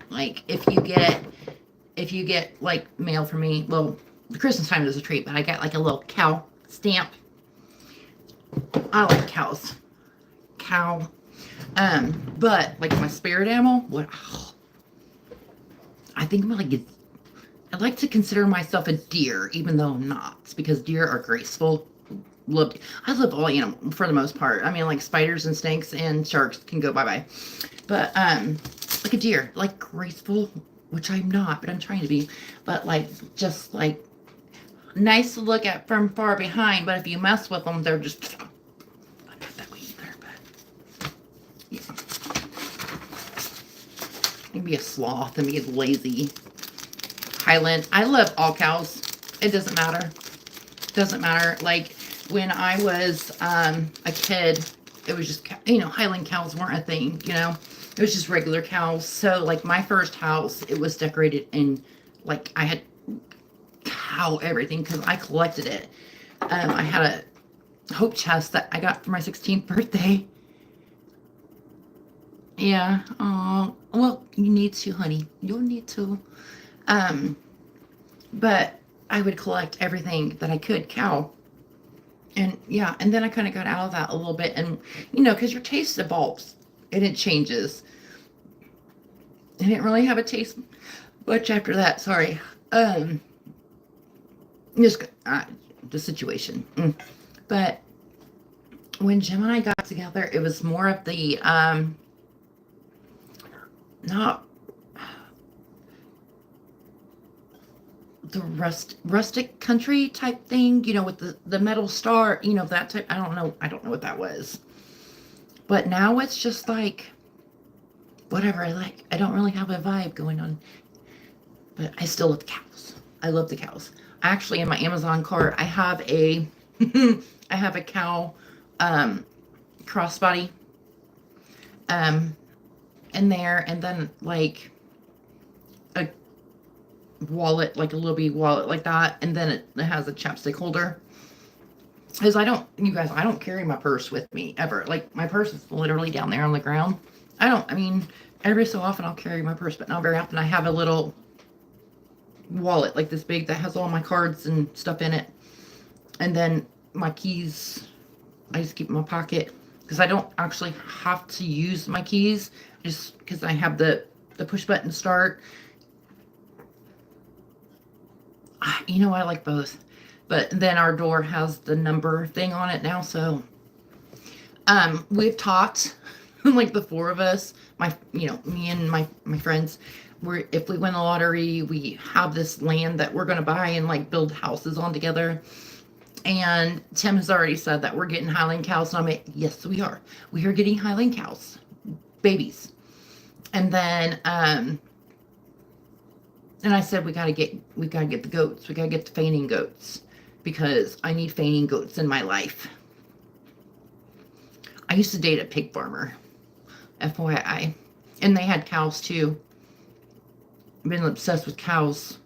Like, if you get like mail from me, well, the Christmas time is a treat, but I got like a little cow stamp. I like cows. Cow. But like my spirit animal, what? Oh, I think I'd like to consider myself a deer, even though I'm not, because deer are graceful. I love all animals for the most part. I mean, like spiders and snakes and sharks can go bye-bye, but like a deer, like graceful, which I'm not, but I'm trying to be. But like, just like nice to look at from far behind. But if you mess with them, they're just. I'm not that way either, but yeah. Maybe a sloth and be lazy. Highland. I love all cows. It doesn't matter. Doesn't matter. Like when I was a kid, it was just, Highland cows weren't a thing, It was just regular cows. So like my first house, it was decorated in, like I had cow everything because I collected it. I had a hope chest that I got for my 16th birthday. Yeah. Oh, well, you need to, honey. You'll need to. But I would collect everything that I could cow. And yeah, and then I kind of got out of that a little bit. And, because your taste evolves and it changes. I didn't really have a taste much after that. Sorry. Just the situation. But when Jim and I got together, it was more of the, not the rustic country type thing, with the metal star, that type. I don't know what that was. But now it's just like whatever I like. I don't really have a vibe going on. But I still love cows. I love the cows. Actually, in my Amazon cart, I have a I have a cow crossbody. in there, and then like a wallet, like a little bitty wallet like that, and then it has a chapstick holder. Because you guys, I don't carry my purse with me ever. Like, my purse is literally down there on the ground. I mean, every so often I'll carry my purse, but not very often. I have a little wallet like this big that has all my cards and stuff in it. And then my keys, I just keep in my pocket because I don't actually have to use my keys just because I have the push button start. You know, I like both. But then our door has the number thing on it now, so we've talked, like the four of us, me and my friends, if we win the lottery, we have this land that we're gonna buy and like build houses on together. And Tim has already said that we're getting Highland cows, and I'm like, yes, we are. We are getting Highland cows, babies. And then and I said we gotta get the goats. We gotta get the fainting goats because I need fainting goats in my life. I used to date a pig farmer, FYI, and they had cows too. I've been obsessed with cows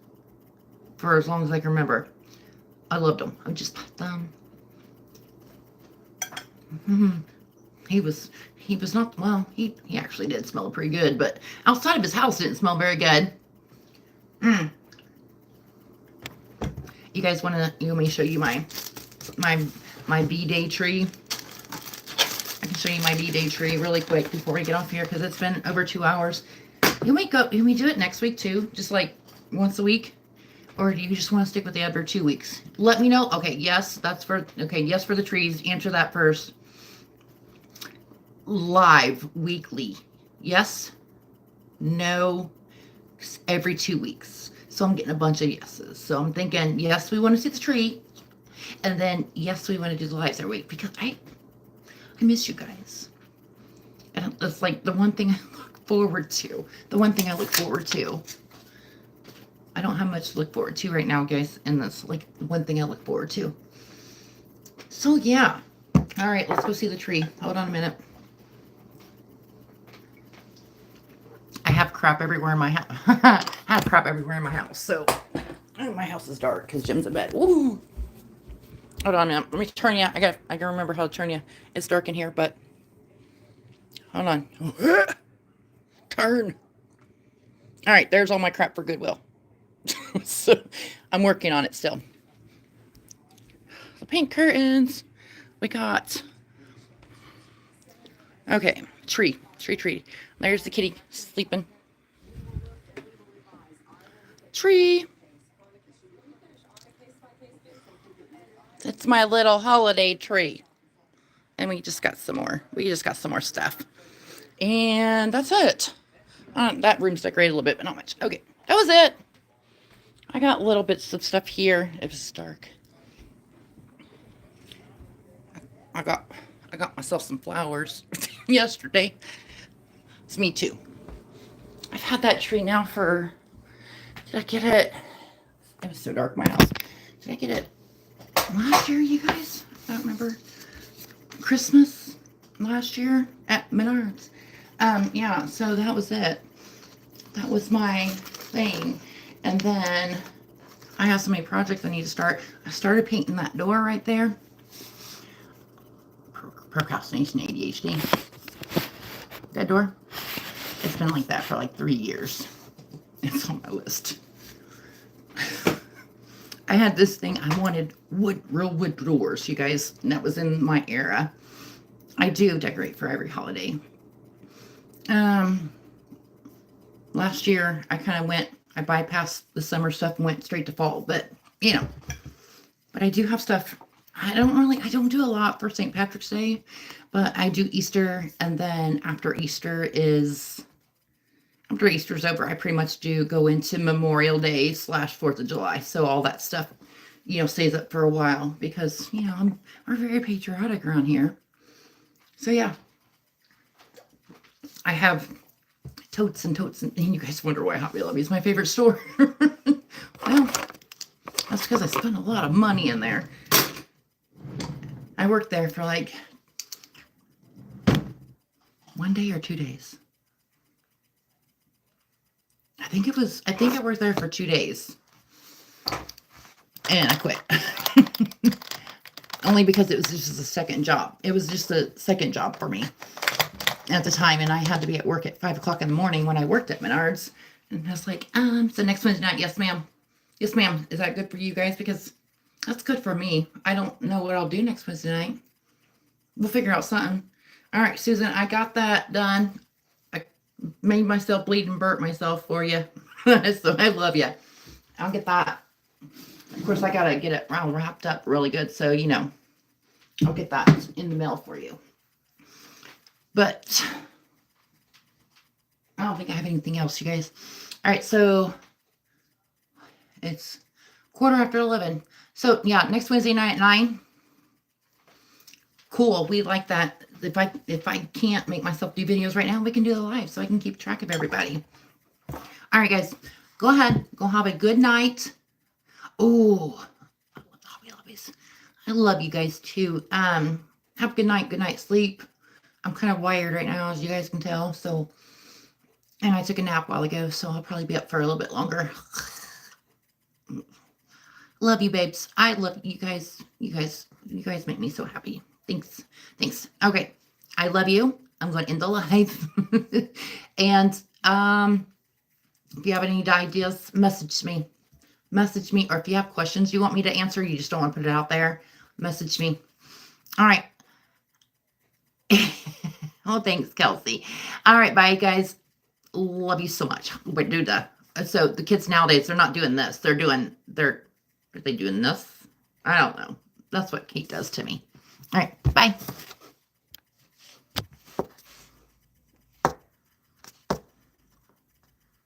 for as long as I can remember. I loved them. I would just pet them. He was not, well, he actually did smell pretty good, but outside of his house didn't smell very good. You guys want me to show you my B-Day tree? I can show you my B-Day tree really quick before we get off here because it's been over 2 hours. Can we do it next week too? Just like once a week? Or do you just want to stick with the other 2 weeks? Let me know. Okay, yes, yes for the trees. Answer that first. Live weekly. Yes? No? Every 2 weeks. So I'm getting a bunch of yeses. So I'm thinking, yes, we want to see the tree. And then, yes, we want to do the lives every week. Because I miss you guys. And that's like the one thing I look forward to. I don't have much to look forward to right now, guys. And that's like one thing I look forward to. So, yeah. All right, let's go see the tree. Hold on a minute. I have crap everywhere in my house. So, my house is dark because Jim's in bed. Woo! Hold on a minute. Let me turn you. I gotta remember how to turn you. It's dark in here, but hold on. Turn. All right, there's all my crap for Goodwill. So I'm working on it still. The pink curtains. We got. Okay, tree. There's the kitty sleeping. Tree. That's my little holiday tree. And we just got some more. Stuff. And that's it. That room's decorated a little bit, but not much. Okay, that was it. I got little bits of stuff here. It was dark. I got myself some flowers yesterday. It's me too. I've had that tree now for, did I get it? It was so dark in my house. Did I get it last year, you guys? I don't remember. Christmas last year at Menards. Yeah, so that was it. That was my thing. And then I have so many projects I need to start. I started painting that door right there. Procrastination, ADHD. That door. It's been like that for like 3 years. It's on my list. I had this thing. I wanted real wood doors, you guys. And that was in my era. I do decorate for every holiday. Last year I bypassed the summer stuff and went straight to fall, but but I do have stuff. I don't do a lot for St. Patrick's Day, but I do Easter, and then after Easter's over, I pretty much do go into Memorial Day / 4th of July. So all that stuff, stays up for a while because, we're very patriotic around here. So yeah, I have totes and you guys wonder why Hobby Lobby is my favorite store. Well, that's because I spent a lot of money in there. I worked there for like 1 1 day or 2 days? I think I worked there for 2 days. And I quit. Only because it was just a second job. It was just a second job for me at the time. And I had to be at work at 5 o'clock in the morning when I worked at Menards. And I was like, so next Wednesday night, yes, ma'am. Yes, ma'am. Is that good for you guys? Because that's good for me. I don't know what I'll do next Wednesday night. We'll figure out something. All right, Susan, I got that done. I made myself bleed and burnt myself for you. So I love you. I'll get that. Of course, I got to get it all wrapped up really good. So, you know, I'll get that in the mail for you. But I don't think I have anything else, you guys. All right, so it's 11:15. So, yeah, next Wednesday night at 9. Cool. We like that. If I can't make myself do videos right now, we can do the live so I can keep track of everybody. All right, guys, go ahead. Go have a good night. Oh, I love the Hobby Lobbies. I love you guys too. Have a good night. Good night sleep. I'm kind of wired right now, as you guys can tell. So, and I took a nap a while ago, so I'll probably be up for a little bit longer. Love you, babes. I love you guys. You guys make me so happy. Thanks. Okay. I love you. I'm going to end the live. And if you have any ideas, message me. Or if you have questions you want me to answer, you just don't want to put it out there, message me. All right. Oh, thanks, Kelsey. All right. Bye, guys. Love you so much. So the kids nowadays, they're not doing this. Are they doing this? I don't know. That's what Kate does to me. All right. Bye.